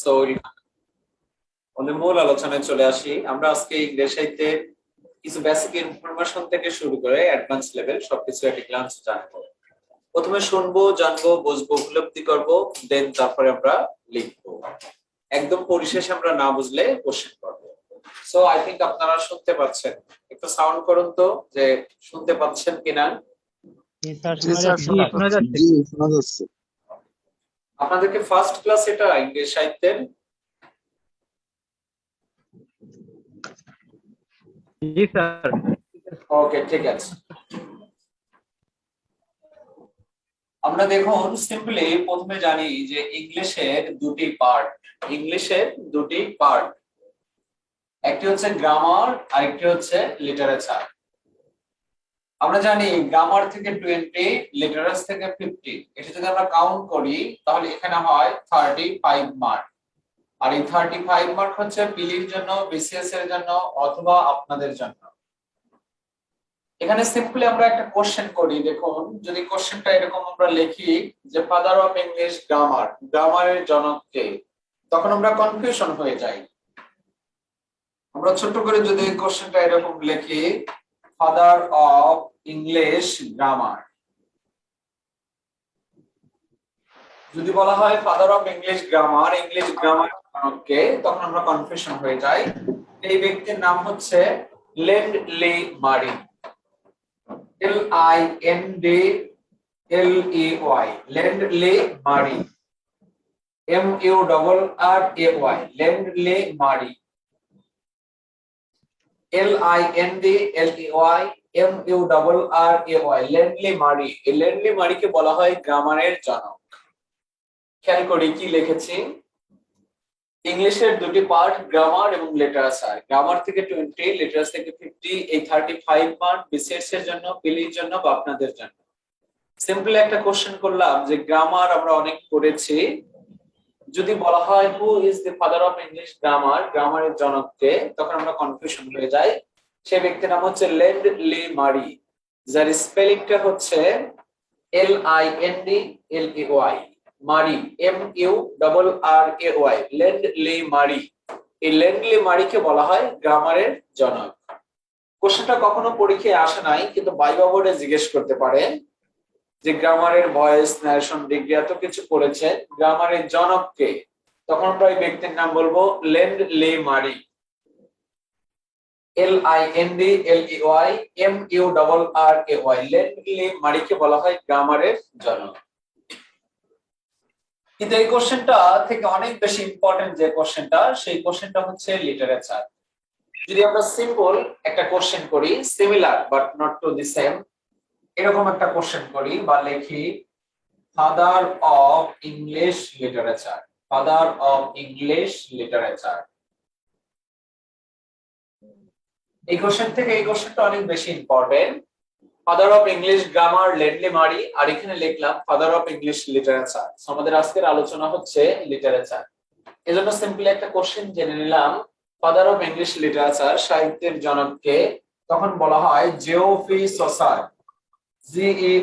So আমাদের মূল আলোচনায় চলে আসি। আমরা আজকে ইংরেজি সাহিত্যে কিছু বেসিক ইনফরমেশন থেকে শুরু করে অ্যাডভান্স লেভেল সবকিছু একটা গ্লান্স জানবো। প্রথমে শুনবো, জানবো, বুঝবো, উপলব্ধি করবো, দেন তারপরে আমরা লিখবো। একদম পরিশেষে আমরা না বুঝলে কোশ্চেন করবো। সো আই থিংক আপনারা শুনতে পাচ্ছেন। একটু সাউন্ড করুন তো যে শুনতে পাচ্ছেন কিনা। আপনাদেরকে ফার্স্ট ক্লাস এটা ইংরেজি সাহিত্যের? জি স্যার। ওকে, ঠিক আছে। আমরা দেখুন সিম্পলি প্রথমে জানি যে ইংলিশের দুটি পার্ট। একটি হচ্ছে গ্রামার, আরেকটি হচ্ছে লিটারেচার। আমরা জানি গ্রামার থেকে 20, লিটারেচার থেকে 50। এটা যদি আমরা কাউন্ট করি তাহলে এখানে হয় 35 মার্ক। আর এই 35 মার্ক হচ্ছে পিলির জন্য, বিসিএস এর জন্য অথবা আপনাদের জন্য। এখানে সিম্পলি আমরা একটা কোশ্চেন করি। দেখুন, যদি কোশ্চেনটা এরকম আমরা লিখি যে ফাদার অফ ইংলিশ গ্রামার, গ্রামারের জনক কে, তখন আমরা কনফিউশন হয়ে যাই। আমরা ছোট করে যদি কোশ্চেনটা এরকম লিখি ফাদার অফ ইংলিশ গ্রামার, যদি বলা হয় father of English grammar, English grammar জনক কে, তখন আমরা কনফিউশন হয়ে যাই। এই ব্যক্তির নাম হচ্ছে লেন্ডলি মারি, LINDLEY, লেন্ডলি মারি, MURRAY, লেন্ডলি মারি, LINDLEY MURRAY, লেন্ডলি মারি। এই লেন্ডলি মারিকে বলা হয় গ্রামারের জনক। খেয়াল করি কি লিখেছি। ইংলিশের দুটি পার্ট, গ্রামার এবং লিটারেচার। গ্রামার থেকে 20, লিটারেচার থেকে 50। এই 35 মার্ক বিসিএস এর জন্য, পিলির জন্য বা আপনাদের জন্য। সিম্পল একটা কোশ্চেন করলাম যে গ্রামার আমরা অনেক পড়েছি, যদি বলা হয় who is the father of English grammar, গ্রামারের জনক কে, তখন আমরা কনফিউশন হয়ে যাই। সেই ব্যক্তির নাম হচ্ছে লেন্ডলি মারি, যার স্পেলিংটা হচ্ছে LINDLEY, মারি MURRAY, লেন্ডলি মারি। এই লেন্ডলি মারিকে বলা হয় গ্রামারের জনক। কোশ্চেনটা কখনো পরীক্ষায় আসে নাই, কিন্তু ভাইভা বোর্ডে জিজ্ঞেস করতে পারে যে গ্রামারের ভয়েস, ন্যারেশন, ডিগ্রি এত কিছু পড়েছে, গ্রামারের জনক কে, তখন আমরা এই ব্যক্তির নাম বলবো লেন্ডলি মারি, LINDLEY MURRAY, লেন্ডলি মারিকে বলা হয় গ্রামারের জনক। কিন্তু এই কোশ্চেনটা থেকে অনেক বেশি ইম্পর্টেন্ট যে কোশ্চেনটা, সেই কোশ্চেনটা হচ্ছে লিটারেচার। যদি আমরা সিম্পল একটা কোশ্চেন করি, similar but not to the same, এরকম একটা কোশ্চেন করি বা লিখি father of English literature, father of English literature. এই কোশ্চেন থেকে এই কোশ্চেনটা অনেক বেশি important. Father of English grammar Lindley Murray, আর এখানে লিখলাম ফাদার অফ ইংলিশ লিটারেচার। আমাদের আজকের আলোচনা হচ্ছে লিটারেচার। এজন্য সিম্পলি একটা কোশ্চেন জেনে নিলাম, ফাদার অফ ইংলিশ লিটারেচার, সাহিত্যের জনককে, তখন বলা হয় জিওফি সসার, GEOFFREY,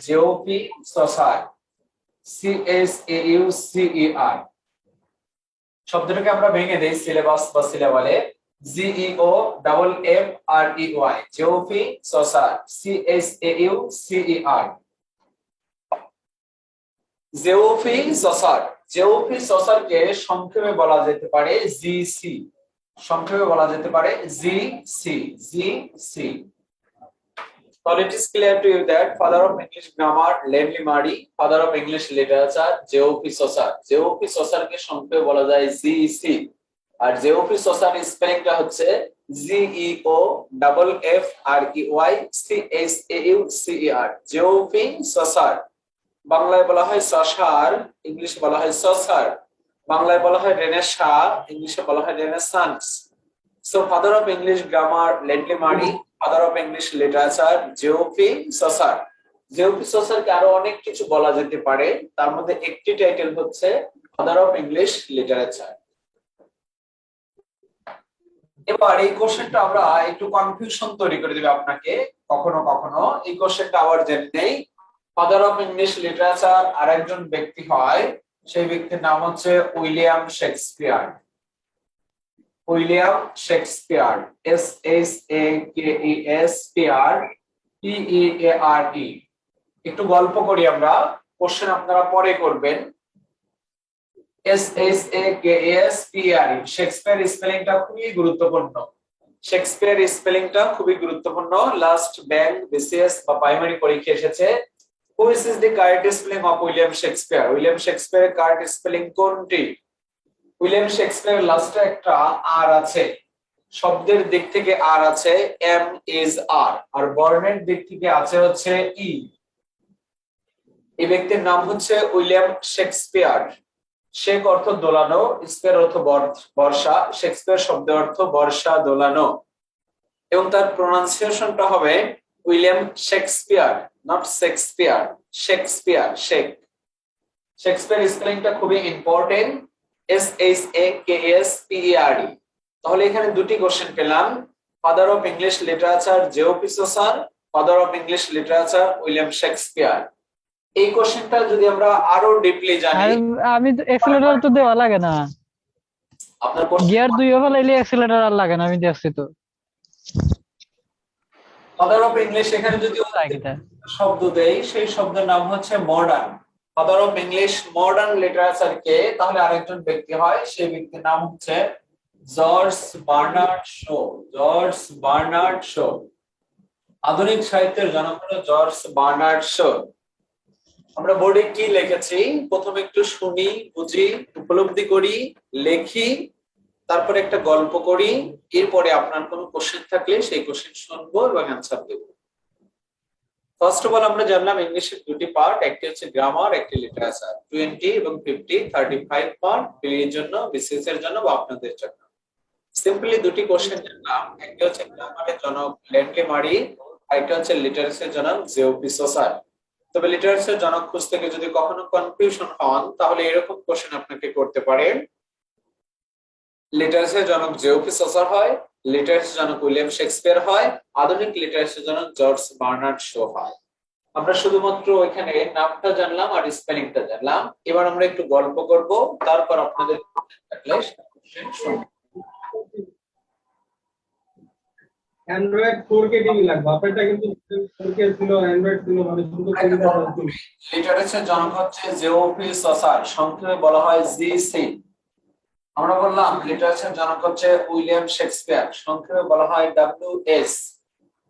জিওফি সসার, CSAUCER। শব্দটাকে আমরা ভেঙে দেই সিলেবাস বা সিলেবালে, GEOFFREY, জিওফি saucer, CSAUCER। জিওফি Chaucer, Geoffrey সসারকে সংক্ষেপে বলা যেতে পারে জিসি, সংক্ষেপে বলা যেতে পারে GC. So it is clear to you that father of English grammar লেন্ডলি মারি, father of English literature জিওফি Chaucer. জিওফি saucer কে সংক্ষেপে বলা যায় জিসি, আর জিওফি সসার স্পেলিংটা হচ্ছে GEOFFREY জিওফি সসার। বাংলায় বলা হয় সসার, ইংলিশে বলা হয় সসার। বাংলায় বলা হয় রেনেসা, ইংলিশে বলা হয় renaissance. So father of English grammar Lindley Murray, father of English literature Geoffrey Chaucer. Geoffrey সসারকে আরো অনেক কিছু বলা যেতে পারে, তার মধ্যে একটি টাইটেল হচ্ছে ফাদার অফ ইংলিশ লিটারেচার। এবার এই কোশ্চেনটা আমরা একটু কনফিউশন তৈরি করে দিবে আপনাকে কখনো কখনো। এই কোশ্চেনটা আবার জেনে নেই, ফাদার অফ ইংলিশ লিটারেচার আরেকজন ব্যক্তি হয়, সেই ব্যক্তির নাম হচ্ছে William Shakespeare. William Shakespeare, SHAKESPR, একটু গল্প করি আমরা, কোশ্চেন আপনারা পরে করবেন। SHAKESPR, শেক্সপিয়ার স্পেলিংটা খুবই গুরুত্বপূর্ণ। শেক্সপিয়ার স্পেলিংটা খুবই গুরুত্বপূর্ণ। লাস্ট ব্যাংক, বিসিএস বা প্রাইমারি পরীক্ষা এসেছে। Which is the correct spelling of William Shakespeare? William শেক্সপিয়ারের কারেক্ট স্পেলিং কোনটি? উইলিয়াম শেক্সপিয়ার লাস্টে একটা আর আছে, শব্দের দিক থেকে আর আছে, এম ইজ আর, আর বর্ণের দিক থেকে আছে হচ্ছে ই। এই ব্যক্তির নাম হচ্ছে উইলিয়াম শেক্সপিয়ার। শেক অর্থ দোলানো, স্পিয়ার অর্থ বর্ষা, শেক্সপিয়ার শব্দের অর্থ বর্ষা দোলানো, এবং তার প্রোনাউন্সিয়েশনটা হবে William Shakespeare, not Shakespeare, Shakespeare, shake. Shakespeare স্পেলিংটা খুবই ইম্পর্টেন্ট, SHAKESPER। তাহলে এখানে দুটি কোশ্চেন পেলাম, father of English literature Geoffrey Chaucer, father of English literature William Shakespeare. এই কোশ্চেনটা যদি আমরা আরো ডিপলি জানি, আমি এক্সেলেটর তো দেওয়া লাগে না, আপনার গিয়ার দুই ফেলাইলে এক্সেলেটর আর লাগে না, আমি দেখছি তো। ফাদার অফ ইংলিশ এখানে যদি শব্দ দেই, সেই শব্দের নাম হচ্ছে modern. Father of English modern literature কে? তাহলে আরেকজন ব্যক্তি হয়, সেই ব্যক্তির নাম হচ্ছে George Bernard Shaw. George Bernard Shaw, আধুনিক সাহিত্যের জনক হলো জর্জ বার্নার্ড শো। আমরা বোর্ডে কি লিখেছি প্রথমে একটু শুনি, বুঝি, উপলব্ধি করি, লেখি, তারপরে একটা গল্প করি, এরপরে আপনার কোনো কোশ্চেন থাকলে সেই কোশ্চেন শুনবো এবং অ্যানসার দেব। ফার্স্ট অফ অল আমরা জানলাম ইংলিশের দুটি পার্ট, একটি হচ্ছে গ্রামার, একটি লিটারেচার। 20 এবং 50, 35 মার্ক এর জন্য, বিসিএস এর জন্য বা আপনাদের জন্য। সিম্পলি দুটি কোশ্চেন জানলাম, একটা হচ্ছে গ্রামারের জনক ল্যান্ডলি মারি, আরেকটা হচ্ছে লিটারেচারের জনক জেওপি চসার। তবে লিটারেচারের জনক খুঁজতে গিয়ে যদি কখনো কনফিউশন হন, তাহলে এরকম কোশ্চেন আপনাকে করতে পারেন, লিটারেচারের জনক জেওপি চসার হয়, লিটারেচারের জনক উইলিয়াম শেক্সপিয়ার হয়, আধুনিক লিটারেচারের জনক জর্জ বার্নার্ড শো হয়। আমরা শুধুমাত্র এখানে নামটা জানলাম আর স্পেলিংটা জানলাম। এবার আমরা একটু গল্প করব, তারপর আপনাদের থাকলে শুনবো। অ্যান্ড্রয়েড 4K টিভি লাগবে, আপনারটা কিন্তু 4K ছিল, অ্যান্ড্রয়েড ছিল, মানে শুধু লিটারেচারের জনক হচ্ছে জেওপি চসার, সংক্ষেপে বলা হয় জিসি। আমরা বললাম লিটারেচারের জনক হচ্ছে উইলিয়াম শেক্সপিয়ার, সংক্ষেপে বলা হয় WS।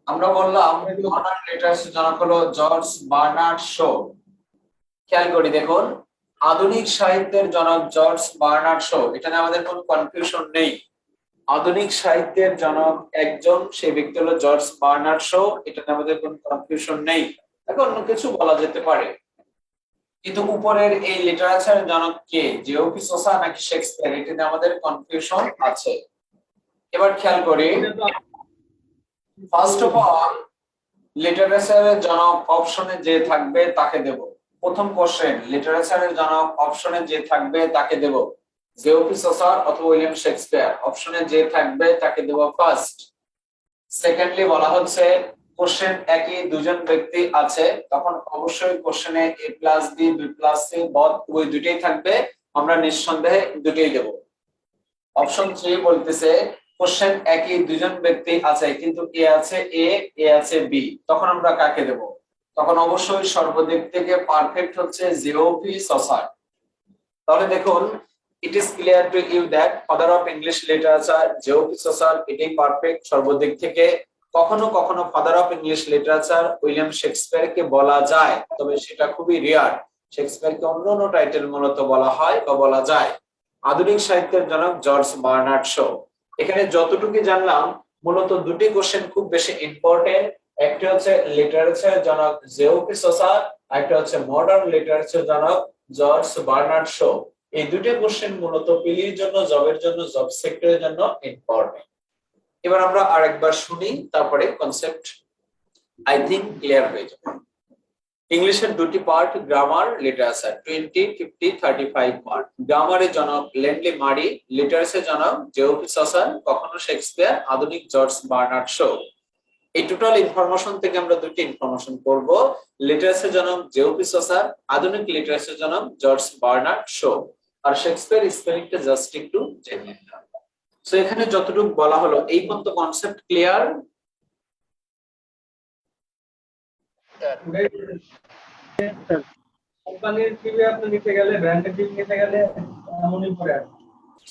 আমরা বললাম মডার্ন লিটারেচারের জনক হলো জর্জ বার্নার্ড শো। খেয়াল করি দেখুন, আধুনিক সাহিত্যের জনক জর্জ বার্নার্ড শো, এটা নিয়ে আমাদের কোনো কনফিউশন নেই। আধুনিক সাহিত্যের জনক একজন, সেই ব্যক্তি হলো জর্জ বার্নার্ড শো, এটা নিয়ে আমাদের কোনো কনফিউশন নেই। এখন অন্য কিছু বলা যেতে পারে, কিন্তু উপরের এই লিটারেচারের জনক কে, জেওপি চসা নাকি শেক্সপিয়ার, এটা নিয়ে আমাদের কনফিউশন আছে। এবার খেয়াল করি, ফার্স্ট অফ অল লিটারেচারের জনক অপশনে যে থাকবে তাকে দেব। প্রথম কোশ্চেন, লিটারেচারের জনক অপশনে যে থাকবে তাকে দেব জেওপি চসার অথবা উইলিয়াম শেক্সপিয়ার, অপশনে যে থাকবে তাকে দেব ফার্স্ট। সেকেন্ডলি বলা হচ্ছে কোশ্চেন একই দুজন ব্যক্তি আছে, তখন অবশ্যই কোশ্চেনে A plus B, B plus C, both ওই দুটেই থাকবে, আমরা নিঃসন্দেহে দুটেই দেব। অপশন 3 বলতেছে কোশ্চেন একই দুজন ব্যক্তি আছে, কিন্তু এ আছে এ আছে বি, তখন আমরা কাকে দেব? তখন অবশ্যই সর্বদিক থেকে পারফেক্ট হচ্ছে জেওপি চসার। তাহলে দেখুন, it is clear to you that father of English literature Geoffrey Chaucer, এটাই পারফেক্ট সর্বদিক থেকে। কখনো কখনো father of English literature William শেক্সপিয়ারকে বলা যায়, তবে সেটা খুবই রেয়ার। শেক্সপিয়ারকে অন্য টাইটেল মূলত বলা হয় বা বলা যায়। আধুনিক সাহিত্যের জনক জর্জ বার্নার্ড শো। এখানে যতটুকু জানলাম, মূলত দুটি কোশ্চেন খুব বেশি ইম্পর্টেন্ট, একটা হচ্ছে লিটারেচারের জনক জেওপি চসার, একটা হচ্ছে মডার্ন লিটারেচার জনক জর্জ বার্নার্ড শো। এই দুটি কোশ্চেন মূলত পিলির জন্য, জবের জন্য, জব সেক্টরের জন্য ইম্পর্টেন্ট। এবার আমরা আরেকবার শুনি, তারপরে কনসেপ্ট আই থিংক ক্লিয়ার হয়ে যাবে। ইংলিশের দুটি পার্ট, গ্রামার, লিটারেচার। 20, 50, 35 মার্ক। গ্রামারের জনক ল্যান্ডলি মারি, লিটারেচারের জনক জেওপি চসার, কখনো শেক্সপিয়ার, আধুনিক জর্জ বার্নার্ড শো। এই টোটাল ইনফরমেশন থেকে আমরা দুটি ইনফরমেশন করব। লিটারেচার জনক জেওপি চসার, আধুনিক লিটারেচার জনক জর্জ বার্নার্ড শো। আর শেক্সপিয়ার স্পেলিংটা জাস্ট একটু জেনে নিলাম। সো এখানে যতটুকু বলা হলো এই পর্যন্ত কনসেপ্ট ক্লিয়ার? কোম্পানির টিভি আপনি নিতে গেলে, ব্র্যান্ডেড টিভি নিতে গেলে এমনই পড়ে আছে।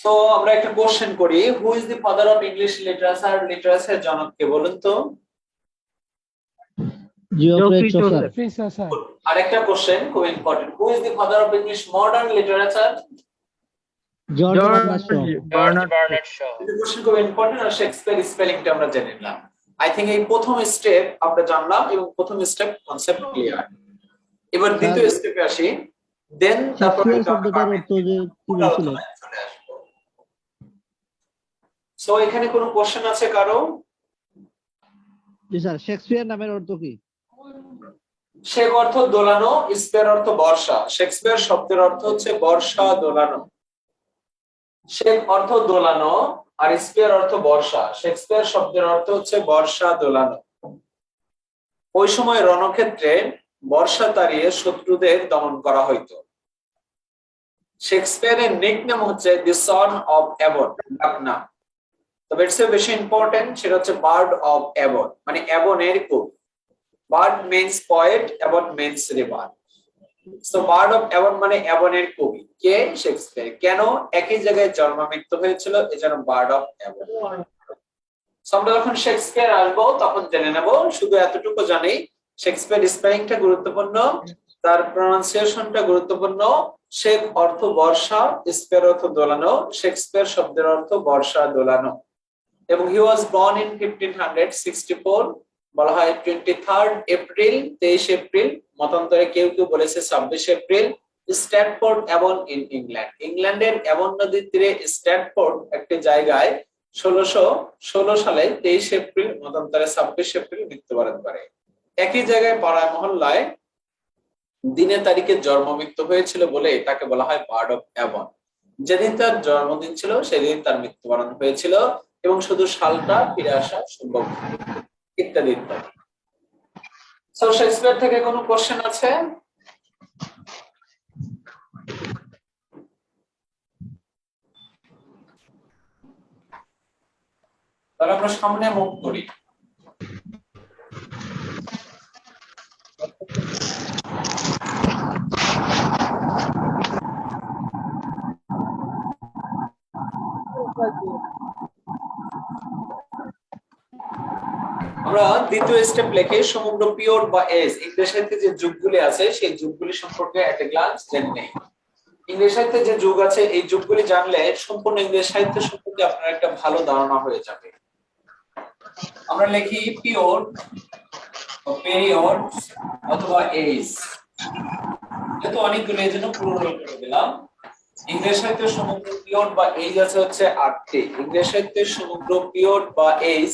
সো আমরা একটা কোশ্চেন করি, who is the father of English literature? Literature জনক কে বলুন তো? Geoffrey Chaucer. আরেকটা কোশ্চেন খুব important, who is the father of English modern literature? George Bernard Shaw. এই কোশ্চেন খুব ইম্পর্টেন্ট। আর শেক্সপিয়ার স্পেলিংটা আমরা জেনে নিলাম। আই থিংক এই প্রথম স্টেপ আমরা জানলাম এবং প্রথম স্টেপ কনসেপ্ট ক্লিয়ার। এবার দ্বিতীয় স্টেপে আসি, দেন তারপর শেক্সপিয়ার শব্দটার অর্থ যে কি বলছিল? সো এখানে কোনো কোশ্চেন আছে কারো? জি স্যার, শেক্সপিয়ার নামের অর্থ কি? শেক অর্থ দোলানো, স্পেয়ার অর্থ বর্ষা। শেক্সপিয়ার শব্দের অর্থ হচ্ছে বর্ষা দোলানো। শেক অর্থ দোলানো আর স্পেয়ার অর্থ বর্ষা। শেক্সপিয়ার শব্দের অর্থ হচ্ছে বর্ষা দোলানো। ওই সময় রণক্ষেত্রে বর্ষা তাড়িয়ে শত্রুদের দমন করা হইতো। শেক্সপিয়ারের নিকনেম হচ্ছে দি সন অফ অ্যাবন, ডাকনাম। তবে এর চেয়ে বেশি ইম্পর্টেন্ট সেটা হচ্ছে বার্ড অফ অ্যাবন, মানে অ্যাবনের কবি। Bird means poet, অ্যাবন means river. So bird of অ্যাবন মানে অ্যাবনের কবি। কে? শেক্সপিয়ার। কেন? একই জায়গায় জন্ম মৃত্যু হয়েছিল, এজন্য বার্ড অফ অ্যাবন। আমরা যখন শেক্সপিয়ার আসবো তখন জেনে নেব। শুধু এতটুকু জানি, শেক্সপিয়ার স্পেলিংটা গুরুত্বপূর্ণ, তার প্রনাউন্সিয়েশনটা গুরুত্বপূর্ণ। শেক অর্থ বর্ষা, স্পেয়ার অর্থ দোলানো। শেক্সপিয়ার শব্দের অর্থ বর্ষা দোলানো। এবং হি ওয়াজ বর্ন ইন 1564। বলা হয় 23 এপ্রিল, 23 এপ্রিল। মতান্তরে কেউ কেউ বলেছে 26 April. Stratford Avon in England. ইংল্যান্ডের অ্যাবন নদীর তীরে স্ট্যাটফোর্ড একটি জায়গায় 1616 সালে 23 এপ্রিল, মতান্তরে 26 এপ্রিল মৃত্যুবরণ করে। একই জায়গায় পাড়ায় মহল্লায় দিনে তারিখে জন্ম মৃত্যু হয়েছিল বলে তাকে বলা হয় বার্ড অফ অ্যাবন। যেদিন তার জন্মদিন ছিল সেদিন তার মৃত্যুবরণ হয়েছিল এবং শুধু সালটা ফিরে আসা সম্ভব ইত্যাদি ইত্যাদি। সো শেক্সপিয়ার থেকে কোনো কোশ্চেন আছে? তাহলে আমরা সামনে মুভ করি। আমরা দ্বিতীয় স্টেপ লিখে সমগ্র পিরিয়ড বা এজ ইংরেজি সাহিত্যে যে যুগগুলি আছে সেই যুগগুলি সম্পর্কে একটা গ্লান্স জেনে নেই। ইংরেজি সাহিত্যে যে যুগ আছে এই যুগগুলি জানলে সম্পূর্ণ ইংরেজি সাহিত্য সম্পর্কে আপনার একটা ভালো ধারণা হয়ে যাবে। আমরা লিখি পিরিয়ড, পিরিয়ড অথবা এজ। যেহেতু অনেকগুলো এই জন্য পুরো করে দিলাম। ইংরেজি সাহিত্যের সমগ্র পিরিয়ড বা এজ আছে হচ্ছে 8টি। ইংরেজি সাহিত্যের সমগ্র পিরিয়ড বা এজ,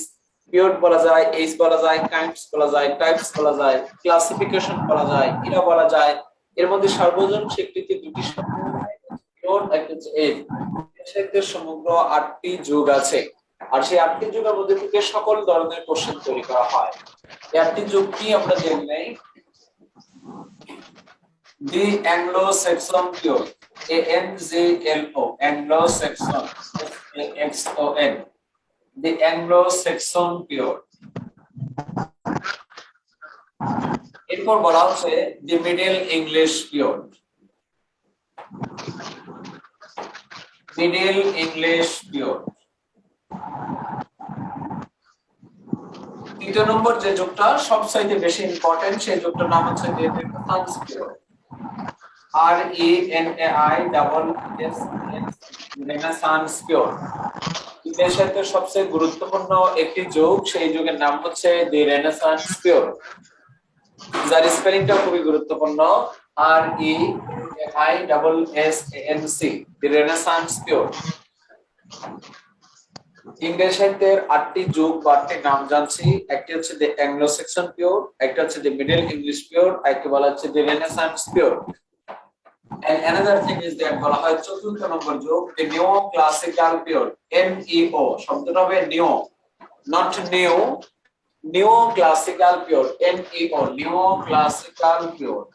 পিরিয়ড বলা যায়, এজ বলা যায়, কাইন্ডস বলা যায়, টাইপস বলা যায়, ক্লাসিফিকেশন বলা যায়, এরা বলা যায়। এর মধ্যে সার্বজনীন স্বীকৃতি দুটি শব্দ, পিরিয়ড একটা হচ্ছে এজ। সাহিত্যের সমগ্র 8টি যুগ আছে আর সেই 8টি যুগের মধ্যে থেকে সকল ধরনের কোশ্চেন তৈরি করা হয়। এই 8টি যুগ কি আমরা জেনে নেই। The Anglo Saxon period, ANGLO, Anglo Saxon, SAXON, the Anglo Saxon period. এরপর বলা হচ্ছে the Middle English period, Middle English period. তৃতীয় নম্বর যে যুগটা সবচাইতে বেশি ইম্পর্টেন্ট সেই যুগটার নাম হচ্ছে the renaissance period, RENAISS, renaissance period. ইংরেজি সাহিত্যের সবচেয়ে গুরুত্বপূর্ণ একটি যুগ, সেই যুগের নাম হচ্ছে দি রেনেসাঁস পিরিয়ড, যার স্পেলিংটা খুবই গুরুত্বপূর্ণ, RENAISSANC, দি রেনেসাঁস পিরিয়ড। ইংরেজি সাহিত্যের 8টি যুগ বা 8টি নাম জানছি। একটি হচ্ছে দি অ্যাংলো-স্যাক্সন পিরিয়ড, একটা হচ্ছে দি মিডল ইংলিশ পিরিয়ড, আরেকটি বলা হচ্ছে the renaissance period. And another thing is that বলা হয় চতুর্থ নম্বর যুগ, the neo classical period, NEO, শব্দটা হবে নিও, not new, নিও ক্লাসিক্যাল পিরিয়ড, NEO, নিও classical period,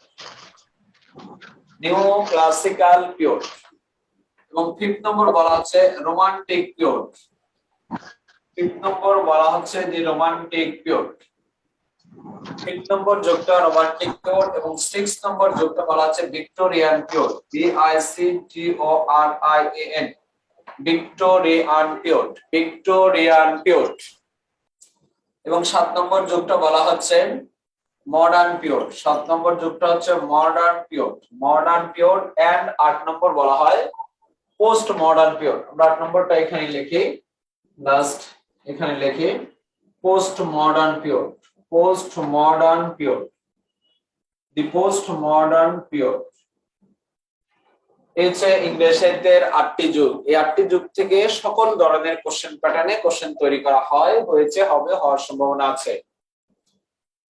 neo classical period. এবং 5th নম্বর বলা হচ্ছে রোমান্টিক পিরিয়ড। 5th নম্বর বলা হচ্ছে দি রোমান্টিক পিরিয়ড। 5th নম্বর যোগটা রোমান্টিক পিরিয়ড এবং 6th নম্বর যোগটা বলা হচ্ছে Victorian period, VICTORIAN, Victorian period, Victorian period. এবং 7 নম্বর যোগটা বলা হচ্ছে মডার্ন পিরিয়ড। 7 নম্বর যোগটা হচ্ছে modern period, modern period. And 8 নম্বর বলা হয় পোস্ট মডার্ন পিরিয়ড। আমরা 8 নম্বরটা এখানে লিখি, লাস্ট এখানে লিখি post modern period, post modern period, the post modern period. এই হচ্ছে ইংরেজি সাহিত্যের 8টি যুগ। এই 8টি যুগ থেকে সকল ধরনের কোশ্চেন প্যাটার্নে কোশ্চেন তৈরি করা হয়, হয়েছে, হবে, হওয়ার সম্ভাবনা আছে।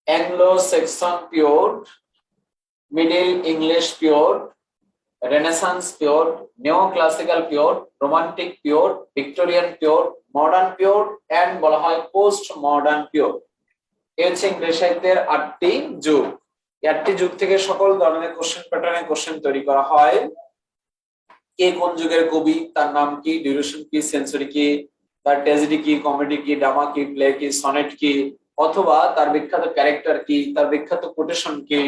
Anglo Saxon period, Middle English period, renaissance period, neo classical period, romantic period, Victorian period, modern period and বলা হয় পোস্ট মডার্ন পিরিয়ড। এই হচ্ছে ইংরেজি সাহিত্যের 8টি যুগ। এই 8টি যুগ থেকে সকল ধরনের কোশ্চেন প্যাটার্নে কোশ্চেন তৈরি করা হয়। কে কোন যুগের কবি, তার নাম কি, ডিউরেশন কি, সেঞ্চুরি কি, তার ট্র্যাজেডি কি, কমেডি কি, ড্রামা কি, প্লে কি, সনেট কি, অথবা তার বিখ্যাত ক্যারেক্টার কি, তার বিখ্যাত কোটেশন কি।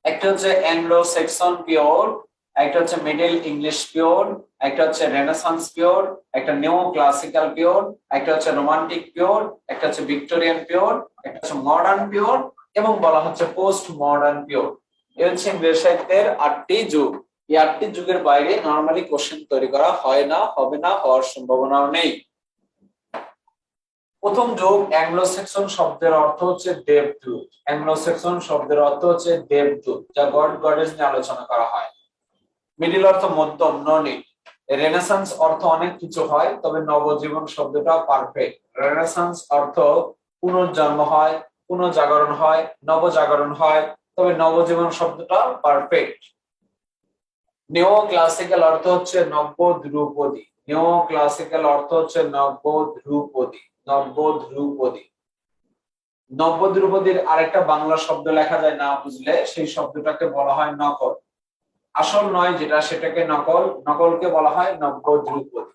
একটা হচ্ছে অ্যাংলো সেক্সন পিরিয়ড, একটা হচ্ছে মিডল ইংলিশ পিরিয়ড, একটা হচ্ছে রেনেসান্স পিরিয়ড, একটা নিও ক্লাসিক্যাল পিরিয়ড, একটা হচ্ছে রোমান্টিক পিরিয়ড, একটা হচ্ছে ভিক্টোরিয়ান পিরিয়ড, একটা হচ্ছে মডার্ন পিরিয়ড এবং বলা হচ্ছে পোস্ট মডার্ন পিরিয়ড। এই হচ্ছে ইংরেজি সাহিত্যের 8টি যুগ। এই 8টি যুগের বাইরে নরমালি কোশ্চেন তৈরি করা হয় না, হবে না, হওয়ার সম্ভাবনাও নেই। প্রথম যুগ অ্যাংলো সেক্সন শব্দের অর্থ হচ্ছে দেবদূত। অ্যাংলো সেক্সন শব্দের অর্থ হচ্ছে দেবদূত, যা গড গডেস নিয়ে আলোচনা করা হয়। মিডিল অর্থ মধ্যম, ননিট। রেনেসান্স অর্থ অনেক কিছু হয়, তবে নবজীবন শব্দটা পারফেক্ট। রেনেসান্স অর্থ পুনর্জন্ম হয়, পুনর্জাগরণ হয়, নবজাগরণ হয়, তবে নবজীবন শব্দটা পারফেক্ট। নিও ক্লাসিক্যাল অর্থ হচ্ছে নব্য ধ্রুপদী। নিও ক্লাসিক্যাল অর্থ হচ্ছে নব্য ধ্রুপদী, নব্য ধ্রুপদী। নব্য ধ্রুপদীর আরেকটা বাংলা শব্দ লেখা যায় না বুঝলে, সেই শব্দটাকে বলা হয় নকল। আসল নয় যেটা, সেটাকে নকল, নকলকে বলা হয় নব্য ধ্রুপদী।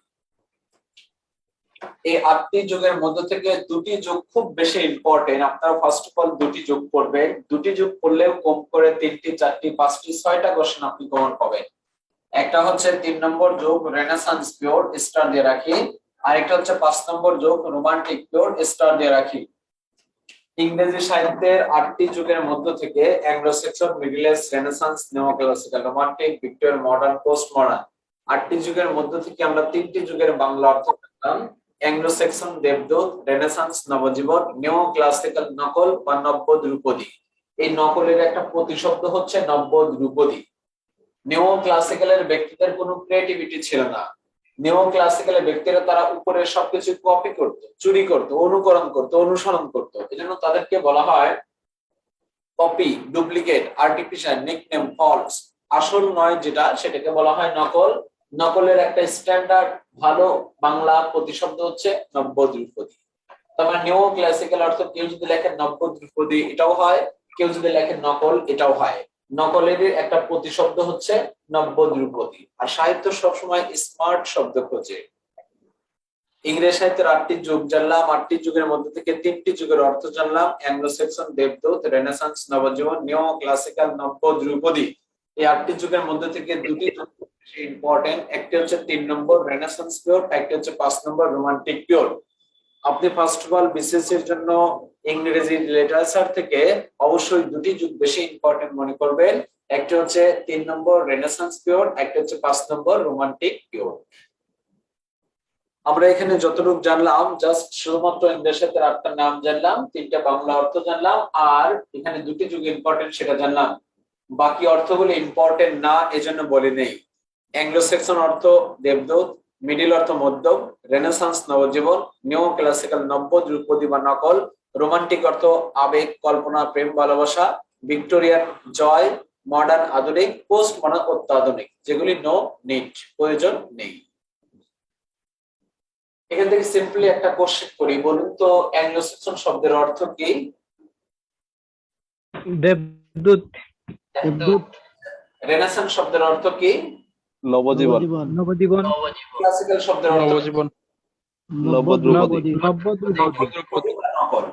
এই 8টি যুগের মধ্যে থেকে 2টি যুগ খুব বেশি ইম্পর্টেন্ট। আপনারা ফার্স্ট অফ অল 2টি যুগ পড়বেন। 2টি যুগ পড়লেও কম করে 3টি, 4টি, 5টি, 6টা কোশ্চেন আপনি কমন পাবেন। একটা হচ্ছে 3 নম্বর যুগ রেনেসান্স পিরিয়ড, স্টার দিয়ে রাখি। আর একটা হচ্ছে 5 নম্বর যুগ রোমান্টিক পিরিয়ড, স্টার দিয়ে রাখি। ইংরেজি সাহিত্যের 8টি যুগের মধ্য থেকে Anglo Saxon, Middle age, renaissance, neo classical, romantic, Victorian, modern, post modern, 8টি যুগের মধ্য থেকে আমরা 3টি যুগের বাংলা অর্থ পেলাম। অ্যাংলো সেক্সন দেবদূত, রেনেসান্স নবজীবন, নিও ক্লাসিক্যাল নকল বা নব্য ধ্রুপদী। এই নকলের একটা প্রতিশব্দ হচ্ছে নব্য ধ্রুপদী। নিও ক্লাসিক্যালের ব্যক্তিদের কোনো ক্রিয়েটিভিটি ছিল না। নিও ক্লাসিক্যালের ব্যক্তিরা তারা উপরের সবকিছু কপি করত, চুরি করত, অনুকরণ করত, অনুসরণ করত। এজন্য তাদেরকে বলা হয় copy, duplicate, artificial, nickname, false. আসল নয় যেটা, সেটাকে বলা হয় নকল। নকলের একটা স্ট্যান্ডার্ড ভালো বাংলা প্রতিশব্দ হচ্ছে নব্য ধ্রুপদী। তবে নিও ক্লাসিক্যাল অর্থ কেউ যদি লেখেন নব্য ধ্রুপদী এটাও হয়, কেউ যদি লেখেন নকল এটাও হয়। নকলের একটা প্রতিশব্দ হচ্ছে নব্য ধ্রুপদী। আর সাহিত্য সবসময় স্মার্ট শব্দ খোঁজে। ইংরেজি সাহিত্যের 8টি যুগ জানলাম। 8টি যুগের মধ্যে থেকে 3টি যুগের অর্থ জানলাম। অ্যাংলো সেক্সন দেবদূত, রেনেসান্স নবজীবন, নিও ক্লাসিক্যাল নব্য ধ্রুপদী। এই 8টি যুগের মধ্যে থেকে 2টি যুগ ইম্পর্টেন্ট। একটি হচ্ছে 3 নম্বর রেনেসান্স পিরিয়ড, একটি হচ্ছে 5 নম্বর রোমান্টিক পিরিয়ড। আপনি ফার্স্ট অফ অল বিসিএস এর জন্য ইংরেজি লিটারেচার থেকে অবশ্যই 2টি যুগ বেশি ইম্পর্টেন্ট মনে করবেন। একটা হচ্ছে 3 নম্বর রেনেসান্স পিরিয়ড, একটা হচ্ছে 5 নম্বর রোমান্টিক পিরিয়ড। আমরা এখানে যতটুকু জানলাম জাস্ট শুধুমাত্র ইংরেজি সাহিত্যের 8টা নাম জানলাম, 3টা বাংলা অর্থ জানলাম, আর এখানে 2টি যুগ ইম্পর্টেন্ট সেটা জানলাম। বাকি অর্থগুলো ইম্পর্টেন্ট না এজন্য বলি নেই। অ্যাংলো সেক্সন অর্থ দেবদূত, মিডিল অর্থ মধ্যম, রেনেসান্স নবজীবন, নিও ক্লাসিক্যাল নব্য ধ্রুপদী বা নকল, রোমান্টিক অর্থ আবেগ, কল্পনা, প্রেম, ভালোবাসা, ভিক্টোরিয়ান জয়, মডার্ন আধুনিক, পোস্ট মডার্ন অত্যাধুনিক, যেগুলি নো নিড, প্রয়োজন নেই। এখান থেকে সিম্পলি একটা কোশ্চেন করি, বলুন তো অ্যাংলো স্যাক্সন শব্দের অর্থ কি? দেবদূত। দেবদূত, রেনেসান্স শব্দের অর্থ কি? নবজীবন। নবজীবন। ক্লাসিক্যাল শব্দের অর্থ কি? নবজীবন। নবদ্রুপদী। নবদ্রুপদী। নকল।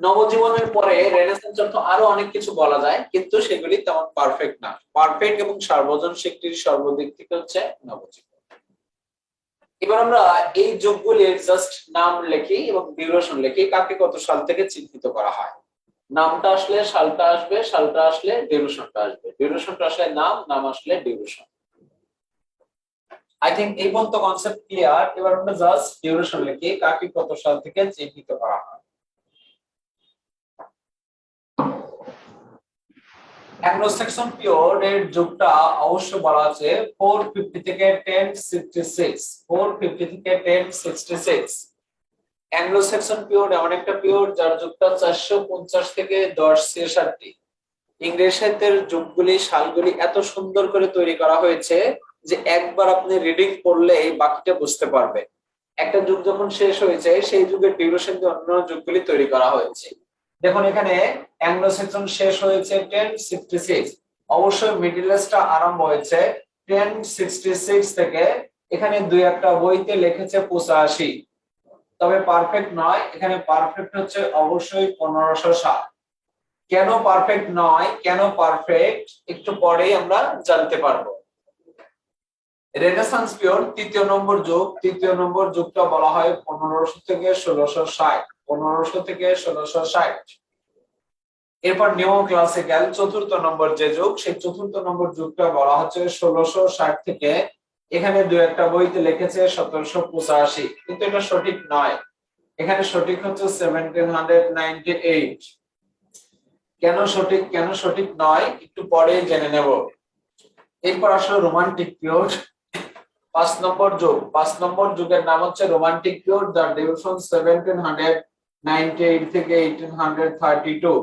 নবজীবনের পরে রেনেসান্স অর্থ আরো অনেক কিছু বলা যায়, কিন্তু সেগুলি তেমন পারফেক্ট না। পারফেক্ট এবং সার্বজন স্বীকৃতির সর্বদিক থেকে হচ্ছে নবজীবন। এবার আমরা এই যুগগুলির জাস্ট নাম লিখি এবং ডিউরেশন লিখি, কাকে কত সাল থেকে চিহ্নিত করা হয়। নামটা আসলে সালটা আসবে, সালটা আসলে ডিউরেশনটা আসবে, ডিউরেশনটা আসলে নাম, নাম আসলে ডিউরেশন। আই থিংক এই পর্যন্ত কনসেপ্ট ক্লিয়ার। এবার আমরা জাস্ট ডিউরেশন লিখি, কাকে কত সাল থেকে চিহ্নিত করা হয়। অ্যাংলো স্যাক্সন পিরিয়ড এর যুগটা অবশ্য বলা আছে 450 থেকে 1066, 450 থেকে 1066। অ্যাংলো স্যাক্সন পিরিয়ড এমন একটা পিরিয়ড যার যুগটা 450 থেকে 1063। ইংরেজি সাহিত্যের যুগগুলি, সালগুলি এত সুন্দর করে তৈরি করা হয়েছে যে একবার আপনি রিডিং পড়লে বাকিটা বুঝতে পারবেন। একটা যুগ যখন শেষ হয়েছে, সেই যুগের ডিউরেশন দিয়ে অন্য যুগগুলি তৈরি করা হয়েছে। দেখুন এখানে অ্যাংলো স্যাক্সন শেষ হয়েছে 1066, অবশ্যই মিডল এজটা আরম্ভ হয়েছে 1066 থেকে। এখানে দুই একটা বইতে লিখেছে 85, তবে পারফেক্ট নয়। এখানে পারফেক্ট হচ্ছে অবশ্যই 1500 সাল। কেন পারফেক্ট নয়, কেন পারফেক্ট, একটু পরেই আমরা জানতে পারবো। রেনেসান্স পিরিয়ড তৃতীয় নম্বর যুগ, তৃতীয় নম্বর যুগটা বলা হয় 1500 থেকে 1660, 1500 থেকে 1660। এরপর নিও ক্লাসিক্যাল চতুর্থ নম্বর যে যুগ, সেই চতুর্থ নম্বর যুগটা বলা হচ্ছে 1660 থেকে। এখানে দু একটা বইতে লিখেছে 1785, কিন্তু এটা সঠিক নয়। এখানে সঠিক হচ্ছে 1798। কেন সঠিক, কেন সঠিক নয়, একটু পরে জেনে নেব। এরপর আসলে রোমান্টিক পিরিয়ড, 5 নম্বর যুগ। 5 নম্বর যুগের নাম হচ্ছে রোমান্টিক পিরিয়ড, যার ডিউরেশন 1798 থেকে 1832।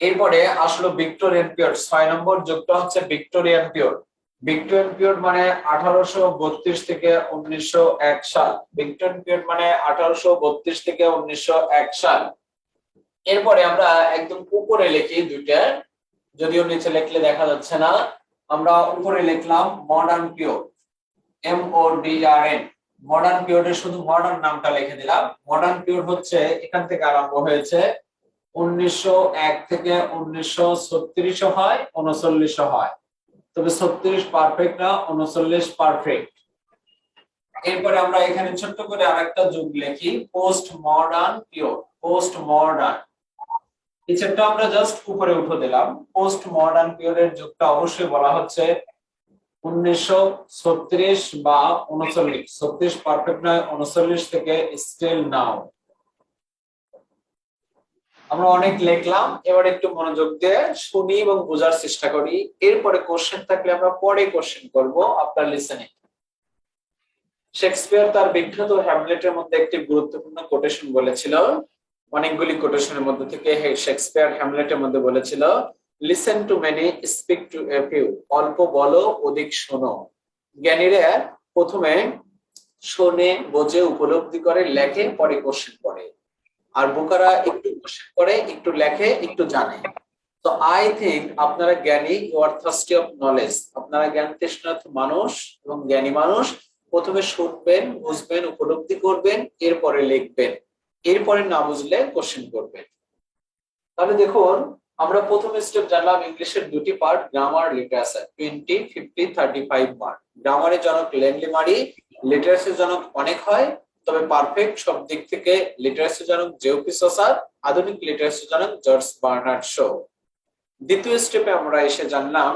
এরপরে আসলো ভিক্টোরিয়ান পিরিয়ড, 6 নম্বর যুগটা হচ্ছে ভিক্টোরিয়ান পিরিয়ড। ভিক্টোরিয়ান পিরিয়ড মানে 1832 থেকে 1901 সাল। ভিক্টোরিয়ান পিরিয়ড মানে 1832 থেকে 1901 সাল। এরপরে আমরা একদম উপরে লিখি দুইটা, যদিও নিচে লিখলে দেখা যাচ্ছে না। আমরা উপরে লিখলাম মডার্ন পিরিয়ড, MODRN। মডার্ন পিরিয়ডের শুধু মডার্ন নামটা লিখে দিলাম। মডার্ন পিরিয়ড হচ্ছে এখান থেকে আরম্ভ হয়েছে 1901 থেকে 1936 হয়, 39 হয়, তবে 36 পারফেক্ট না, 39 পারফেক্ট। এরপরে আমরা এখানে ছোট্ট করে আরেকটা যুগ লিখি, post modern period. Post modern, নিচেরটা আমরা জাস্ট উপরে উঠে দিলাম। পোস্ট মডার্ন পিরিয়ডের যুগটা অবশ্যই বলা হচ্ছে 1936 বা 39। 36 পারফেক্ট নয়, 39 থেকে স্টিল নাও। আমরা অনেক লিখলাম, এবার একটু মনোযোগ দিয়ে শুনি এবং বোঝার চেষ্টা করি। এরপরে কোশ্চেন থাকলে আমরা পরে কোশ্চেন করব আফটার লিসেনিং। শেক্সপিয়ার তার বিখ্যাত হ্যামলেটের মধ্যে একটি গুরুত্বপূর্ণ কোটেশন বলেছিল, অনেকগুলি কোটেশনের মধ্যে থেকে শেক্সপিয়ার হ্যামলেটের মধ্যে বলেছিল, listen to many, speak to a few. অল্প বলো, অধিক শোনো। জ্ঞানীরা প্রথমে শোনে, বোঝে, উপলব্ধি করে, লেখে, পরে কোশ্চেন করে। আর বোকারা একটু কোশ্চেন করে, একটু লেখে, একটু জানে। তো আই থিঙ্ক আপনারা জ্ঞানী, you are thirsty of knowledge. আপনারা জ্ঞান তৃষ্ণার্ত মানুষ এবং জ্ঞানী মানুষ। প্রথমে শুনবেন, বুঝবেন, উপলব্ধি করবেন, এরপরে লিখবেন, এরপরে না বুঝলে কোশ্চেন করবেন। তাহলে দেখুন, আমরা প্রথম স্টেপ জানলাম ইংলিশের দুটি পার্ট, গ্রামার, লিটারেচার। 20, 50, 35 মার্ক। গ্রামারের জনক লেনলি মারি, লিটারেচারের জনক অনেক হয়, তবে পারফেক্ট সব দিক থেকে লিটারেচার জনক জেওপি সসার, আধুনিক লিটারেচার জনক জর্জ বার্নার্ড শো। দ্বিতীয় স্টেপে আমরা এসে জানলাম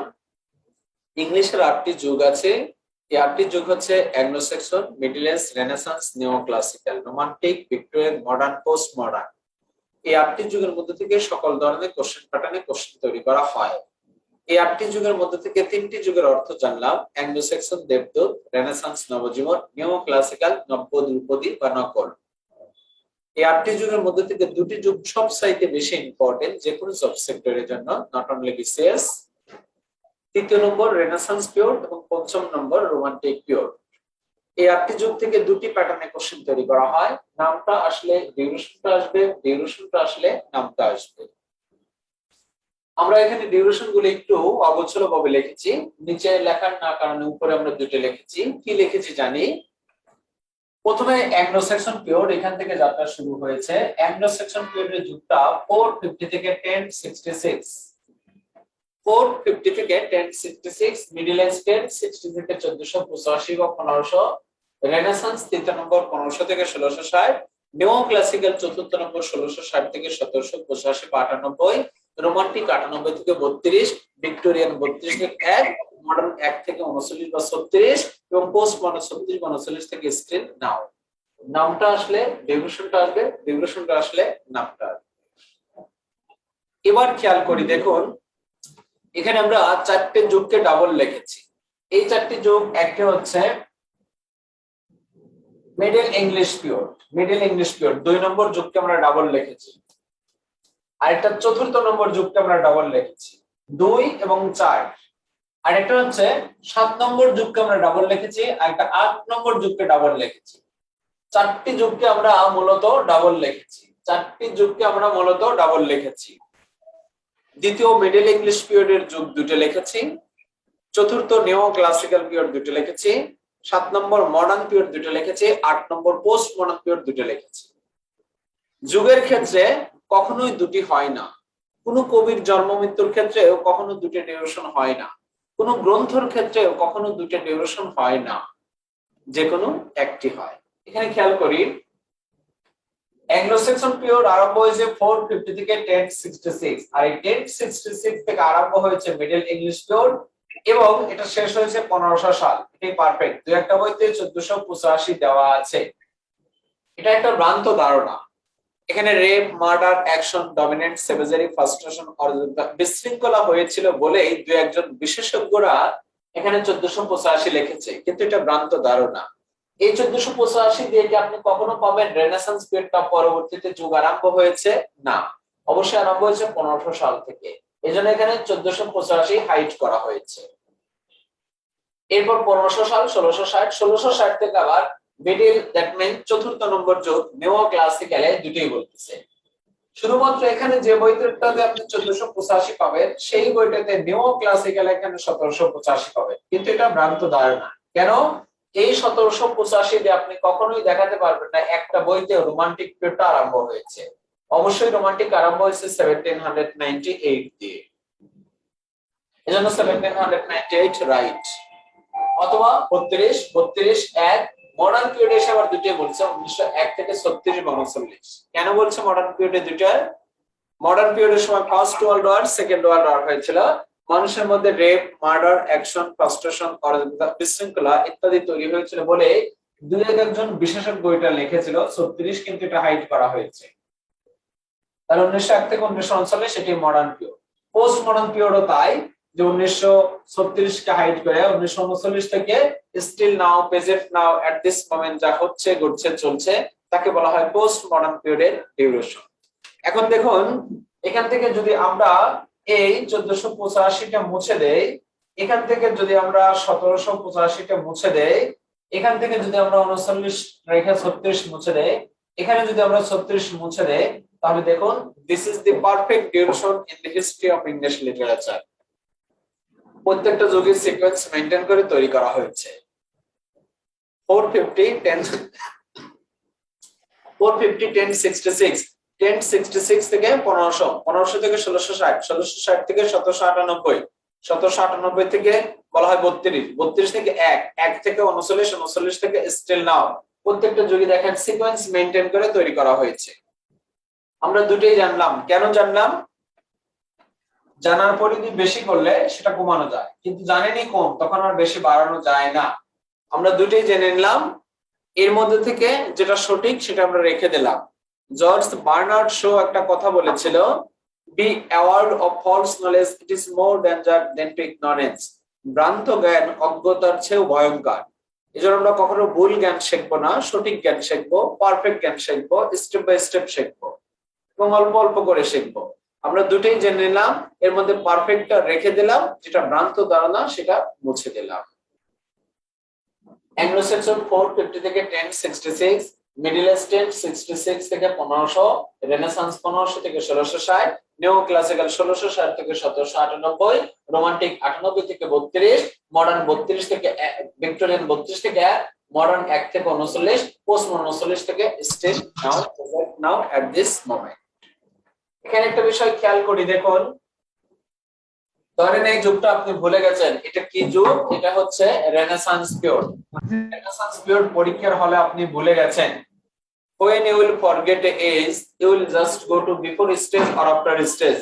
ইংলিশের 8টি যুগ আছে। এই 8টি যুগ হচ্ছে Anglo Saxon, middle age, renaissance, neo classical, romantic, Victorian, modern, post modern. এই 8টি যুগের মধ্যে থেকে সকল ধরনের কোশ্চেন প্যাটার্নে কোশ্চেন তৈরি করা হয়। এই 8টি যুগের মধ্যে থেকে 3টি যুগের অর্থ জানলাম, অ্যাংলো স্যাক্সন দেবদূত, রেনেসান্স নবজীবন, নিও ক্লাসিক্যাল নব্যদ্রুপদী বা নকল। এই 8টি যুগের মধ্যে থেকে 2টি যুগ সবচাইতে বেশি ইম্পর্টেন্ট যে কোনো জব সেক্টরের জন্য, নট অনলি বিসিএস। তৃতীয় নম্বর রেনেসান্স পিরিয়ড এবং পঞ্চম নম্বর রোমান্টিক পিরিয়ড। এই 8টি যুগ থেকে দুটি প্যাটার্নে কোশ্চেন তৈরি করা হয়, নামটা আসলে ডিউরেশনটা আসবে, ডিউরেশনটা আসলে নামটা আসবে। আমরা এখানে ডিউরেশন গুলো একটু অগোছালো ভাবে লিখেছি, নিচে লেখার না কারণে উপরে আমরা দুটো লিখেছি। কি লিখেছি জানি? প্রথমে অ্যাংলো সেকশন পিরিয়ড, এখান থেকে যাত্রা শুরু হয়েছে। অ্যাংলো সেকশন পিরিয়ডের যুগটা 450 থেকে 1066, 450 থেকে 1066, মিডল এজ 1060 থেকে 1485 বা 1500, রেনেসান্স তৃতীয় নম্বর 1500 থেকে 1660, নিও ক্লাসিক্যাল চতুর্থ নম্বর 1660 থেকে 1785 বা 98, রোমান্টিক 98 থেকে 32, ভিক্টোরিয়ান 32 থেকে 1, মডার্ন 1 থেকে 39 বা 36, এবং পোস্ট মডার্ন 36 বা 39 থেকে স্টিল নাও। নামটা আসলে ডিউরেশনটা আসবে, ডিউরেশনটা আসলে নামটা আসবে। এবার খেয়াল করি, দেখুন এখানে আমরা 4টে যুগকে ডাবল লিখেছি। এই 4টি যুগ, একটা হচ্ছে middle English period, Middle English period 2 নম্বর যুগকে আমরা ডাবল লিখেছি। আরেকটা চতুর্থ নম্বর যুগকে আমরা ডাবল লিখেছি, 2 এবং 4। আরেকটা হচ্ছে 7 নম্বর যুগকে আমরা ডাবল লিখেছি, আরেকটা 8 নম্বর যুগকে ডাবল লিখেছি। 4টি যুগকে আমরা মূলত ডাবল লিখেছি, 4টি যুগকে আমরা মূলত ডাবল লিখেছি। দ্বিতীয় মিডল ইংলিশ পিরিয়ডের যুগ দুটো লিখেছি, চতুর্থ নিও ক্লাসিক্যাল পিরিয়ড দুটো লিখেছি, 7 নম্বর মডার্ন পিরিয়ড দুটো লিখেছি, 8 নম্বর পোস্ট মডার্ন পিরিয়ড দুটো লিখেছি। যুগের ক্ষেত্রে কখনোই দুটি হয় না, কোনো কবির জন্ম মৃত্যুর ক্ষেত্রেও কখনো দুটো ডিউরেশন হয় না, কোনো গ্রন্থের ক্ষেত্রেও কখনো দুটো ডিউরেশন হয় না, যে কোনো একটি হয়। এখানে খেয়াল করি, অ্যাংলো সেকশন পিরিয়ড আরম্ভ হয়েছে 450 থেকে 1066, আর এই 1066 থেকে আরম্ভ হয়েছে মিডল ইংলিশ পিরিয়ড, এবং এটা শেষ হয়েছে 1500 সাল। এটাই পারফেক্ট। দুই একটা বইতে 1485 দেওয়া আছে। এটা একটা ভ্রান্ত ধারণা। এখানে rape, murder, action, dominant, savagery, frustration, অরাজকতা বিশৃঙ্খলা হয়েছিল বলেই দুই একজন বিশেষজ্ঞরা এখানে 1485 লিখেছে, কিন্তু এটা ভ্রান্ত ধারণা। এই 1485 দিয়ে কি আপনি কখনো পাবেন রেনেসান্স পিরিয়ডটা পরবর্তীতে যুগ আরম্ভ হয়েছে? না, অবশ্যই আরম্ভ হয়েছে 1500 সাল থেকে। এজন্য এখানে 1485 হাইড করা হয়েছে। এরপর 1500 সাল, 1660, 1660 থেকে আবার মিডল, দ্যাট মিন চতুর্থ নম্বর যুগ, নিও ক্লাসিক্যালে দুটোই বলতেছে। শুধুমাত্র এখানে যে বইটাতে আপনি 1485 পাবেন, সেই বইটাতে নিও ক্লাসিক্যাল এখানে 1785 পাবেন, কিন্তু এটা ভ্রান্ত ধারণা। কেন? এই 1785 দিয়ে আপনি কখনোই দেখাতে পারবেন না একটা বইতে রোমান্টিক পিরিয়ডটা আরম্ভ হয়েছে। অবশ্যই রোমান্টিক আরম্ভ হয়েছে 1798 দিয়ে, এজন্য 1798 রাইট, অথবা 32, 1। মডার্ন পিরিয়ডে এসে আবার দুটোই বলছে, 1901 থেকে 36 বা 39। কেন বলছে মডার্ন পিরিয়ডে দুটো? মডার্ন পিরিয়ডের সময় first world war, second world war হয়েছিল। মানুষের মধ্যে রেপ, মার্ডার, অ্যাকশন, ফ্রাস্ট্রেশন, অরাজকতা, বিশৃঙ্খলা ইত্যাদি তৈরি হয়েছিল বলে দুই একজন বিশেষজ্ঞ এটা লিখেছিল 36, কিন্তু এটা হাইড করা হয়েছে। তাহলে 1901 থেকে 1939 সেটি মডার্ন পিরিয়ড। পোস্ট মডার্ন পিরিয়ডও তাই, যে 1936 কে হাইড করে 1939 থেকে still now, present now, at this moment যা হচ্ছে, ঘটছে, চলছে, তাকে বলা হয় পোস্ট মডার্ন পিরিয়ডের ডিউরেশন। এখন দেখুন, এখান থেকে যদি আমরা এই 1485টা মুছে দেই, এখান থেকে যদি আমরা 1785টা মুছে দেই, এখান থেকে যদি আমরা 39 রেখে 36 মুছে দেই, এখানে যদি আমরা 36 মুছে দেই, তাহলে দেখুন this is the perfect duration in the history of English literature. প্রত্যেকটা যুগের সিকোয়েন্স মেইনটেইন করে তৈরি করা হয়েছে। 450 1066, 1066 থেকে 1500, 1500 থেকে 1660, 1660 থেকে 1798, 1798 থেকে বলা হয় 32, 32 থেকে 1, 1 থেকে 39, 39 থেকে স্টিল নাও। প্রত্যেকটা যুগে দেখেন সিকোয়েন্স মেইনটেইন করে তৈরি করা হয়েছে। আমরা দুটোই জানলাম। কেন জানলাম? জানার পরিধি বেশি করলে সেটা কমানো যায়, কিন্তু জানেনি কম, তখন আর বেশি বাড়ানো যায় না। আমরা দুটোই জেনে নিলাম। এর মধ্যে থেকে যেটা সঠিক সেটা আমরা রেখে দিলাম। জর্জ বার্নার্ড শো একটা কথা বলেছিল, be aware of false knowledge, it is more danger than to ignorance. ভ্রান্ত জ্ঞান অজ্ঞতার চেয়েও ভয়ঙ্কর। এজন্য আমরা কখনো ভুল জ্ঞান শিখবো না, সঠিক জ্ঞান শিখবো, পারফেক্ট জ্ঞান শিখবো, স্টেপ বাই স্টেপ শিখবো এবং অল্প অল্প করে শিখবো। আমরা দুটোই জেনে নিলাম। এর মধ্যে পারফেক্টটা রেখে দিলাম, যেটা ভ্রান্ত ধারণা সেটা মুছে দিলাম। অ্যাংলো স্যাক্সন 450 থেকে 1066, মিডল ইস্ট 1066 থেকে 1500, রেনেসান্স 1500 থেকে 1660, নিও ক্লাসিক্যাল 1660 থেকে 1798, রোমান্টিক 98 থেকে 32, মডার্ন 32 থেকে ভিক্টোরিয়ান 32 থেকে 1, মডার্ন 1 থেকে 39, পোস্ট মডার্ন 39 থেকে still now at this moment. এখানে একটা বিষয় খেয়াল করি, দেখুন ধরেন এই যুগটা আপনি ভুলে গেছেন, এটা কি যুগ? এটা হচ্ছে রেনেসান্স পিরিয়ড। রেনেসান্স পিরিয়ড পরীক্ষার হলে আপনি ভুলে গেছেন। When you will forget a age, you will just go to before stage or after stage.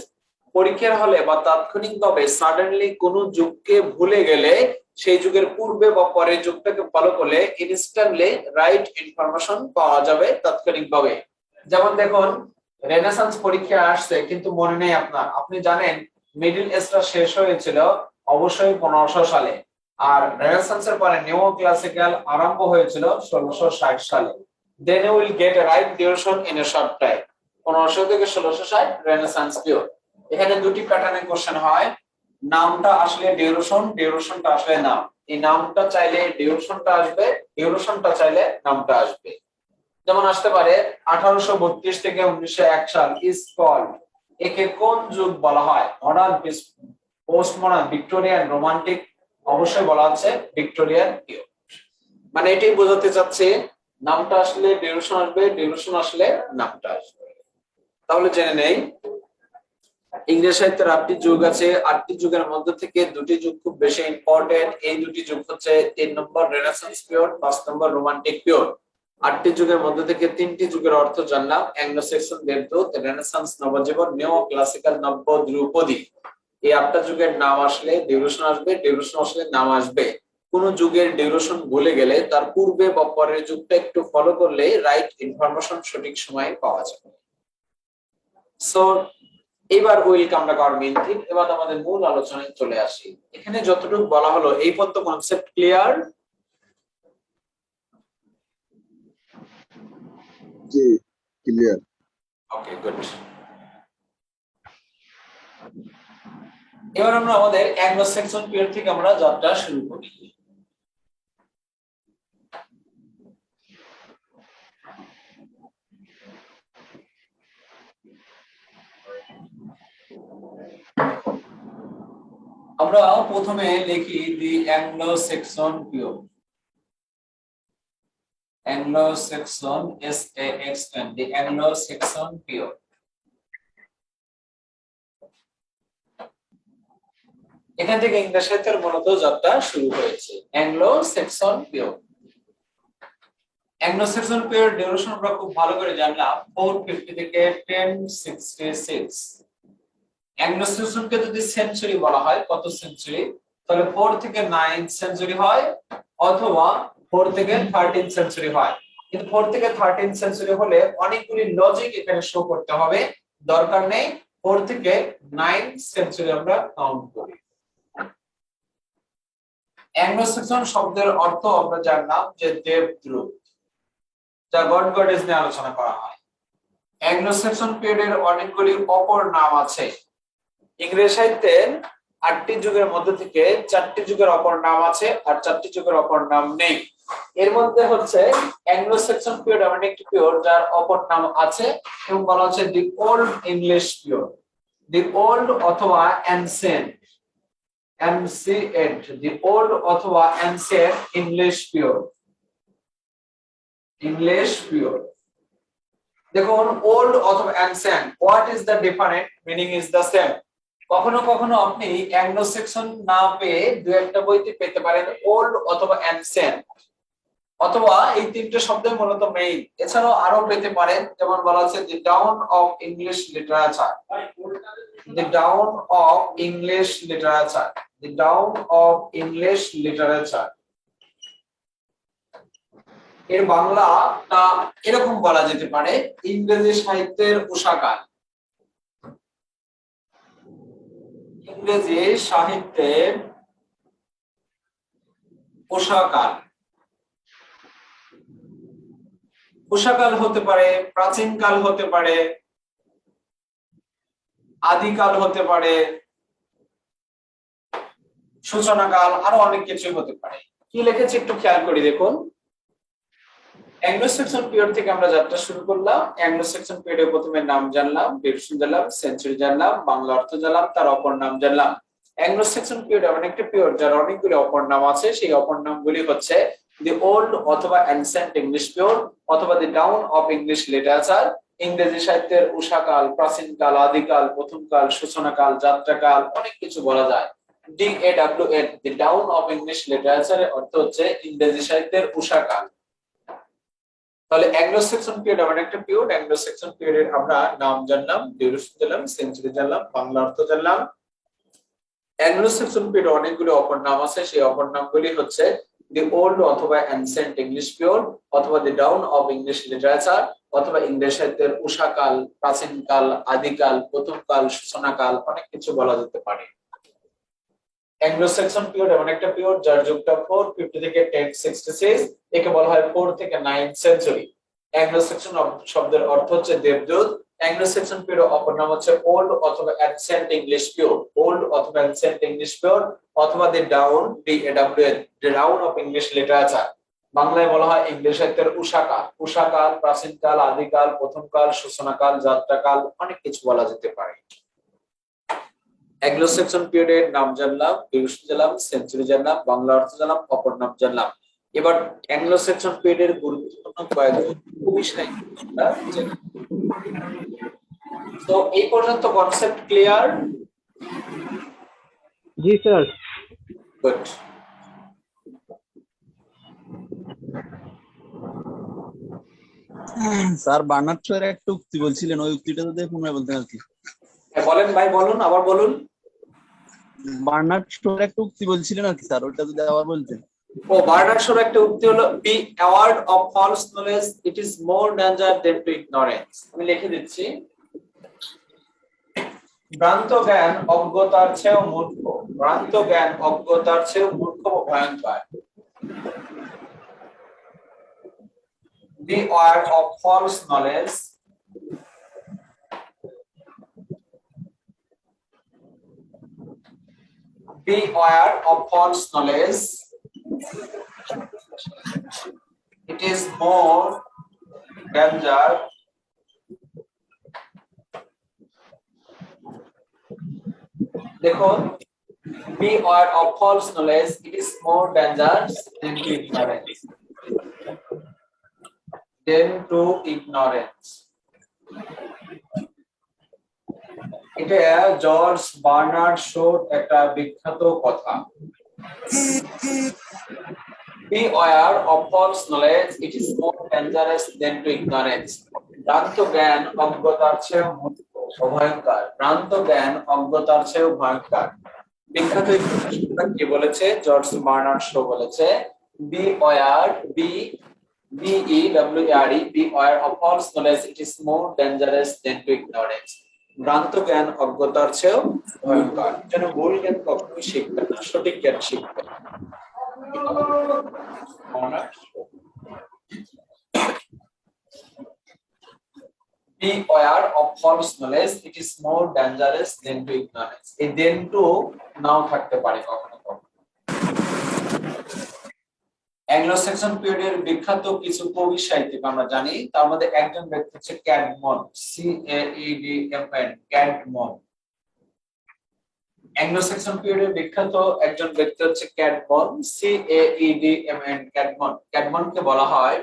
পরীক্ষার হলে বা তাৎক্ষণিকভাবে সাডেনলি কোন যুগকে ভুলে গেলে সেই যুগের পূর্বে বা পরের যুগটাকে ফলো করলে ইনস্ট্যান্টলি রাইট ইনফরমেশন পাওয়া যাবে তাৎক্ষণিকভাবে। যেমন দেখুন রেনেসান্স পরীক্ষা আসছে কিন্তু মনে নেই আপনার, আপনি জানেন মিডল এজটা শেষ হয়েছিল অবশ্যই 1500 সালে, আর রেনেসান্সের পরে নিও ক্লাসিক্যাল আরম্ভ হয়েছিল 1660 সালে। Then you will get a right duration in a short time. 1500 থেকে 1660 রেনেসান্স পিরিয়ড। এখানে দুটি প্যাটার্নে কোশ্চেন হয়, নামটা আসলে ডিউরেশন, ডিউরেশনটা আসলে নাম। এই নামটা চাইলে ডিউরেশনটা আসবে, ডিউরেশনটা চাইলে নামটা আসবে। যেমন আসতে পারে 1832 থেকে 1901 সাল ইজ কল্ড, একে কোন যুগ বলা হয়? Modern, post modern, Victorian, romantic? অবশ্যই বলা হচ্ছে ভিক্টোরিয়ান পিরিয়ড। মানে এটাই বোঝাতে চাচ্ছে নামটা আসলে ডিউরেশন আসবে, ডিউরেশন আসলে নামটা আসবে। তাহলে জেনে নেই ইংরেজি সাহিত্যের 8টি যুগ আছে। 8টি যুগের মধ্যে থেকে দুটি যুগ খুব বেশি ইম্পর্টেন্ট। এই দুটি যুগ হচ্ছে 3 নম্বর রেনেসান্স পিরিয়ড, 5 নম্বর রোমান্টিক পিরিয়ড। 8টি যুগের মধ্যে থেকে 3টি যুগের অর্থ জানলাম, অ্যাংলো স্যাক্সন দেবদূত, রেনেসান্স নবজীবন, নিও ক্লাসিক্যাল নব্য ধ্রুপদী। এই 8টা যুগের নাম আসলে ডিউরেশন আসবে, ডিউরেশন আসলে নাম আসবে। কোন যুগের ডিউরেশন ভুলে গেলে তার পূর্বে বা পরের যুগটা একটু ফলো করলে রাইট ইনফরমেশন সঠিক সময়ে পাওয়া যাবে। সো এবার will come back our main theme, এবার আমাদের মূল আলোচনায় চলে আসি। এখানে যতটুকু বলা হলো এই পর্যন্ত কনসেপ্ট ক্লিয়ার? জি ক্লিয়ার। Okay good. এবার আমরা আমাদের অ্যাংলো স্যাক্সন পিরিয়ড থেকে আমরা যাত্রা শুরু করি। আমরা প্রথমে লিখি the Anglo Saxon period. Anglo Saxon SAXN, the Anglo Saxon period. এখান থেকে ইংরেজি সাহিত্যের মূলত যাত্রা শুরু হয়েছে, Anglo Saxon period. Anglo Saxon period duration আমরা খুব ভালো করে জানলাম 450 থেকে 1066। অ্যাংলো স্যাক্সনকে যদি সেঞ্চুরি বলা হয়, কত সেঞ্চুরি? তাহলে 4 থেকে 9 সেঞ্চুরি হয়, অথবা 4 থেকে 13 সেঞ্চুরি হয়। কিন্তু 4 থেকে 13 সেঞ্চুরি হলে অনেকগুলি লজিক এখানে শো করতে হবে, দরকার নেই। 4 থেকে 9 সেঞ্চুরি আমরা কাউন্ট করি। অ্যাংলো স্যাক্সন শব্দের অর্থ আমরা জানলাম যে দেবদূত, যা গড গডেস নিয়ে আলোচনা করা হয়। অ্যাংলো স্যাক্সন পিরিয়ডের অনেকগুলি অপর নাম আছে। ইংরেজি সাহিত্যের 8টি যুগের মধ্যে থেকে 4টি যুগের অপর নাম আছে, আর 4টি যুগের অপর নাম নেই। এর মধ্যে হচ্ছে অ্যাংলো স্যাক্সন পিরিয়ড এমন একটি পিরিয়ড যার অপর নাম আছে এবং বলা হচ্ছে the old English period, the old অথবা অ্যানসিয়েন্ট, ancient, the old অথবা ancient English period, English period। দেখুন old অথবা ancient, what is the different? Meaning is the same। কখনো কখনো আপনি অ্যাংলো স্যাক্সন না পেয়ে দু একটা বইতে পেতে পারেন old অথবা ancient, অথবা এই তিনটে শব্দের মূলত মেইন। এছাড়াও আরো পেতে পারেন, যেমন বলা আছে the dawn of English literature, the dawn of English literature, the dawn of English literature। এর বাংলাটা এরকম বলা যেতে পারে ইংরেজি সাহিত্যের উষাকাল, ইংরেজি সাহিত্যের উষাকাল। উষাকাল হতে পারে, প্রাচীনকাল হতে পারে, আদিকাল হতে পারে, সূচনাকাল, আরো অনেক কিছু হতে পারে। কি লিখেছি একটু খেয়াল করি দেখুন। অ্যাংলো সেকশন পিরিয়ড থেকে আমরা যাত্রা শুরু করলাম। অ্যাংলো সেকশন পিরিয়ডে প্রথমে নাম জানলাম, ডিউরেশন জানলাম, সেঞ্চুরি জানলাম, বাংলা অর্থ জানলাম, তার অপর নাম জানলাম। অ্যাংলো সেকশন পিরিয়ড এমন একটা পিরিয়ড যার অনেকগুলি অপর নাম আছে। সেই অপর নামগুলি হচ্ছে দি ওল্ড অথবা অ্যানসেন্ট ইংলিশ পিরিয়ড অথবা the dawn of English literature. ইংরেজি সাহিত্যের উষাকাল, প্রাচীনকাল, আদিকাল, প্রথমকাল, সূচনাকাল, যাত্রাকাল, অনেক কিছু বলা যায়। DAWN the dawn of English লিটারেচারের অর্থ হচ্ছে ইংরেজি সাহিত্যের উষাকাল। তাহলে অ্যাংলো সেকশন পিরিয়ড এমন একটা পিরিয়ড, অ্যাংলো সেকশন পিরিয়ডের আমরা নাম জানলাম, ডিউরেশন জানলাম, সেঞ্চুরি জানলাম, বাংলা অর্থ জানলাম। অ্যাংলো সেকশন পিরিয়ড অনেকগুলো অপর নাম আছে। সেই অপর নামগুলি হচ্ছে দি ওল্ড অথবা অ্যানসেন্ট ইংলিশ পিরিয়ড অথবা the dawn of English literature অথবা ইংরেজি সাহিত্যের উষাকাল, প্রাচীনকাল, আদিকাল, প্রথমকাল, সূচনাকাল, অনেক কিছু বলা যেতে পারে। অ্যাংলো সেকশন পিরিয়ড এমন একটা পিরিয়ড যার যুগটা 450 থেকে 1066, একে বলা হয় 4 থেকে 9 সেঞ্চুরি। অ্যাংলো সেকশন শব্দের অর্থ হচ্ছে দেবদূত। অ্যাংলো সেকশন পিরিয়ড অপর নাম হচ্ছে ওল্ড অথবা অ্যানসেন্ট ইংলিশ পিরিয়ড, ওল্ড অথবা অ্যানসেন্ট ইংলিশ পিরিয়ড অথবা the dawn, DAWN the dawn of English literature. বাংলায় বলা হয় ইংলিশ সাহিত্যের উষাকাল। উষাকাল, প্রাচীনকাল, আদিকাল, প্রথমকাল, সূচনাকাল, যাত্রাকাল, অনেক কিছু বলা যেতে পারে। অ্যাংলো সেকশন পিরিয়ডের নাম জানলাম, ডিউরেশন জানলাম, সেঞ্চুরি জানলাম, বাংলা অর্থ জানলাম, অপর নাম জানলাম। এবার অ্যাংলো সেকশন পিরিয়ডের গুরুত্বপূর্ণ কয়েকজন কবি সাহিত্যিকরা। তো এই পর্যন্ত কনসেপ্ট ক্লিয়ার? জি স্যার। গুড। স্যার বার্নার্ড শোয়ের একটা উক্তি বলছিলেন, ওই উক্তিটা যদি পুনরায় বলতেন আর কি। বলেন ভাই, বলুন, আবার বলুন। বার্নার্ড শোয়ের একটা উক্তি বলছিলেন আর কি স্যার, ওইটা যদি আবার বলতেন। ও, বার্নার্ড শোর একটা উক্তি হলো, be aware of false knowledge, it is more danger than to ignorance. আমি লিখে দিচ্ছি, ভ্রান্ত জ্ঞান অজ্ঞতার চেয়েও মূর্খ, ভ্রান্ত জ্ঞান অজ্ঞতার চেয়েও মূর্খ ও ভয়ঙ্কর। Beware of false knowledge, beware of false knowledge, it is more danger দেখুন, beware of false knowledge, it is more dangerous than to ignorance, এটা জর্জ বার্নার্ড শোর একটা বিখ্যাত কথা। Beware of false knowledge, it is more dangerous than to ignorance. ভ্রান্ত জ্ঞান অজ্ঞতার চেয়েও ভয়ঙ্কর, ভ্রান্ত জ্ঞান অজ্ঞতার চেয়েও ভয়ঙ্কর। বিখ্যাত কি বলেছে? জর্জ বার্নার্ড শো বলেছে, beware, beware of false knowledge, it is more dangerous than to ignorance. ভ্রান্ত জ্ঞান অজ্ঞতার চেয়েও ভয়ঙ্কর। যেন ভুল জ্ঞান কখনোই শিখবে না, সঠিক জ্ঞান শিখবে। Beware of false knowledge, it is more dangerous than to ignorance. এই দেন টু নাও থাকতে পারে কখনো কখনো। অ্যাংলো সেকশন পিরিয়ডের বিখ্যাত কিছু কবি সাহিত্যিক আমরা জানি, তার মধ্যে একজন ব্যক্তি হচ্ছে ক্যাডমন, CAEDMN, ক্যাডমন। অ্যাংলো সেকশন পিরিয়ডের বিখ্যাত একজন ব্যক্তি হচ্ছে ক্যাডমন, CAEDMN, ক্যাডমন। ক্যাডমনকে বলা হয়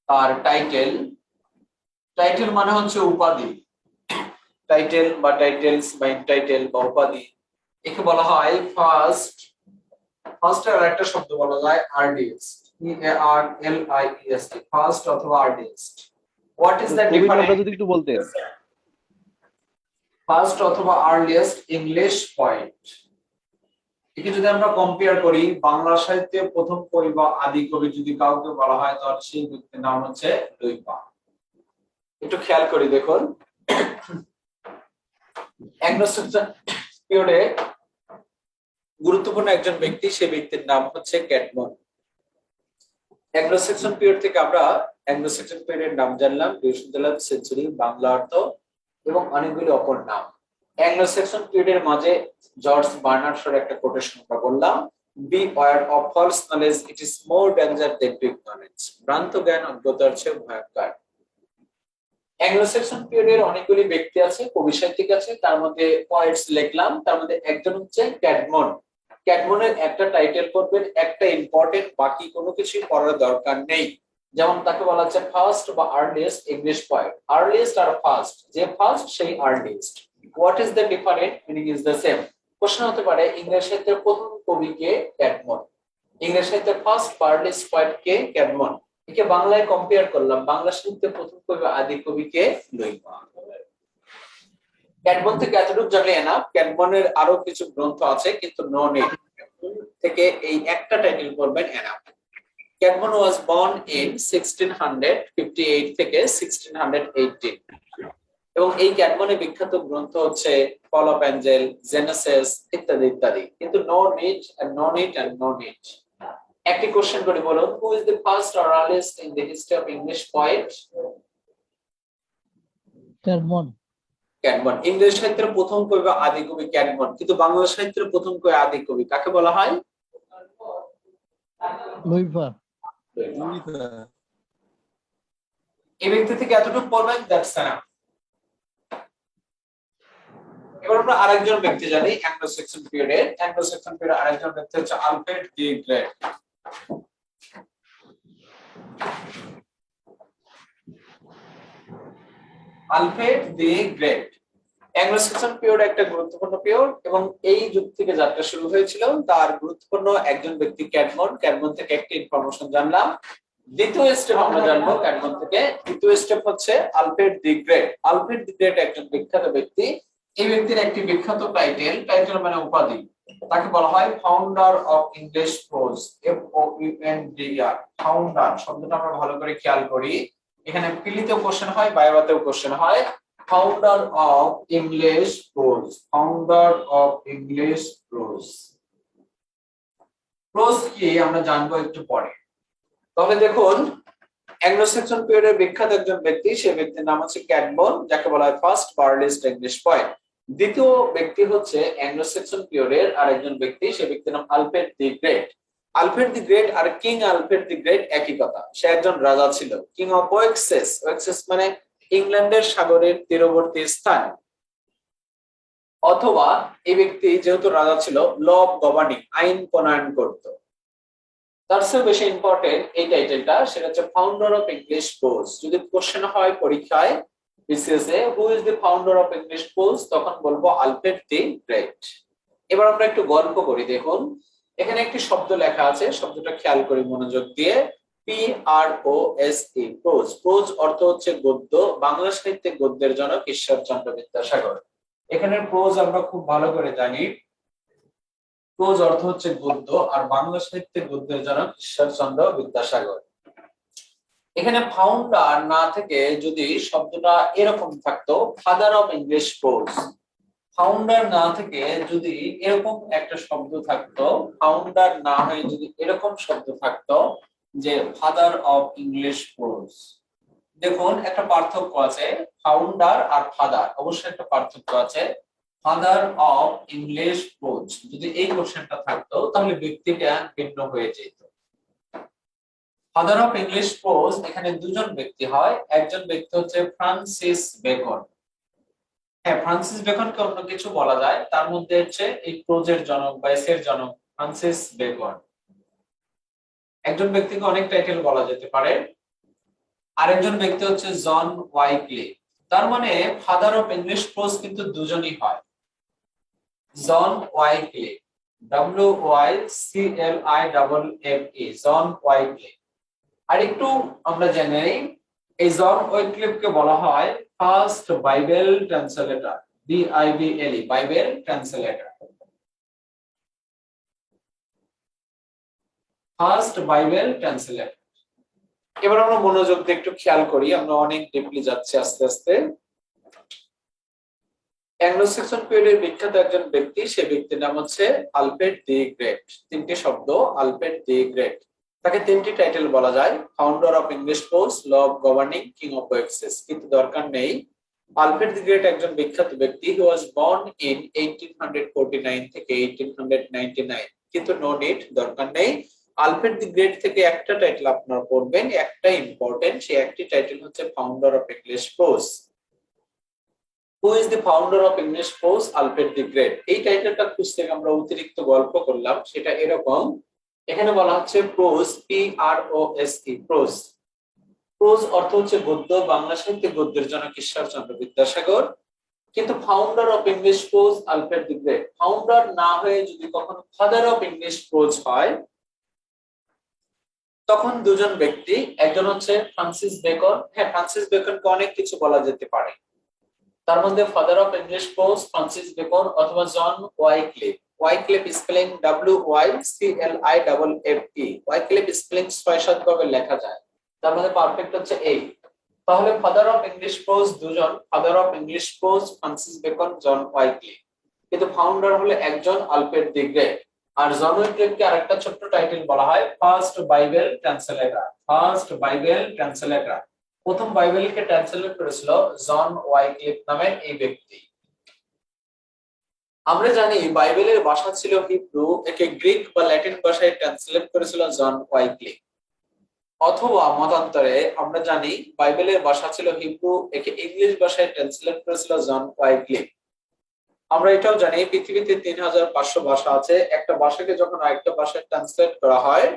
তার টাইটেল, টাইটেল মানে হচ্ছে উপাধি, টাইটেল বা টাইটেলস বা টাইটেল বা উপাধি। একে বলা হয় ফার্স্ট, ফার্স্টের একটা শব্দ বলা যায় আর্লিয়েস্ট, EARLIEST, ফার্স্ট অথবা earliest. What is the difference? যদি একটু বলতেন। ফার্স্ট অথবা আর্লিয়েস্ট ইংলিশ পয়েন্ট। একে যদি আমরা কম্পেয়ার করি, বাংলা সাহিত্যে প্রথম কবি বা আদি কবি যদি কাউকে বলা হয় তাহলে সেই ব্যক্তির নাম হচ্ছে লুইপা। একটু খেয়াল করি দেখুন, অ্যাংলো সেকশন পিরিয়ডে গুরুত্বপূর্ণ একজন ব্যক্তি, সেই ব্যক্তির নাম হচ্ছে ক্যাডমন। অ্যাংলো সেকশন পিরিয়ড থেকে আমরা অ্যাংলো সেকশন পিরিয়ডের নাম জানলাম, ডিউরেশন জানলাম, সেঞ্চুরি, বাংলা অর্থ এবং অনেকগুলি অপর নাম। অ্যাংলো সেকশন পিরিয়ডের মাঝে জর্জ বার্নার্ড শোর একটা কোটেশন আমরা বললাম, beware of false knowledge, it is more danger than to ignorance. ভ্রান্ত জ্ঞান অজ্ঞতার চেয়ে ভয়ঙ্কর। অ্যাংলো সেকশন পিরিয়ডের অনেকগুলি ব্যক্তি আছে, কবি সাহিত্যিক আছে, তার মধ্যে পয়েটস লিখলাম, তার মধ্যে একজন হচ্ছে ক্যাডমন। ক্যাডমনের একটা টাইটেল করবেন, একটা ইম্পর্টেন্ট, বাকি কোনো কিছুই পড়ার দরকার নেই। যেমন তাকে বলা হচ্ছে ফার্স্ট বা আর্লিয়েস্ট ইংলিশ পয়েট। আর্লিয়েস্ট আর ফার্স্ট, যে ফার্স্ট সেই earliest. What is the different? Meaning is the same. প্রশ্ন হতে পারে ইংরেজি সাহিত্যের প্রথম কবি কে? ক্যাডমন। ইংরেজি সাহিত্যের ফার্স্ট বা আর্লিয়েস্ট পয়েট কে? ক্যাডমন। একে বাংলায় কম্পেয়ার করলাম, বাংলা সাহিত্যের প্রথম কবি আদি কবি কে? লইবা। ক্যাডমন থেকে এতটুকু জানলে না, ক্যাডমনের আরো কিছু গ্রন্থ আছে, কিন্তু নো নিড, থেকে এই একটা টাইটেল করবেন এনাফ। ক্যাডমন ওয়াজ বর্ন ইন 1658 থেকে 1618, এবং এই ক্যাডমনের বিখ্যাত গ্রন্থ হচ্ছে ফল অফ অ্যাঞ্জেল, জেনেসিস ইত্যাদি ইত্যাদি। কিন্তু no need and no need and no need. একটি কোশ্চেন করে বলুন, who is the first or earliest in the history of English poet? Caedmon. Caedmon. ইংরেজি সাহিত্যের প্রথম কবি বা আদি কবি ক্যাডমন, কিন্তু বাংলা সাহিত্যের প্রথম কবি আদি কবি কাকে বলা হয়? লুইফা। এই ব্যক্তি থেকে এতটুকু পড়বেন, দ্যাটস এনাফ। এবার আমরা আরেকজন ব্যক্তি জানি অ্যাংলো সেকশন পিরিয়ডে। অ্যাংলো সেকশন পিরিয়ডে আরেকজন ব্যক্তি হচ্ছে Alfred D great. Alfred D great Anglo section period একটা গুরুত্বপূর্ণ পিরিয়ড, এবং এই যুগ থেকে যাত্রা শুরু হয়েছিল। তার গুরুত্বপূর্ণ একজন ব্যক্তি ক্যাডমন। ক্যাডমন থেকে একটা ইনফরমেশন জানলাম। দ্বিতীয় স্টেপ আমরা জানবো ক্যাডমন থেকে। দ্বিতীয় স্টেপ হচ্ছে Alfred D great. Alfred D great একজন বিখ্যাত ব্যক্তি। এই ব্যক্তির একটি বিখ্যাত টাইটেল মানে উপাধি, তাকে বলা হয় founder of English pros. FOUNDER, founder শব্দটা আমরা ভালো করে খেয়াল করি। এখানে পিলিতেও কোশ্চেন হয়, বায়োবাতেও কোশ্চেন হয়। Founder of English pros, founder of English pros. Pros কি আমরা জানবো একটু পরে। তবে দেখুন, অ্যাংলো সেকশন পিরিয়ডের বিখ্যাত একজন ব্যক্তি, সেই ব্যক্তির নাম হচ্ছে ক্যাডমন, যাকে বলা হয় ফার্স্ট বা আর্লিয়েস্ট ইংলিশ পয়েট। দ্বিতীয় ব্যক্তি হচ্ছে অ্যাংলো সেকশন পিরিয়ডের আরেকজন ব্যক্তি, সেই ব্যক্তির নাম Alfred the Great. Alfred the Great আর কিং আলফ্রেড দি গ্রেট একই কথা, সে একজন রাজা ছিল। কিং অফ ওয়েক্সেস, ওয়েক্সেস মানে ইংল্যান্ডের সাগরের তীরবর্তী স্থান। অথবা এই ব্যক্তি যেহেতু রাজা ছিল, ল অফ গভর্নিং, আইন প্রণয়ন করত। তার চেয়ে বেশি ইম্পর্টেন্ট এই টাইটেলটা, সেটা হচ্ছে ফাউন্ডার অফ ইংলিশ প্রোজ। যদি কোশ্চেন হয় পরীক্ষায় BCS A, who is the founder of English pros, তখন বলবো আলফ্রেড দি গ্রেট। এবার আমরা একটু গল্প করি। দেখুন, এখানে একটি শব্দ লেখা আছে, শব্দটা খেয়াল করি মনোযোগ দিয়ে। PROSE, pros. প্রোজ অর্থ হচ্ছে গদ্য। বাংলা সাহিত্যে গদ্যের জনক ঈশ্বরচন্দ্র বিদ্যাসাগর। এখানে প্রোজ আমরা খুব ভালো করে জানি, প্রোজ অর্থ হচ্ছে গদ্য, আর বাংলা সাহিত্যে গদ্যের জনক ঈশ্বরচন্দ্র বিদ্যাসাগর। এখানে ফাউন্ডার না থেকে যদি শব্দটা এরকম থাকতো, father of English pros. Founder না থেকে যদি এরকম একটা শব্দ থাকতো, ফাউন্ডার না হয়ে যদি এরকম শব্দ থাকতো যে ফাদার অফ ইংলিশ প্রোজ। দেখুন, একটা পার্থক্য আছে, ফাউন্ডার আর ফাদার অবশ্যই একটা পার্থক্য আছে। ফাদার অফ ইংলিশ প্রোজ যদি এই কোশ্চেনটা থাকতো, তাহলে ব্যক্তিটা ভিন্ন হয়ে যেত। ফাদার অফ ইংলিশ প্রোজ এখানে দুজন ব্যক্তি হয়। একজন ব্যক্তি হচ্ছে ফ্রান্সিস বেকন। হ্যাঁ, ফ্রান্সিস বেকনকে অন্য কিছু বলা যায়, তার মধ্যে হচ্ছে এই প্রোজের জনক বা এসের জনক ফ্রান্সিস বেকন। একজন ব্যক্তিকে অনেক টাইটেল বলা যেতে পারে। আরেকজন ব্যক্তি হচ্ছে জন ওয়াইকলি। তার মানে ফাদার অফ ইংলিশ প্রোজ কিন্তু দুজনই হয়। জন ওয়াইকলি, WYCLIFFE, জন ওয়াইকলি। আর একটু আমরা জেনে নেই, এই জন ওয়াইক্লিফকে বলা হয় first Bible translator, BIBLE, Bible translator. First Bible translator. এবার আমরা মনোযোগ দিয়ে একটু খেয়াল করি, আমরা অনেক ডিপলি যাচ্ছি আস্তে আস্তে। অ্যাংলো সেকশন পিরিয়ডের বিখ্যাত একজন ব্যক্তি, সে ব্যক্তির নাম হচ্ছে আলফ্রেড দি গ্রেট। তিনটি শব্দ, আলফ্রেড দি গ্রেট। তাকে তিনটি টাইটেল বলা যায়, founder of English prose, law of governing, king of Wessex, কিন্তু দরকার নেই। আলফ্রেড দি গ্রেট একজন বিখ্যাত ব্যক্তি। হি ওয়াজ বর্ন ইন 1849 থেকে 1899। কিন্তু নো নিড, দরকার নেই। আলফ্রেড দি গ্রেট থেকে একটা টাইটেল আপনারা পড়বেন, একটা ইম্পর্টেন্ট, সেই একটি টাইটেল হচ্ছে founder of English pros. Who is the founder of English pros? Alfred the great. এই টাইটেলটা খুঁজতে আমরা অতিরিক্ত গল্প করলাম, সেটা এরকম। এখানে বলা হচ্ছে প্রোজ, PROSE, প্রোজ। প্রোজ অর্থ হচ্ছে গদ্য, বাংলা সাহিত্যে গদ্যের জনক ঈশ্বরচন্দ্র বিদ্যাসাগর। কিন্তু founder of English pros Alfred the great. Founder না হয়ে যদি কখনো ফাদার অফ ইংলিশ প্রোজ হয়, তখন দুজন ব্যক্তি, একজন হচ্ছে ফ্রান্সিস বেকন। হ্যাঁ, ফ্রান্সিস বেকনকে অনেক কিছু বলা যেতে পারে, তার মধ্যে father of English prose Francis Bacon অথবা John Wycliffe. Wycliffe spelling WYCLIFFE। Wycliffe spelling ৬-৭ ভাবে লেখা যায়, তার মধ্যে পারফেক্ট হচ্ছে এই। তাহলে ফাদার অফ ইংলিশ প্রোজ দুজন, father of English prose Francis Bacon, John Wycliffe. কিন্তু ফাউন্ডার হলে একজন, আলফ্রেড দি গ্রেট। আর জন ওয়াইক্লিফকে আরেকটা ছোট্ট টাইটেল বলা হয় first Bible translator. First Bible translator, প্রথম বাইবেলকে ট্রান্সলেট করেছিল জন ওয়াইক্লিফ নামের এই ব্যক্তি। আমরা জানি বাইবেলের ভাষা ছিল হিব্রু, একে গ্রিক বা ল্যাটিন ভাষায় ট্রান্সলেট করেছিল জন ওয়াইক্লিফ। অথবা মতান্তরে আমরা জানি বাইবেলের ভাষা ছিল হিব্রু, একে ইংলিশ ভাষায় ট্রান্সলেট করেছিল জন ওয়াইক্লিফ। আমরা এটাও জানি পৃথিবীতে ৩৫০০ ভাষা আছে। একটা ভাষাকে যখন আরেকটা ভাষায় ট্রান্সলেট করা হয়,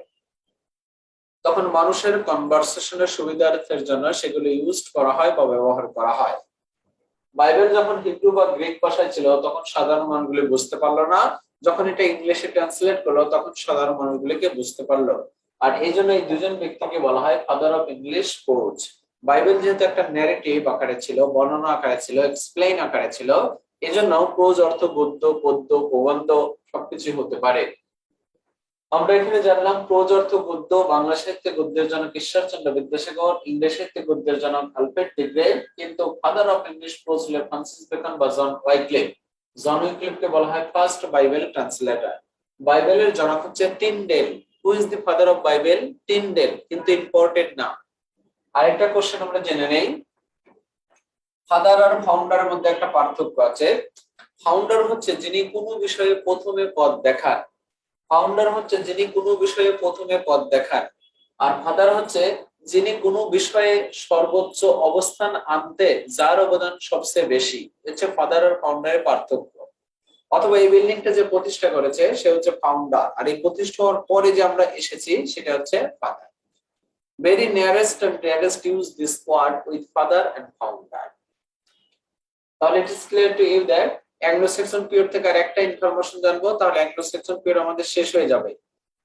তখন মানুষের কনভারসেশনের সুবিধার্থের জন্য সেগুলো ইউজ করা হয় বা ব্যবহার করা হয়। বাইবেল যখন হিব্রু বা গ্রিক ভাষায় ছিল, তখন সাধারণ মানুষগুলি বুঝতে পারলো না। যখন এটা ইংলিশে ট্রান্সলেট করলো, তখন সাধারণ মানুষগুলিকে বুঝতে পারলো। আর এই জন্য এই দুজন ব্যক্তিকে বলা হয় father of English pros. Bible যেহেতু একটা ন্যারেটিভ আকারে ছিল, বর্ণনা আকারে ছিল, এক্সপ্লেইন আকারে ছিল, এজন্য প্রোজ অর্থ গদ্য, পদ্য, প্রবন্ধ সবকিছু হতে পারে। আমরা এখানে জানলাম প্রোজ অর্থ গদ্য, বাংলা সাহিত্যে গদ্যের জনক ঈশ্বরচন্দ্র বিদ্যাসাগর, ইংরেজি সাহিত্যে গদ্যের জনক আলফ্রেড দি গ্রেট। কিন্তু ফাদার অফ ইংলিশ প্রোজ হলো ফ্রান্সিস বেকন বা জন ওয়াইক্লিফ। জন ওয়াইক্লিফকে বলা হয় ফার্স্ট বাইবেল ট্রান্সলেটর। বাইবেলের জনক হচ্ছে Tyndale. Who is the father of Bible? Tyndale, কিন্তু ইম্পর্টেন্ট না। আরেকটা কোশ্চেন আমরা জেনে নেই, ফাদার আর ফাউন্ডারের মধ্যে একটা পার্থক্য আছে। ফাউন্ডার হচ্ছে যিনি কোনো বিষয়ে প্রথমে পথ দেখান। ফাউন্ডার হচ্ছে যিনি কোনো বিষয়ে প্রথমে পথ দেখান। আর ফাদার হচ্ছে যিনি কোনো বিষয়ে সর্বোচ্চ অবস্থান আনতে যার অবদান সবচেয়ে বেশি। হচ্ছে ফাদার আর ফাউন্ডারের পার্থক্য। অথবা এই বিল্ডিংটা যে প্রতিষ্ঠা করেছে সে হচ্ছে ফাউন্ডার, আর এই প্রতিষ্ঠা হওয়ার পরে যে আমরা এসেছি সেটা হচ্ছে father. Very nearest and nearest use this word with father and founder. তাহলে it is clear to you that Anglo section period থেকে আর একটা ইনফরমেশন জানবো, তাহলে অ্যাংলো সেকশন পিরিয়ড আমাদের শেষ হয়ে যাবে।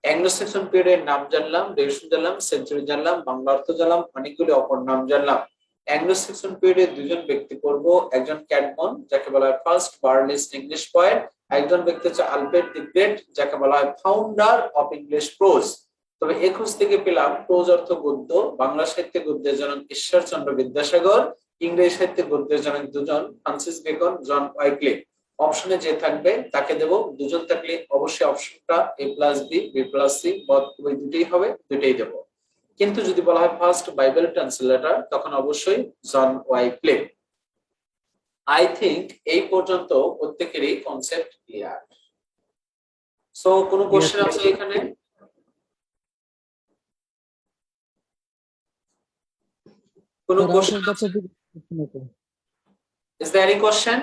অ্যাংলো সেকশন পিরিয়ডের নাম জানলাম, ডিউরেশন জানলাম, সেঞ্চুরি জানলাম, বাংলা অর্থ জানলাম, অনেকগুলো অপর নাম জানলাম। অ্যাংলো সেকশন পিরিয়ডে দুজন ব্যক্তি পড়বো, একজন ক্যাডমন যাকে বলা হয় ফার্স্ট বার্লিস্ট ইংলিশ পোয়েট, একজন ব্যক্তি হচ্ছে আলফ্রেড দি গ্রেট যাকে বলা হয় ফাউন্ডার অফ ইংলিশ প্রোজ। তবে 21 থেকে পেলাম প্রোজ অর্থ গদ্য, বাংলা সাহিত্যে গদ্যের জনক ঈশ্বরচন্দ্র বিদ্যাসাগর, ইংরেজি সাহিত্যে গদ্যের জনক দুজন ফ্রান্সিস বেকন, জন ওয়াইক্লিফ। অপশনে যে থাকবে তাকে দেব, দুজন থাকলে অবশ্যই অপশনটা A+B, B+C ওই দুটোই হবে, দুটোই দেব। কিন্তু যদি বলা হয় ফার্স্ট বাইবেল ট্রান্সলেটর, তখন অবশ্যই জন ওয়াইক্লিফ। আই থিংক এই পর্যন্ত প্রত্যেকেরই কনসেপ্ট ক্লিয়ার। সো কোনো কোশ্চেন আছে এখানে? কোনো কোশ্চেন আছে? Is there any question?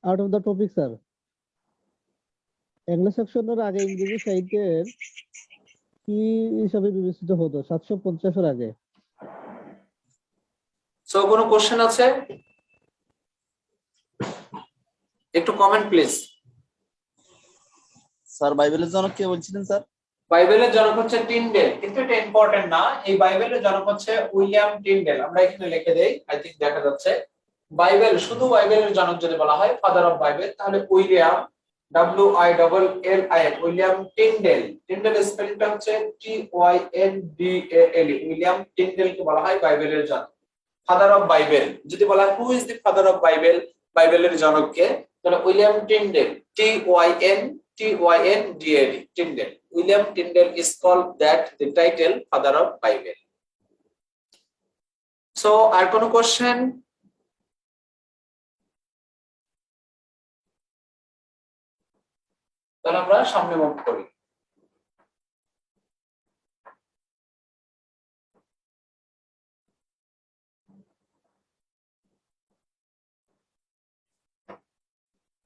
Out of the topic sir, Anglo সেকশনের আগে ইংরেজি সাহিত্যের কি হিসাবে বিবেচিত হতো 750 এর আগে? সো কোনো কোশ্চেন আছে? একটু কমেন্ট প্লিজ। স্যার বাইবেলের জনক কে বলছিলেন স্যার? বাইবেলের জনক হচ্ছে টিন্ডেল, কিন্তু এটা ইম্পর্টেন্ট না। এই বাইবেলের জনক হচ্ছে উইলিয়াম টিন্ডেল। আমরা এখানে লিখে দেই, আই থিংক দেখা যাচ্ছে। বাইবেল, শুধু বাইবেলের জনক যদি বলা হয় ফাদার অফ বাইবেল, তাহলে William, WILLIAM, William Tyndale. Tyndale স্পেলিংটা হচ্ছে TYNDAL। উইলিয়াম টিন্ডেলকে বলা হয় বাইবেলের জনক, ফাদার অফ বাইবেল। যদি বলা হয় who is the father of Bible, বাইবেলের জনককে, তাহলে William Tyndale, TYNDAL, Tyndale. William Tyndale is called that the title father of Bible. So, আর কোনো কোশ্চেন? তাহলে আমরা সামনে মুভ করি।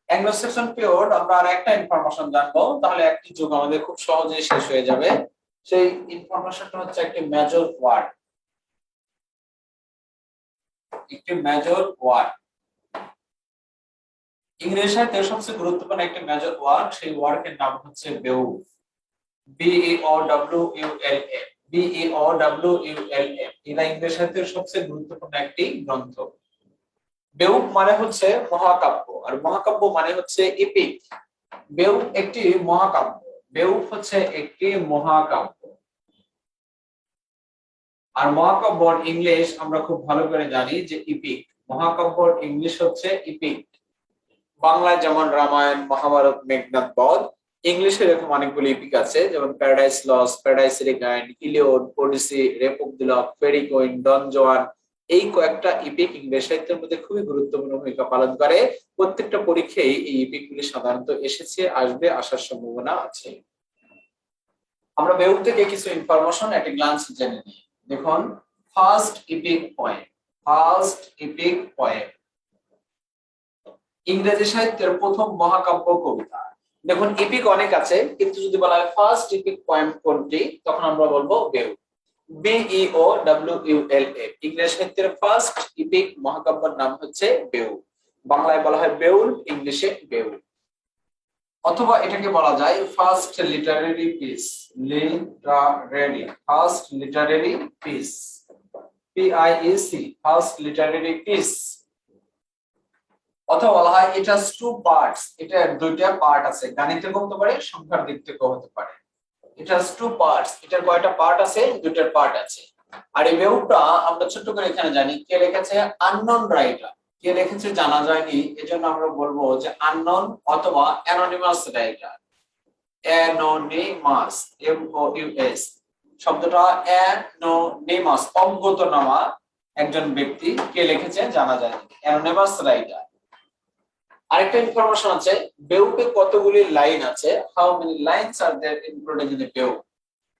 অ্যাংলো স্যাক্সন পিরিয়ড আমরা আর একটা ইনফরমেশন জানবো, তাহলে একটি যুগ আমাদের খুব সহজেই শেষ হয়ে যাবে। সেই ইনফরমেশনটা হচ্ছে একটি মেজর ওয়ার্ড, একটি মেজর ওয়ার্ড। ইংরেজি সাহিত্যের সবচেয়ে গুরুত্বপূর্ণ একটি মেজর ওয়ার্ড, সেই ওয়ার্ডের নাম হচ্ছে বেউফ। BEOWULF, BEOWULF, এটা ইংরেজি সাহিত্যের সবচেয়ে গুরুত্বপূর্ণ একটি গ্রন্থ। বেউফ মানে হচ্ছে মহাকাব্য, আর মহাকাব্য মানে হচ্ছে এপিক। বেউফ একটি মহাকাব্য, বেউফ হচ্ছে একটি মহাকাব্য। আর মহাকাব্যর ইংলিশ আমরা খুব ভালো করে জানি যে ইপিক। মহাকাব্যর ইংলিশ হচ্ছে ইপিক। বাংলায় যেমন রামায়ণ, মহাভারত, মেঘনাদ বধ, ইংলিশে এরকম অনেকগুলো ইপিক আছে, যেমন Paradise lost, Paradise Regained, Iliad, Odyssey, Rape of the Lock, Faerie Queene, Don Juan. এই কয়েকটা ইপিক ইংরেজি সাহিত্যের মধ্যে খুবই গুরুত্বপূর্ণ ভূমিকা পালন করে। প্রত্যেকটা পরীক্ষায় এই ইপিকগুলি সাধারণত এসেছে, আসবে, আসার সম্ভাবনা আছে। আমরা বেউফ থেকে কিছু ইনফরমেশন এট এ গ্লান্স জেনে নিই। দেখুন, first epic point, first epic point, ইংরেজি সাহিত্যের প্রথম মহাকাব্য কবিতা। দেখুন, ইপিক অনেক আছে, কিন্তু যদি বলা হয় ফার্স্ট ইপিক পয়েম কোনটি, তখন আমরা বলবো বেউফ। BEOWULF, ইংরেজি সাহিত্যের ফার্স্ট ইপিক মহাকাব্যের নাম হচ্ছে বেউফ। বাংলায় বলা হয় বেউল, ইংলিশে বেউল। অথবা এটাকে বলা যায় first literary piece, literary, first literary piece, PIEC, first literary piece. অথবা বলা হয় it has two parts, এটা দুইটা পার্ট আছে, গাণিতিক হতে পারে, সংখ্যার দিক থেকেও হতে পারে। it has two parts, এটার কয়টা পার্ট আছে? দুইটার পার্ট আছে। আর এই বেউফটা আমরা ছোট করে এখানে জানি কে লিখেছে, আননোন রাইটার। কে লিখেছে জানা যায়নি, এজন্য আমরা বলবো যে আননোন অথবা অ্যানোনিমাস রাইটার। অ্যানোনিমাস, MOUS শব্দটা অ্যানোনিমাস, অজ্ঞাতনামা একজন ব্যক্তি, কে লিখেছে জানা যায়নি, অ্যানোনিমাস রাইটার। আরেকটা ইনফরমেশন আছে, বেউফে কতগুলি লাইন আছে, how many lines are there included in the বেউফ।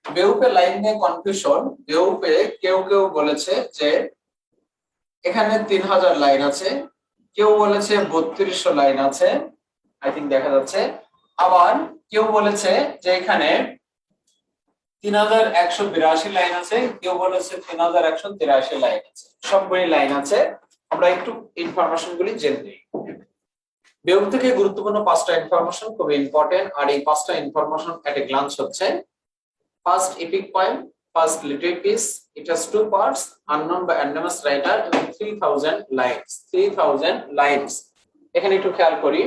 বেউফে লাইন নিয়ে কনফিউশন। বেউফে কেউ কেউ বলেছে যে এখানে 3000 লাইন আছে, কেউ বলেছে 3200 লাইন আছে, আই থিংক দেখা যাচ্ছে। আবার কেউ বলেছে যে এখানে 3182 লাইন আছে, কেউ বলেছে 3183 লাইন আছে। সবগুলি লাইন আছে, আমরা একটু ইনফরমেশন গুলি জেনে নিই। বেউফ থেকে গুরুত্বপূর্ণ পাঁচটা ইনফরমেশন খুব ইম্পর্টেন্ট, আর এই পাঁচটা ইনফরমেশন এট এ গ্লান্স হচ্ছে first epic poem, first literary piece, it has two parts, unknown by anonymous writer, এবং 3000 লাইনস, 3000 লাইনস। এখানে একটু খেয়াল করি,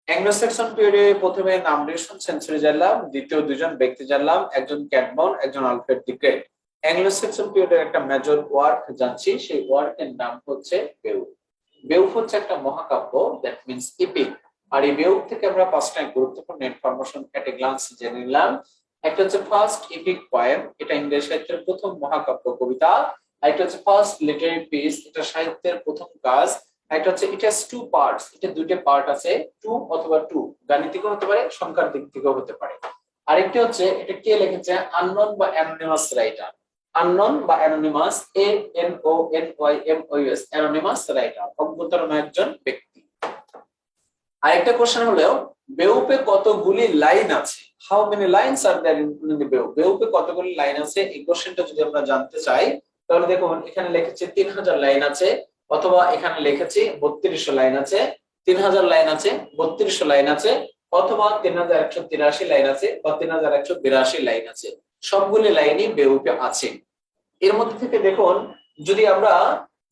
অ্যাংলো স্যাক্সন পিরিয়ডে প্রথমে নাম রিলেশন সেঞ্চুরি জানলাম, দ্বিতীয় দুজন ব্যক্তি জানলাম, একজন ক্যাটমন, একজন Alfred the great. Anglo Saxon পিরিয়ডের একটা মেজর ওয়ার্ক জানছি, সেই ওয়ার্কের নাম হচ্ছে বেউফ। বেউফ হচ্ছে একটা মহাকাব্য, দ্যাট মিন্স ইপিক। আর এই বেউফ থেকে আমরা পাঁচটা গুরুত্বপূর্ণ ইনফরমেশন এট এ গ্লান্স জেনে নিলাম। একটা হচ্ছে ফার্স্ট ইপিক পয়েম, এটা ইংরেজি সাহিত্যের প্রথম মহাকাব্য কবিতা। আরেকটা হচ্ছে ফার্স্ট লিটারেরি পিস, এটা সাহিত্যের প্রথম কাজ। একটা হচ্ছে ইট হ্যাজ টু পার্টস, এটা দুইটা পার্ট আছে, টু অথবা টু, গাণিতিকও হতে পারে, সংখ্যার দিক থেকেও হতে পারে। আরেকটা হচ্ছে এটা কে লিখেছে, আননোন বা অ্যানোনিমাস রাইটার। আননোন বা অ্যানোনিমাস, ANONYMOUS, অ্যানোনিমাস রাইটার, অজ্ঞাতনামা একজন ব্যক্তি। আরেকটা কোশ্চেন হলো বেউফে কতগুলি লাইন আছে, how many lines are there in the বেউফ। বেউফে কতগুলি লাইন আছে, এই কোশ্চেনটা যদি আমরা জানতে চাই, তাহলে দেখুন এখানে লিখেছে 3000 লাইন আছে, অথবা এখানে লিখেছি 3200 লাইন আছে, 3000 লাইন আছে, 3200 লাইন আছে, অথবা 3183 লাইন আছে, বা 3182 লাইন আছে। সবগুলি লাইনই বেউফে আছে। এর মধ্যে থেকে দেখুন, যদি আমরা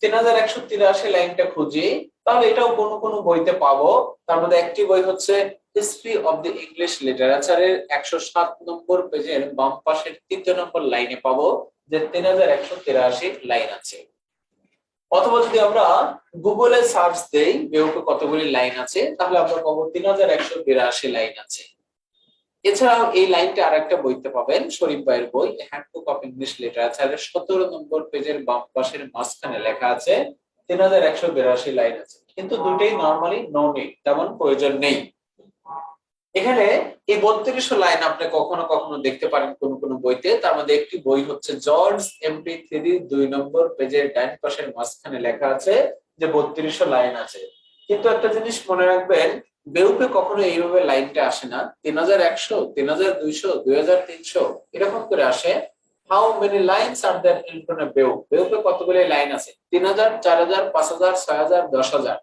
3183 লাইনটা খুঁজি, তাহলে এটাও কোনো কোনো বইতে পাবো। তার মধ্যে একটি বই হচ্ছে হিস্ট্রি অফ দ্য ইংলিশ লিটারেচারের 107 নম্বর পেজের বাম পাশের 3 নম্বর লাইনে পাবো যে 3183 লাইন আছে। অথবা যদি আমরা গুগলে সার্চ দেই বেউফে কতগুলি লাইন আছে, তাহলে আমরা পাবো 3182 লাইন আছে। এছাড়াও এই লাইনটা আরেকটা বইতে পাবেন, শরীফ ভাইয়ের বই হ্যান্ডবুক অফ ইংলিশ লিটারেচারের 17 নম্বর পেজের বাম পাশের মাঝখানে লেখা আছে 3182 লাইন আছে, কিন্তু দুটেই নরমালি নো নিড, তেমন প্রয়োজন নেই। এখানে এই 3200 লাইন আপনি কখনো কখনো দেখতে পারেন কোন কোন বইতে। তার মধ্যে একটি বই হচ্ছে জর্জ MP3 2 নম্বর পেজের ডান পাশের মাঝখানে লেখা আছে যে 3200 লাইন আছে। কিন্তু একটা জিনিস মনে রাখবেন, বেউপে কখনো এইভাবে লাইনটা আসে না 3100, 3200, 2300 এরকম করে আসে। How many lines are there in বেউপ? বেউপে কতগুলি লাইন আছে? 3000, 4000, 5000, 6000, 10000।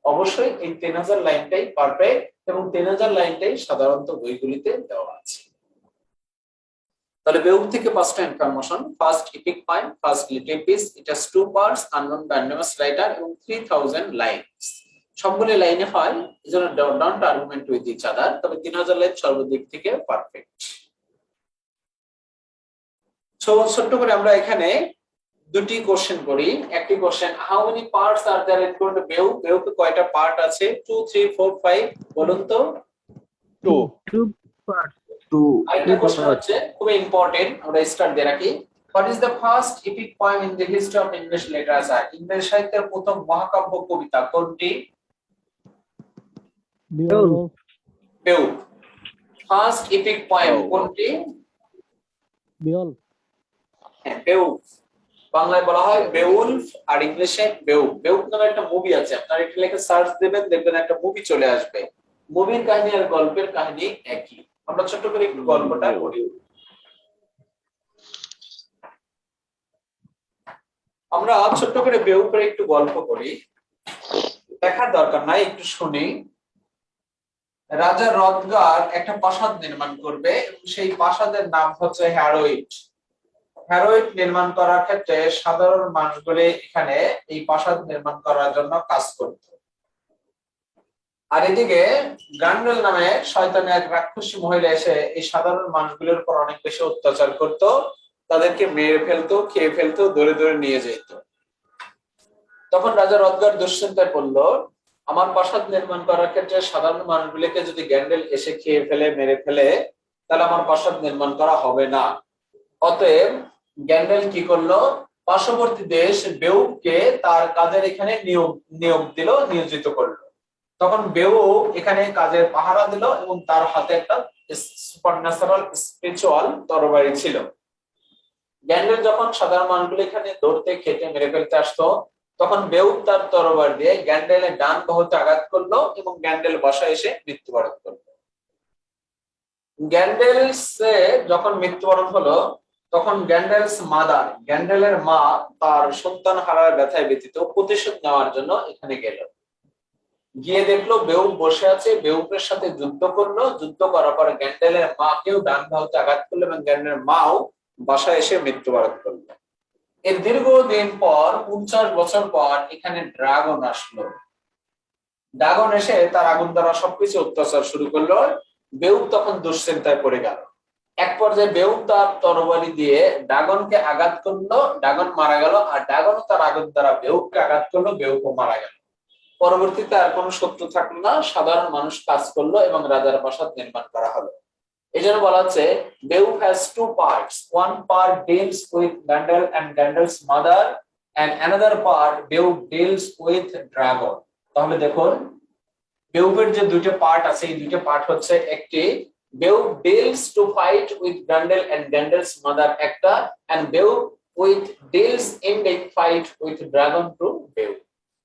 অবশ্যই এই 3000 লাইনটাই পারফেক্ট এবং 3000 লাইনটাই সাধারণত বইগুলিতে দেওয়া আছে। তাহলে বেউপ থেকে পাঁচটা information: first epic point, first little piece, it has two parts, unknown by anonymous writer এবং 3000 লাইনস। সবগুলি লাইনে হয়, এজন্য don't argument with each other. তবে 3000 লাইন সর্বদিক থেকে পারফেক্ট। সো ছোট্ট করে আমরা এখানে দুটি কোশ্চেন করি। একটি question, how many parts are there in বেউপ? বেউপে কয়টা পার্ট আছে? 2, 3, 4, 5 বলুন তো। 2 টু পার্ট। আরেকটা কোশ্চেন হচ্ছে খুব ইম্পর্টেন্ট, আমরা স্টার্ট দিয়ে রাখি। What is the first epic poem in the history of English literature? ইংরেজি সাহিত্যের প্রথম মহাকাব্য কবিতা কোনটি? বিওলফ। বেউপ। ফার্স্ট এপিক পোয়েম কোনটি? বিওলফ। হ্যাঁ, বেউপ। বাংলায় বলা হয় বেউলফ আর ইংলিশে বেউপ। বেউপ নামে একটা মুভি আছে, আপনারা এটা লিখে সার্চ দেবেন, দেখবেন একটা মুভি চলে আসবে। মুভির কাহিনী আর গল্পের কাহিনী একই। আমরা ছোট করে একটু গল্পটা করি। আমরা ছোট্ট করে বেউপের একটু গল্প করি, দেখার দরকার নাই, একটু শুনি। রাজা রদগার একটা প্রাসাদ নির্মাণ করবে এবং সেই প্রাসাদের নাম হচ্ছে হ্যারোইট। হ্যারোইট নির্মাণ করার ক্ষেত্রে সাধারণ মানুষগুলি এখানে এই প্রাসাদ নির্মাণ করার জন্য কাজ করত। আর এদিকে গ্রান্ডেল নামে শয়তান এক রাক্ষসী মহিলা এসে এই সাধারণ মানুষগুলোর উপর অনেক বেশি অত্যাচার করত, তাদেরকে মেরে ফেলতো, খেয়ে ফেলতো, ধরে ধরে নিয়ে যেত। তখন রাজা রদগার দুশ্চিন্তায় পড়লো, আমার প্রাসাদ নির্মাণ করার ক্ষেত্রে সাধারণ মানুষগুলিকে যদি গ্যান্ডেল এসে খেয়ে ফেলে, মেরে ফেলে, তাহলে আমার প্রাসাদ নির্মাণ করা হবে না। অতএব গ্যান্ডেল কি করলো, পার্শ্ববর্তী দেশ বেউপকে তার কাজের এখানে নিয়োজিত করলো। তখন বেউপ এখানে কাজের পাহারা দিল এবং তার হাতে একটা সুপারন্যাচারাল স্পিরিচুয়াল তরবারি ছিল। গ্যান্ডেল যখন সাধারণ মানুষগুলো এখানে ধরতে, খেতে, মেরে ফেলতে আসতো, তখন বেউপ তার তরবার দিয়ে গ্যান্ডেলের ডান বাহুতে আঘাত করলো এবং গ্যান্ডেল বসা এসে মৃত্যুবরণ করলো। গ্যান্ডেলস যখন মৃত্যুবরণ হলো, তখন গ্যান্ডেলস মাদার, গ্যান্ডেলের মা, তার সন্তান হারার ব্যথায় ব্যতীত প্রতিশোধ নেওয়ার জন্য এখানে গেল। গিয়ে দেখলো বেউপ বসে আছে, বেউপের সাথে যুদ্ধ করলো। যুদ্ধ করার পর গ্যান্ডেলের মাকেও ডান বাহুতে আঘাত করলো এবং গ্যান্ডেলের মাও বাসায় এসে মৃত্যুবরণ করলো। এর দীর্ঘদিন পর 50 বছর পর এখানে ড্রাগন আসলো। ড্রাগন এসে তার আগুন দ্বারা সবকিছু অত্যাচার শুরু করলো। বেউপ তখন দুশ্চিন্তায় পড়ে গেল। এক পর্যায়ে বেউপ তার তরবারি দিয়ে ড্রাগনকে আঘাত করলো, ড্রাগন মারা গেল। আর ড্রাগনও তার আগুন দ্বারা বেউপকে আঘাত করলো, বেউপও মারা গেল। পরবর্তীতে আর কোনো শত্রু থাকলো না, সাধারণ মানুষ কাজ করলো এবং রাজার প্রাসাদ নির্মাণ করা হলো। এই জন্য বলা হচ্ছে বেউপ has two parts, one part deals with গ্যান্ডেল and গ্যান্ডেলস mother and another part বেউপ deals with dragon. তাহলে দেখুন বেউপের যে দুইটা পার্ট আছে, এই দুইটা পার্ট হচ্ছে, একটি বেউপ deals to fight with গ্যান্ডেল and গ্যান্ডেলস mother একটা, and বেউপ with deals in the fight with dragon two বেউপ।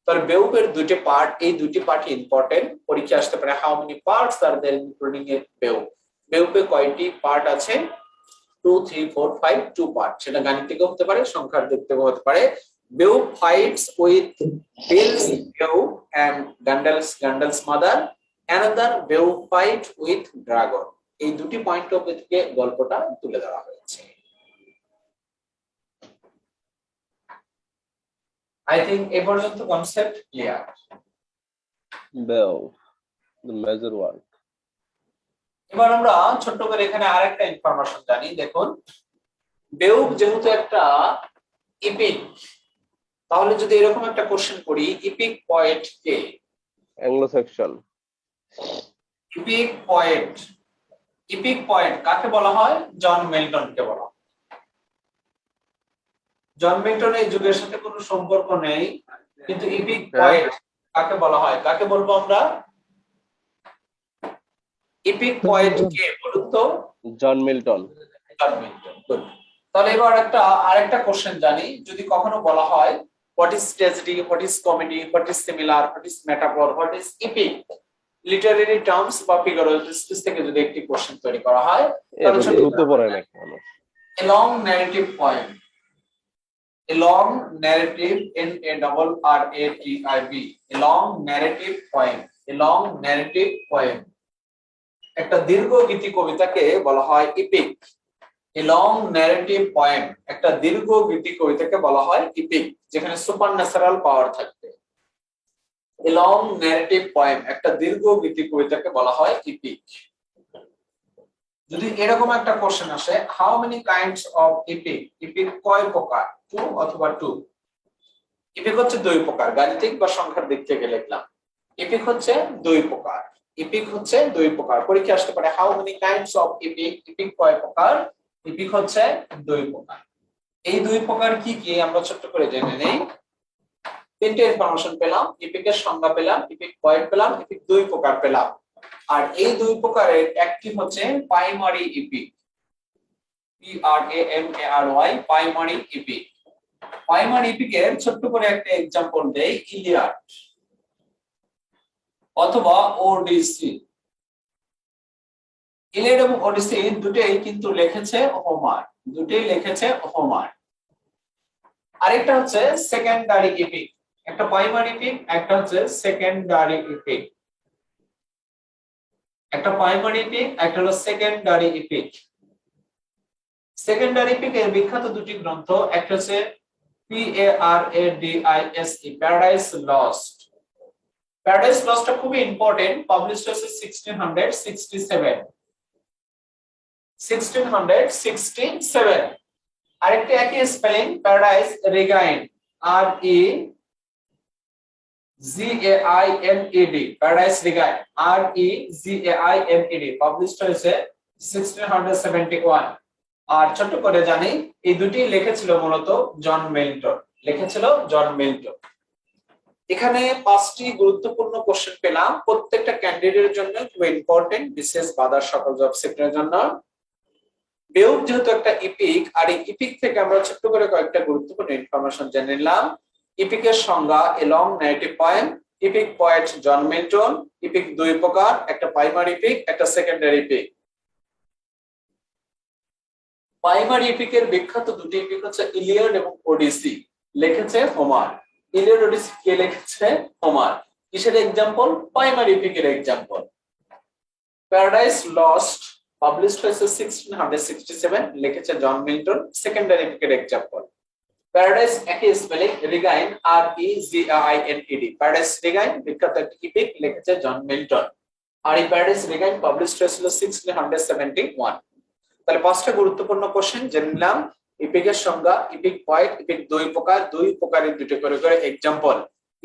তাহলে বেউপের দুইটি পার্ট, এই দুইটি পার্ট ইম্পর্টেন্ট, পরীক্ষা আসতে পারে। How many parts are there including a বেউপ? বেউপে কয়টি পার্ট আছে? 2, 3, 4, 5, 2 পার্ট। সেটা গাণিতিক হতে পারে, সংখ্যার দিক থেকে হতে পারে। বেউপ fights with deals বেউপ and গ্যান্ডেলস mother, another বেউপ fight with dragon. এই দুটি পয়েন্ট অফ ভিউ থেকে গল্পটা তুলে ধরা হয়েছে। I think এ পর্যন্ত concept clear. Beowulf, the major work. এবার আমরা ছোট্ট করে এখানে আরেকটা ইনফরমেশন জানি। দেখুন বেউপ যেহেতু একটা ইপিক, তাহলে যদি এরকম একটা কোশ্চেন করি, ইপিক পয়েট কে? Anglo-Saxon. ইপিক পয়েট কাকে বলা হয়? জন মিল্টনকে বলা হয়। জন মিল্টন এই যুগের সাথে কোনো সম্পর্ক নেই, কিন্তু ইপিক পয়েট কাকে বলা হয়? কাকে বলবো আমরা? ইপিক পয়েন্ট কে বলুন তো? John Milton. John Milton. Good. তাহলে এবার আরেকটা কোশ্চেন জানি, যদি কখনো বলা হয় what is tragedy, what is comedy, what is similar, what is metaphor, what is epic, literary terms বা ফিগারাল স্পিচ থেকে যদি একটি কোশ্চেন তৈরি করা হয় তাহলে দ্রুত পড়ে না মানুষ। a long narrative poem, a long narrative, NARRATIV, a long narrative poem, a long narrative poem, একটা দীর্ঘ গীতি কবিতাকে বলা হয় epic. a long narrative poem, একটা দীর্ঘ গীতি কবিতাকে বলা হয় ইপিক, যেখানে সুপারন্যাচারাল পাওয়ার থাকবে। a long narrative poem, একটা দীর্ঘ গীতি কবিতাকে বলা হয় ইপিক। যদি এরকম একটা কোশ্চেন আসে, how many kinds of epic, epic কয় প্রকার, 2 অথবা 2? ইপিক হচ্ছে 2 প্রকার, গাণিতিক বা সংখ্যার দিক থেকে লিখলাম। ইপিক হচ্ছে 2 প্রকার, ইপিক হচ্ছে 2 প্রকার। পরীক্ষা আসতে পারে how many kinds of epic, epic কয় প্রকার? ইপিক হচ্ছে 2 প্রকার। এই 2 প্রকার কি কি আমরা ছোট্ট করে জেনে নেই। 3টে ইনফরমেশন পেলাম, ইপিকের সংজ্ঞা পেলাম, ইপিক পয়েন্ট পেলাম, ইপিক 2 প্রকার পেলাম। আর এই 2 প্রকারের একটি হচ্ছে primary epic, PRAMARY, primary epic. Primary ইপিকের ছোট্ট করে একটা एग्जांपल দেই, ইলিয়াড অথবা ওডিসি। ইলিয়াড এবং ওডিসি দুটেই কিন্তু লিখেছে হোমার, দুটেই লিখেছে হোমার। আরেকটা হচ্ছে সেকেন্ডারি ইপিক, একটা প্রাইমারি ইপিক, একটা হচ্ছে সেকেন্ডারি ইপিক। একটা প্রাইমারি ইপিক, একটা হলো সেকেন্ডারি ইপিক। সেকেন্ডারি ইপিকের বিখ্যাত দুটি গ্রন্থ, একটা হচ্ছে PARADISE, প্যারাডাইস লস্ট। প্যারাডাইস লস্টটা খুবই ইম্পর্টেন্ট, পাবলিশড হয়েছে 1667। আরেকটা একই spelling, Paradise Regained, REGAINED, Paradise Regained, REGAINED, published হয়েছে 1671। আর ছোট করে জানি এই দুটি লিখেছিল মূলত জন মিল্টন, লিখেছিল জন মিল্টন। এখানে 5টি গুরুত্বপূর্ণ কোশ্চেন পেলাম, প্রত্যেকটা ক্যান্ডিডেটের জন্য খুব ইম্পর্টেন্ট, বিশেষ বাদার সকল জব সেক্টরের জন্য। বেউট যেহেতু একটা ইপিক, আর এই ইপিক থেকে আমরা ছোট্ট করে কয়েকটা গুরুত্বপূর্ণ ইনফরমেশন জেনে নিলাম। ইপিকের সংজ্ঞা, a long narrative poem, epic poet John Milton, epic 2 প্রকার, একটা প্রাইমারি ইপিক, একটা সেকেন্ডারি ইপিক। প্রাইমারি ইপিকের বিখ্যাত দুটি ইপিক হচ্ছে ইলিয়াড এবং ওডিসি, লিখেছে হোমার। ইলিয়াড ওডিসি কে লিখেছে? হোমার। কিসের एग्जांपल? প্রাইমারি ইপিকের एग्जांपल। প্যারাডাইস লস্ট পাবলিশড হয়েছে 1667, লিখেছে জন মিল্টন, সেকেন্ডারি ইপিকের एग्जांपल। প্যারাডাইস একই spelling, Regain, REGAINED, Paradise Regain বিখ্যাত একটি ইপিক, লিখেছে জন মিল্টন। আর এই প্যারাডাইস রিগাইন পাবলিশড হয়েছিল 1671। তাহলে 5টা গুরুত্বপূর্ণ কোশ্চেন জেনে নিলাম। ইপিকের সংজ্ঞা, ইপিক পয়েন্ট, ইপিক 2 প্রকার, 2 প্রকারের দুটো করে করে एग्जांपल।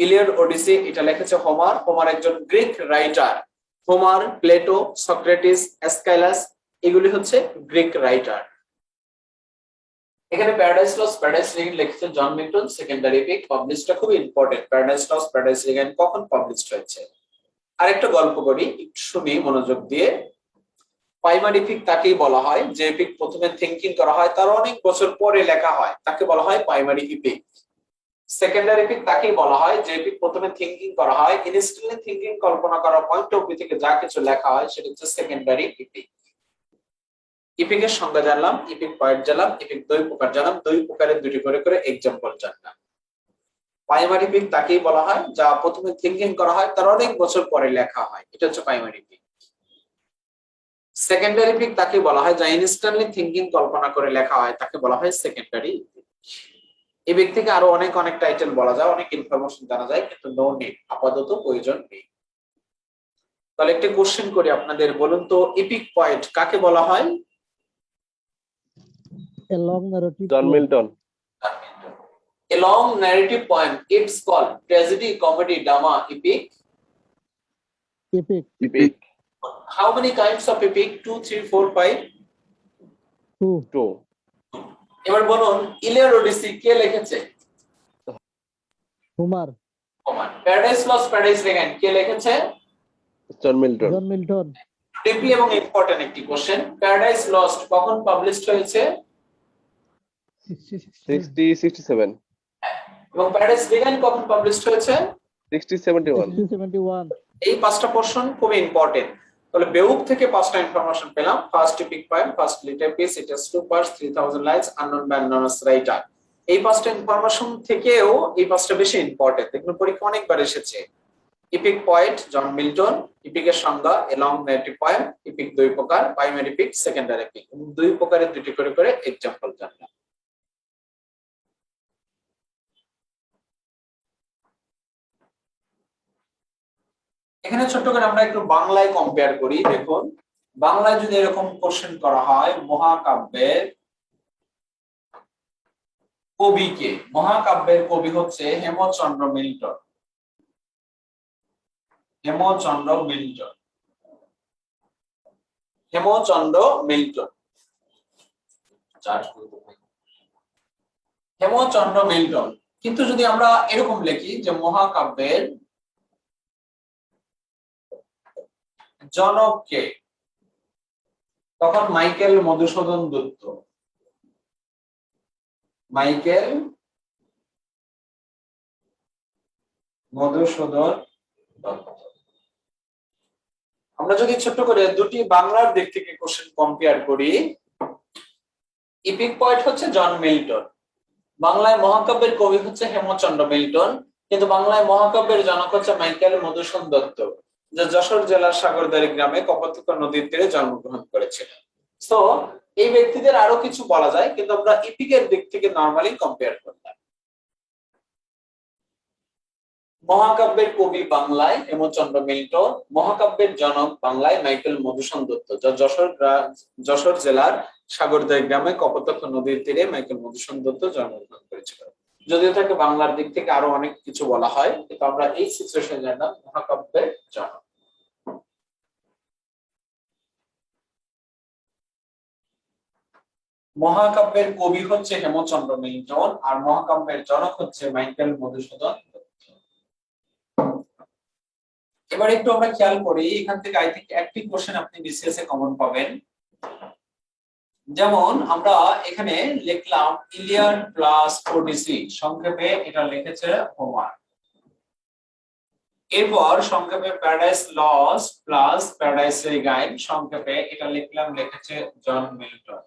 ইলিয়াড ওডিসি এটা লিখেছে হোমার, হোমার একজন Greek writer. Homer, Plato, Socrates, Aeschylus এগুলি হচ্ছে গ্রিক রাইটার। এখানে প্যারাডাইস লস্ট, প্যারাডাইস রিগাইন লিখেছে জন মিল্টন, সেকেন্ডারি ইপিক। পাবলিশডটা খুব important, Paradise lost, Paradise Regain কখন পাবলিশড হয়েছে। আরেকটা গল্প করি, একটু শুনি মনোযোগ দিয়ে। প্রাইমারি ইপিক তাকেই বলা হয় যে ইপিক প্রথমে থিংকিং করা হয়, তার অনেক বছর পরে লেখা হয়, তাকে বলা হয় প্রাইমারি ইপিক। সেকেন্ডারি ইপিক তাকেই বলা হয় যে ইপিক প্রথমে থিংকিং করা হয়, ইনস্ট্যান্টলি থিংকিং, কল্পনা করা পয়েন্ট অফ ভিউ থেকে যা কিছু লেখা হয় সেটা হচ্ছে সেকেন্ডারি ইপিক। ইপিকের সংজ্ঞা জানলাম, ইপিক পয়েন্ট জানলাম, ইপিক 2 প্রকার জানলাম, 2 প্রকারের দুটি করে করে एग्जांपल জানলাম। প্রাইমারি ইপিক তাকেই বলা হয় যা প্রথমে থিংকিং করা হয়, তার অনেক বছর পরে লেখা হয়, এটা হচ্ছে প্রাইমারি ইপিক। সেকেন্ডারি ইপিক তাকে বলা হয় যা ইনস্ট্যান্টলি থিংকিং, কল্পনা করে লেখা হয়, তাকে বলা হয় সেকেন্ডারি ইপিক। এই ব্যক্তি থেকে আরো অনেক অনেক টাইটেল বলা যায়, অনেক ইনফরমেশন জানা যায়, কিন্তু নো নিড, আপাতত প্রয়োজন নেই। তাহলে একটা কোশ্চেন করি আপনাদের, বলুন তো ইপিক পয়েন্ট কাকে বলা হয়? A long narrative John poem. Milton. A long narrative poem, it's called tragedy, comedy, drama, epic. Epic. Epic How many kinds of epic? 2, 3, 4, 5. 2। এবার বলুন ইলিয়াড ওডিসি কে লিখেছে? Homer. Homer. Paradise lost, Paradise Regain কে লিখেছে? John Milton. John Milton. Deeply এবং important একটি question, Paradise Lost কখন published হয়েছে 67 এবং প্যারাডাইস রিগাইন কখন পাবলিশড হয়েছে? 71 71 এই পাঁচটা পোরশন খুবই ইম্পর্টেন্ট। তাহলে বেউক থেকে পাঁচটা ইনফরমেশন পেলাম, first epic poem, first little piece, it is 2 parts, 3000 lines, unknown by anonymous writer. এই পাঁচটা ইনফরমেশন থেকেও এই পাঁচটা বেশি ইম্পর্টেন্ট, দেখুন পরীক্ষা অনেকবার এসেছে। ইপিক পয়েট জন মিল্টন, ইপিকের সংজ্ঞা a long native poem, epic দুই প্রকার, প্রাইমারি ইপিক, সেকেন্ডারি ইপিক, দুই প্রকারের দুটি করে এক্সাম্পল জানলাম। এখানে ছোট্ট করে আমরা একটু বাংলায় কম্পেয়ার করি। দেখুন বাংলায় যদি এরকম কোশ্চেন করা হয়, মহাকাব্যের কবি কে? মহাকাব্যের কবি হচ্ছে Hemchandra Milton. Hemchandra Milton, Hemchandra Milton, Hemchandra Milton. কিন্তু যদি আমরা এরকম লিখি যে মহাকাব্যের জনক কে, তখন মাইকেল মধুসূদন দত্ত। মাইকেল মধুসূদন দত্ত। আমরা যদি ছোট্ট করে দুটি বাংলার দিক থেকে কোশ্চেন কম্পেয়ার করি, ইপিক পয়েট হচ্ছে জন মিল্টন, বাংলায় মহাকাব্যের কবি হচ্ছে হেমচন্দ্র মিল্টন, কিন্তু বাংলায় মহাকাব্যের জনক হচ্ছে মাইকেল মধুসূদন দত্ত, যা যশোর জেলার সাগরদাড়ি গ্রামে কপোতাক্ষ নদীর তীরে জন্মগ্রহণ করেছিলেন। তো এই ব্যক্তিদের আরো কিছু বলা যায়, কিন্তু আমরা ইপিকের দিক থেকে নরমালি কম্পেয়ার করলাম। মহাকাব্যের কবি বাংলায় হেমচন্দ্র মিল্টন, মহাকাব্যের জনক বাংলায় মাইকেল মধুসূদন দত্ত, যা যশোর জেলার সাগরদাড়ি গ্রামে কপোতাক্ষ নদীর তীরে মাইকেল মধুসূদন দত্ত জন্মগ্রহণ করেছিলেন। যদিও তাকে বাংলার দিক থেকে আরো অনেক কিছু বলা হয়, কিন্তু আমরা এই সিচুয়েশন জানলাম মহাকাব্যের জনক। মহাকাব্যের কবি হচ্ছে হেমচন্দ্র মিল্টন আর মহাকাব্যের জনক হচ্ছে মাইকেল মধুসূদন দত্ত। এবার একটু আমরা খেয়াল করি, এখান থেকে আই থিংক একটি কোশ্চেন আপনি বিসিএস এ কমন পাবেন। যেমন আমরা এখানে লিখলাম ইলিয়াড প্লাস ওডিসি, সংক্ষেপে এটা লিখেছে হোমার। এরপর সংক্ষেপে প্যারাডাইস লস্ট প্লাস প্যারাডাইস রিগাইন, সংক্ষেপে এটা লিখেছে জন মিল্টন।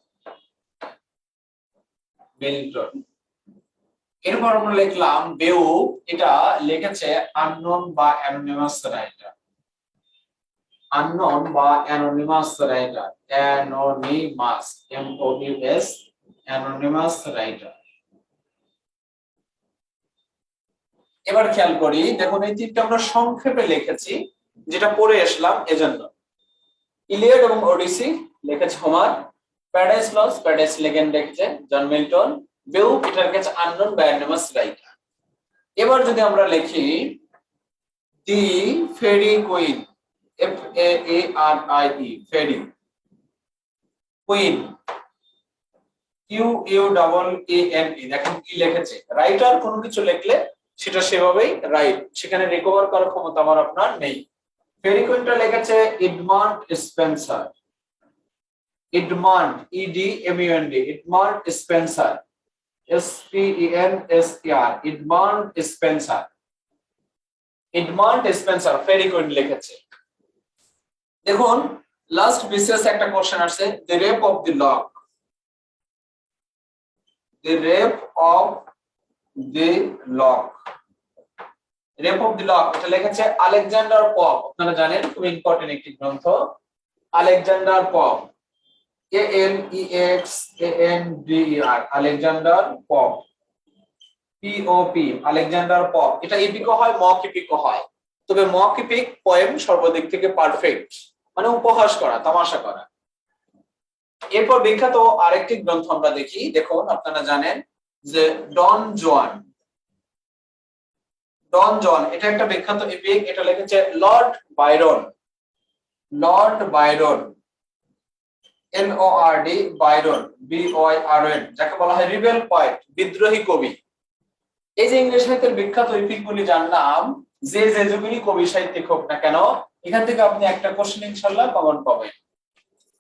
এরপর আমরা লিখলাম বেউক, এটা লিখেছে আননোন বা অ্যানোনিমাস রাইটার। আননোন বা anonymous writer, anonymous, M O E S, anonymous writer. এবার খেয়াল করি, দেখুন এই তিনটা আমরা সংক্ষেপে লিখেছি, যেটা পড়ে আসলাম এজন্য। ইলিয়াড এবং ওডিসি লিখেছে Homer, paradise lost Paradise Regain লিখেছে জন মিল্টন, বেউক এটা লিখেছে আননোন বা অ্যানোনিমাস রাইটার। এবার যদি আমরা লিখি দি ফেরি কুইন, FAARIE, ফেরি কুইন, QUEENE, দেখেন কি লিখেছে। রাইটার কোনো কিছু লিখলে সেটা সেভাবেই রাইট, সেখানে রিকভার করার ক্ষমতা আমার আপনার নেই। ফেরি কুইনটা লিখেছে Edmund Spenser, Edmund EDMUND, Edmund Spenser, SPENSER, Edmund Spenser. Edmund Spenser Faerie Queene লিখেছে। দেখুন লাস্ট বিসিএস একটা কোশ্চেন আসছে, the Rape of the Lock, the Rape of the Lock, Rape of the lock এটা লিখেছে Alexander pop. আপনারা জানেন খুব important একটি গ্রন্থ, Alexander pop, ALEXANDER, Alexander pop, POP, Alexander pop. এটা ইপিকও হয়, মক ইপিকও হয়, তবে মক ইপিক পোয়েম সর্বদিক থেকে পারফেক্ট, মানে উপহাস করা, তামাশা করা। এরপর বিখ্যাত আরেকটি গ্রন্থ আমরা দেখি, দেখুন আপনারা জানেন যে ডন জুয়ান, ডন জন এটা একটা বিখ্যাত এপিক, এটা লিখেছে Lord Byron, Lord Byron, LORD Byron, BYRON, যাকে বলা হয় রিবেল পয়েট, বিদ্রোহী কবি। এই যে ইংরেজ সাহিত্যের বিখ্যাত এপিকগুলি যার নাম যে যুগেরই কবি সাহিত্যিক হোক না কেন, এখান থেকে আপনি একটা কোশ্চেন ইনশাআল্লাহ কমন পাবেন,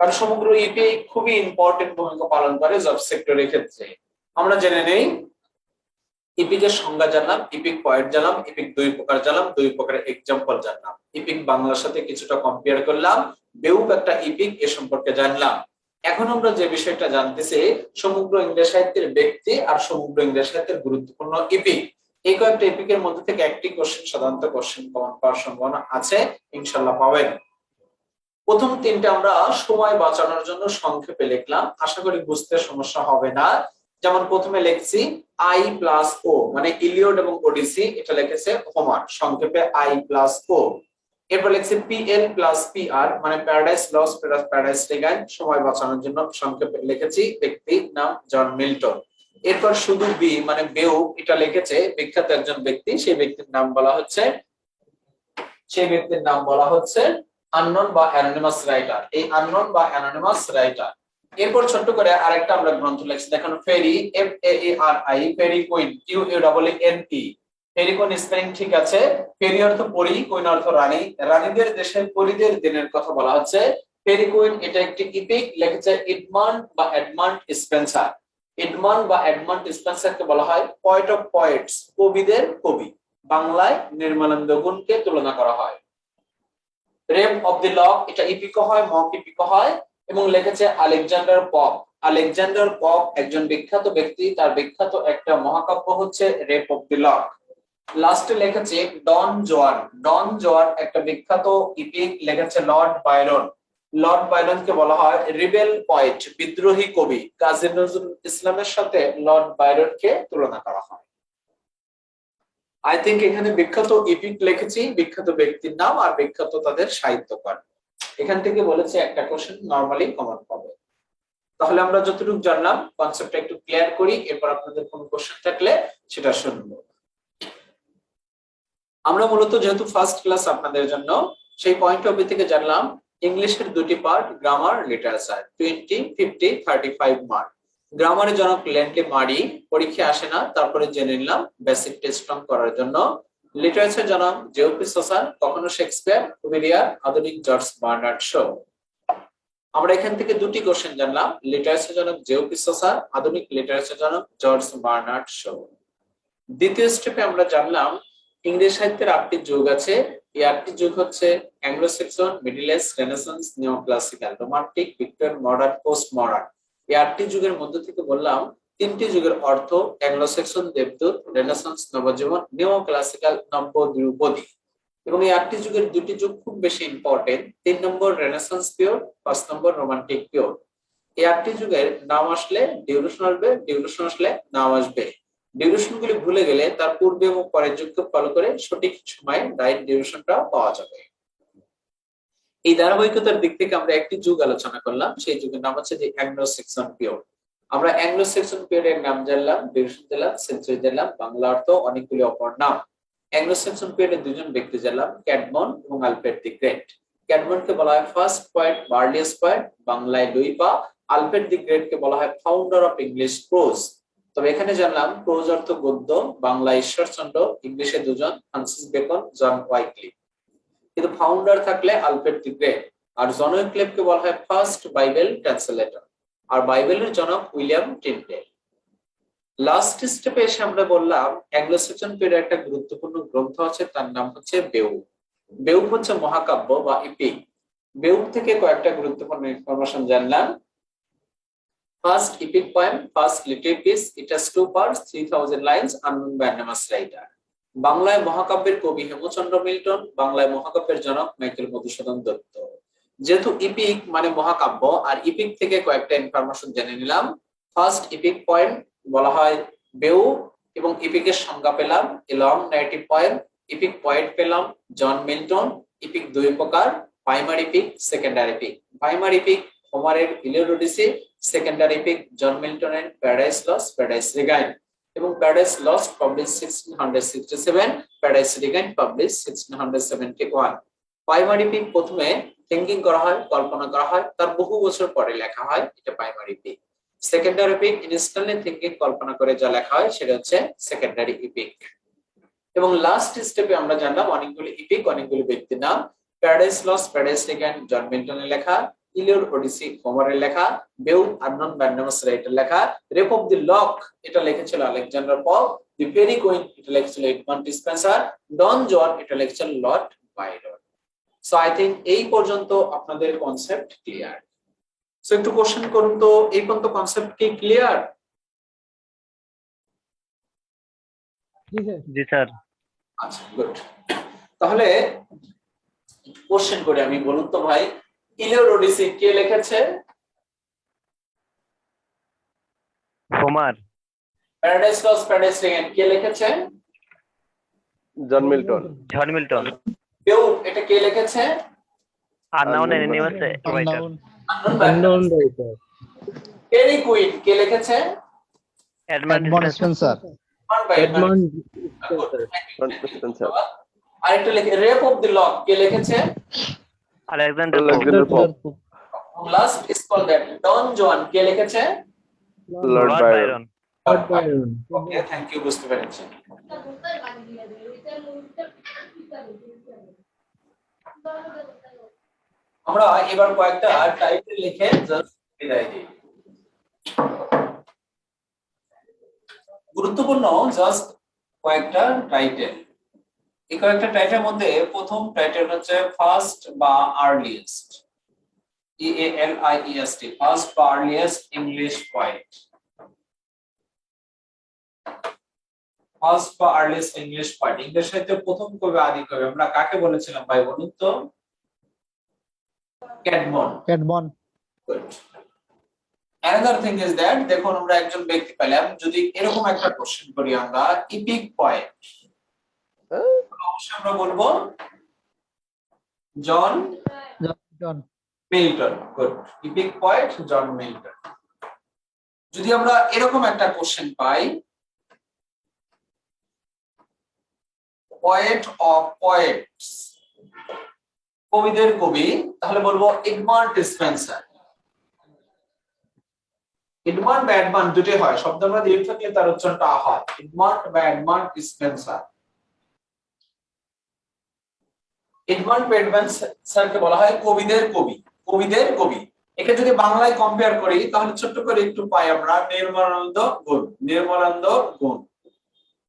কারণ সমগ্র ইপি খুবই ইম্পর্টেন্ট ভূমিকা পালন করে জব সেক্টরের ক্ষেত্রে। আমরা জেনে নেই ইপিক এর সংজ্ঞা জানলাম, ইপিক পয়েন্ট জানলাম, ইপিক দুই প্রকার জানলাম, দুই প্রকারের এক্সাম্পল জানলাম, ইপিক বাংলার সাথে কিছুটা কম্পেয়ার করলাম, বেউব একটা ইপিক এ সম্পর্কে জানলাম। এখন আমরা যে বিষয়টা জানতেছি সমগ্র ইংরেজি সাহিত্যের ব্যক্তি আর সমগ্র ইংরেজি সাহিত্যের গুরুত্বপূর্ণ ইপিক, এই কয়েকটা ইপিকের মধ্যে থেকে একটি কোশ্চেন সাধারণত কোশ্চেন কমন পাওয়ার সম্ভাবনা আছে, ইনশাআল্লাহ পাবেন। প্রথম তিনটা আমরা সময় বাঁচানোর জন্য সংক্ষেপে লিখলাম, আশা করি বুঝতে সমস্যা হবে না। যেমন প্রথমে লিখছি আই প্লাস ও, মানে ইলিয়ড এবং ওডিসি, এটা লিখেছে হোমার, সংক্ষেপে আই প্লাস ও। এরপর লিখছি পিএল প্লাস পিআর, মানে প্যারাডাইস লস্ট প্লাস প্যারাডাইস রিগাইন, সময় বাঁচানোর জন্য সংক্ষেপে লিখেছি ব্যক্তির নাম জন মিল্টন। এরপর শুধু বি মানে বেউব, এটা লিখেছে বিখ্যাত একজন ব্যক্তি, সেই ব্যক্তির নাম বলা হচ্ছে আননোন বা অ্যানোনিমাস রাইটার, এই আননোন বা অ্যানোনিমাস রাইটার। এরপর ছোট্ট করে আরেকটা আমরা গ্রন্থ লিখছি, দেখেন Faerie, F A R I, Faerie Queene, Q U double N E, Faerie Queene spelling ঠিক আছে। ফেরি অর্থ পরি, কুইন অর্থ রানী, রানীদের দেশের পরিদের দিনের কথা বলা হচ্ছে। ফেরি কুইন এটা একটি ইপিক, লিখেছে এডমান্ড বা এডমান্ড স্পেন্সার। এডমান্ড বা এডমান্ড স্পেন্সারকে বলা হয় পয়েট অফ পয়েটস, কবিদের কবি, বাংলায় নির্মলেন্দু গুণকে তুলনা করা হয়। রেপ অফ দি লক, এটা ইপিকও হয়, মক ইপিকও হয়, এবং লিখেছে আলেকজান্ডার পপ। আলেকজান্ডার পপ একজন বিখ্যাত ব্যক্তি, তার বিখ্যাত একটা মহাকাব্য হচ্ছে রেপ অফ দি লক। লাস্টে লিখেছে ডন জোয়ান। ডন জোয়ান একটা বিখ্যাত ইপিক, লিখেছে লর্ড বাইরন। লর্ড বাইরনকে বলা হয় রিবেল পয়েট, বিদ্রোহী কবি। কাজী নজরুল ইসলামের সাথে লর্ড বাইরনকে তুলনা করা হয়। আই থিঙ্ক এখানে বিখ্যাত ইপিক লিখেছি, বিখ্যাত ব্যক্তির নাম আর বিখ্যাত তাদের সাহিত্যকার। এখান থেকে বলেছে একটা কোশ্চেন নরমালি কমন পাবে। তাহলে আমরা যতটুকু জানলাম কনসেপ্টটা একটু ক্লিয়ার করি, এরপর আপনাদের কোনো কোশ্চেন থাকলে সেটা শুনবো। আমরা মূলত যেহেতু ফার্স্ট ক্লাস আপনাদের জন্য, সেই পয়েন্ট অফ ভিউ থেকে জানলাম ইংলিশের দুটি পার্ট, গ্রামার, লিটারেচার, 20, 50, 35 মার্ক। গ্রামারের জনক ল্যান্ডলি মারি, পরীক্ষা আসে না, তারপরে জেনে নিলাম বেসিক টেস্ট করার জন্য। লিটারেচার জনক জেওপি সোসান, কখনো শেক্সপিয়ার, খুবই রেয়ার, আধুনিক জর্জ বার্নার্ড শো। আমরা এখান থেকে দুটি কোশ্চেন জানলাম, লিটারেচার জনক জেওপি সোসান, আধুনিক লিটারেচার জনক জর্জ বার্নার্ড শো। দ্বিতীয় স্টেপে আমরা জানলাম ইংরেজি সাহিত্যের 8টি যুগ আছে, এই 8টি যুগ হচ্ছে Anglo Saxon, Middle age, renaissance, neo classical, romantic, Victorian, modern, post modern. এই 8টি যুগের মধ্যে থেকে বললাম 3টি যুগের অর্থ অ্যাংলো সেক্সন দেবদূত, রেনেসান্স নবজীবন, নিও ক্লাসিক্যাল নব্য দ্বিরূপদী। এবং এই 8টি যুগের 2টি যুগ খুব বেশি ইম্পর্টেন্ট, 3 নম্বর রেনেসান্স পিরিয়ড, 5 নম্বর রোমান্টিক পিরিয়ড। এই 8টি যুগের নাম আসলে ডিউরেশন আসবে, ডিউরেশন আসলে নাম আসবে। ডিউরেশন গুলি ভুলে গেলে তার পূর্বে এবং পরের যুগকে ফলো করে সঠিক সময়ে রাইট ডিউরেশনটা পাওয়া যাবে। এই ধারাবাহিকতার দিক থেকে আমরা একটি যুগ আলোচনা করলাম, সেই যুগের নাম হচ্ছে যে অ্যাংলো সেক্সন পিরিয়ড। আমরা অ্যাংলো সেক্সন পিরিয়ডের নাম জানলাম, ডিউরেশন জানলাম, সেঞ্চুরি জানলাম, বাংলা অর্থ অনেকগুলি অপর নাম। অ্যাংলো সেক্সন পিরিয়ডে দুজন ব্যক্তি জানলাম, ক্যাডমন এবং আলফ্রেড দি গ্রেট। ক্যাডমনকে বলা হয় ফার্স্ট পয়েট বা আর্লিয়েস্ট পয়েট, বাংলায় লুইপা। আলফ্রেড দি গ্রেট কে বলা হয় ফাউন্ডার অফ ইংলিশ প্রোজ। তবে এখানে জানলাম প্রোজ অর্থ গদ্য, বাংলা ঈশ্বরচন্দ্র, ইংলিশে দুজন, ফ্রান্সিস বেকন, জন ওয়াইক্লিফ। কিন্তু ফাউন্ডার থাকলে আলফ্রেড দি গ্রেট। আর জন ওয়াইক্লিফকে বলা হয় ফার্স্ট বাইবেল ট্রান্সলেটর, আর বাইবেলের জনক উইলিয়াম টিন্ডেল। লাস্ট স্টেপে এসে আমরা বললাম অ্যাংলো সেকশন পিরিয়ডের একটা গুরুত্বপূর্ণ গ্রন্থ আছে, তার নাম হচ্ছে বেউব। বেউব হচ্ছে মহাকাব্য বা ইপিক। বেউব থেকে কয়েকটা গুরুত্বপূর্ণ ইনফরমেশন জানলাম। First epic poem, first literary piece, it has 2 parts, 3000 lines, unknown by anonymous writer. বাংলায় মহাকাব্যের কবি হেমচন্দ্র মিল্টন, বাংলায় মহাকাব্যের জনক মাইকেল মধুসূদন দত্ত। যেহেতু ইপিক মানে মহাকাব্য, আর ইপিক থেকে কয়েকটা ইনফরমেশন জেনে নিলাম। ফার্স্ট ইপিক পয়েম বলা হয় বেউব, এবং ইপিকের সংজ্ঞা পেলাম long narrative poem. Epic poet পেলাম জন মিল্টন। ইপিক দুই প্রকার, primary epic, secondary epic. Primary epic হোমারের Iliad Odyssey, secondary epic John মিল্টনের প্যারাডাইস লস্ট, প্যারাডাইস রিগাইন। এবং Paradise Lost publish 1667, Paradise Regain publish 1671। Primary epic প্রথমে thinking করা হয়, কল্পনা করা হয়, তার বহু বছর পরে লেখা হয়, এটা primary epic. Secondary epic instantly thinking, কল্পনা করে যা লেখা হয় সেটা হচ্ছে সেকেন্ডারি ইপিক। এবং লাস্ট স্টেপে আমরা জানলাম অনেকগুলি ইপিক, অনেকগুলি ব্যক্তির নাম। প্যারাডাইস লস্ট, প্যারাডাইস টেকেন জন মিল্টনের লেখা, ইলিয়ড ওডিসি হোমারের লেখা, বেউট আননন ব্যান্ডামাস রাইটের লেখা, রেপ অফ দি লক এটা লিখেছিল Alexander Pope, the faerie queen এটা লিখেছিল এডমন্ড ডিসপেন্সার, ডন জন এটা লিখেছিল Lord Byron. So I think এই পর্যন্ত আপনাদের কনসেপ্ট ক্লিয়ার। সো একটু কোশ্চেন করুন তো, এই পর্যন্ত কনসেপ্ট কি ক্লিয়ার? জি স্যার। জি স্যার। আচ্ছা, গুড। তাহলে কোশ্চেন করে আমি, বলুন তো ভাই, ইলিয়ড ওডিসি কে লিখেছে? Homer. Paradise lost, paradise taken কে লিখেছে? John Milton. John Milton. বেউট এটা কে লিখেছে? Unknown অ্যানিমাস writer. Unknown writer. Faerie queen কে লিখেছে? Edmund Spenser. Edmund Spenser. আরেকটা লিখে রেপ অফ দি লক কে লিখেছে? Alexander Pope. Last is call that Don Juan কে লিখেছে? Lord Byron. Okay, thank you, বুঝতে পেরেছি। আমরা এবার কয়েকটা টাইটেল লিখে জাস্ট বিদায় দিই। গুরুত্বপূর্ণ জাস্ট কয়েকটা টাইটেল। এই কয়েকটা টাইটেলের মধ্যে প্রথম টাইটেল হচ্ছে ফার্স্ট বা আর্লিয়েস্ট, EALIEST, ফার্স্ট বা আর্লিয়েস্ট ইংলিশ পয়েট। ফার্স্ট বা আর্লিয়েস্ট ইংলিশ পয়েট, ইংলিশ সাহিত্যের প্রথম কবি, আদি কবি আমরা কাকে বলেছিলাম ভাই বলুন তো? ক্যাডমন। Good. Another thing is that দেখুন আমরা একজন ব্যক্তি পেলাম, যদি এরকম একটা কোশ্চেন করি আমরা, ইপিক পয়েট, অবশ্যই আমরা বলবো John Milton. Good, epic poet John Milton. যদি আমরা এরকম একটা কোশ্চেন পাই, পয়েট অফ পয়েটস, কবিদের কবি, তাহলে বলবো এডমন্ড ডিসপেন্সার। এডমন্ড বা এডমন্ড দুটোই হয়, শব্দ আমরা দিয়ে থাকলে তার উচ্চারণটা হয় এডমন্ড বা এডমন্ড ডিসপেন্সার। এডমন্ড বা ডিসপেন্সারকে বলা হয় কবিদের কবি, কবিদের কবি। একে যদি বাংলায় কম্পেয়ার করি তাহলে ছোট্ট করে একটু পাই আমরা নির্মলানন্দ গুণ। নির্মলানন্দ গুণ,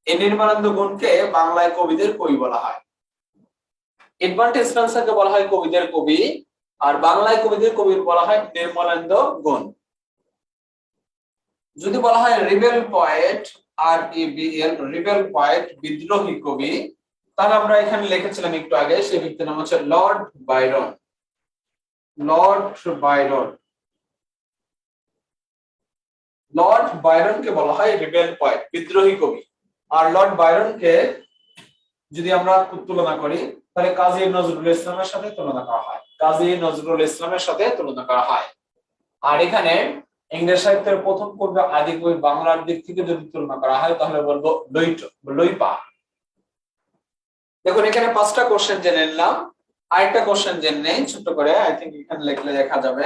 এই নির্মলানন্দ গুণকে বাংলায় কবিদের কবি বলা হয়। এডমন্ড ডিসপেন্সারকে বলা হয় কবিদের কবি, আর বাংলায় কবিদের কবি বলা হয় নির্মলানন্দ গুণ। যদি বলা হয় rebel poet, REBEL, rebel poet, বিদ্রোহী কবি, তাহলে আমরা এখানে লিখেছিলাম একটু আগে, সেই ব্যক্তির নাম হচ্ছে Lord Byron. Lord Byron, Lord বাইরনকে বলা হয় রিবেল পয়েট, বিদ্রোহী কবি। আর লর্ড বাইরনকে যদি আমরা তুলনা করি তাহলে কাজী নজরুল ইসলামের সাথে তুলনা করা হয়, কাজী নজরুল ইসলামের সাথে তুলনা করা হয়। আর এখানে ইংরেজ সাহিত্যের প্রথম কবি, আদি কবি, বাংলার দিক থেকে যদি তুলনা করা হয় তাহলে বলবো লইপা। দেখুন এখানে 5টা কোশ্চেন জেনে নিলাম, আরেকটা কোশ্চেন জেনে নেই ছোট করে, আই থিংক এখানে লিখলে দেখা যাবে।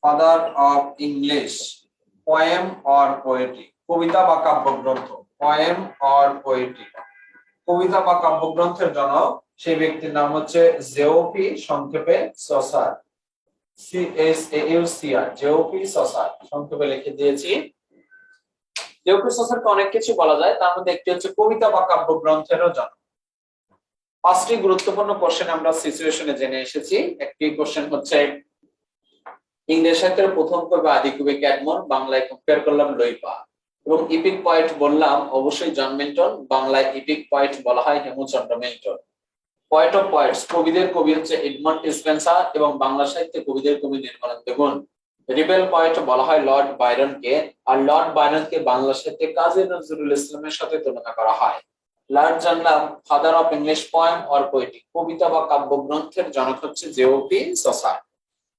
Father of English, poem or poetry, কবিতা বা কাব্যগ্রন্থ, পোয়েম অর পোয়েট্রি, কবিতা বা কাব্যগ্রন্থের জনক, সেই ব্যক্তির নাম হচ্ছে জেওপি, সংক্ষেপে সসার, CSAUCR, জেওপি সসার, সংক্ষেপে লিখে দিয়েছি। জেওপি সসারকে অনেক কিছু বলা যায়, তার মধ্যে একটি হচ্ছে কবিতা বা কাব্যগ্রন্থেরও জনক। 5টি গুরুত্বপূর্ণ কোশ্চেন আমরা সিচুয়েশনে জেনে এসেছি। একটি কোশ্চেন হচ্ছে ইংরেজ সাহিত্যের প্রথম কবি, আদি কবি ক্যাডমন, বাংলায় কম্পেয়ার করলাম লইপা। এবং ইপিক পয়েট বললাম অবশ্যই জন মিল্টন, বাংলায় ইপিক পয়েট বলা হয় Hemchandra Milton. Poet of poets, কবিদের কবি হচ্ছে এডমন্ড ডিসপেন্সার, এবং বাংলা সাহিত্যে কবিদের কবি নির্মলানন্দ গুণ। রিবেল পয়েট বলা হয় লর্ড বাইরনকে, আর লর্ড বাইরনকে বাংলা সাহিত্যে কাজী নজরুল ইসলামের সাথে তুলনা করা হয়। লার্ড জানলাম father of English poem or poetry, কবিতা বা কাব্যগ্রন্থের জনক হচ্ছে জেওপি সসার।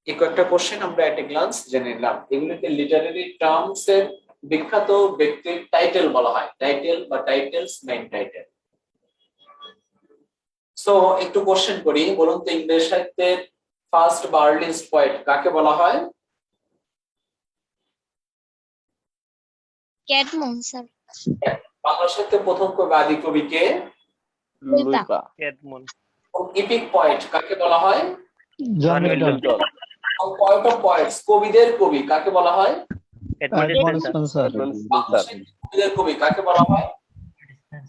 এই কয়েকটা কোশ্চেন আমরা এট এ গ্লান্স জেনে নিলাম। এগুলিকে লিটারারি টার্মস এর বিখ্যাত ব্যক্তির টাইটেল বলা হয়, টাইটেল বা টাইটেলস, মেইন টাইটেল। সো একটু কোশ্চেন করি, বলুন তো ইংরেজ সাহিত্যের ফার্স্ট বা আর্লিয়েস্ট পয়েট কাকে বলা হয়? ক্যাডমন স্যার। বাংলা সাহিত্যের প্রথম কবি, আদি কবিকে লুইপা এডমন ইপিক পয়েট কাকে বলা হয়? John Milton Milton poet of poets, কবিদের কবি কাকে বলা হয়? Edmund Edmund Spenser Spenser Edmund Spenser বাংলাদেশের কবিদের কবি কাকে বলা হয়?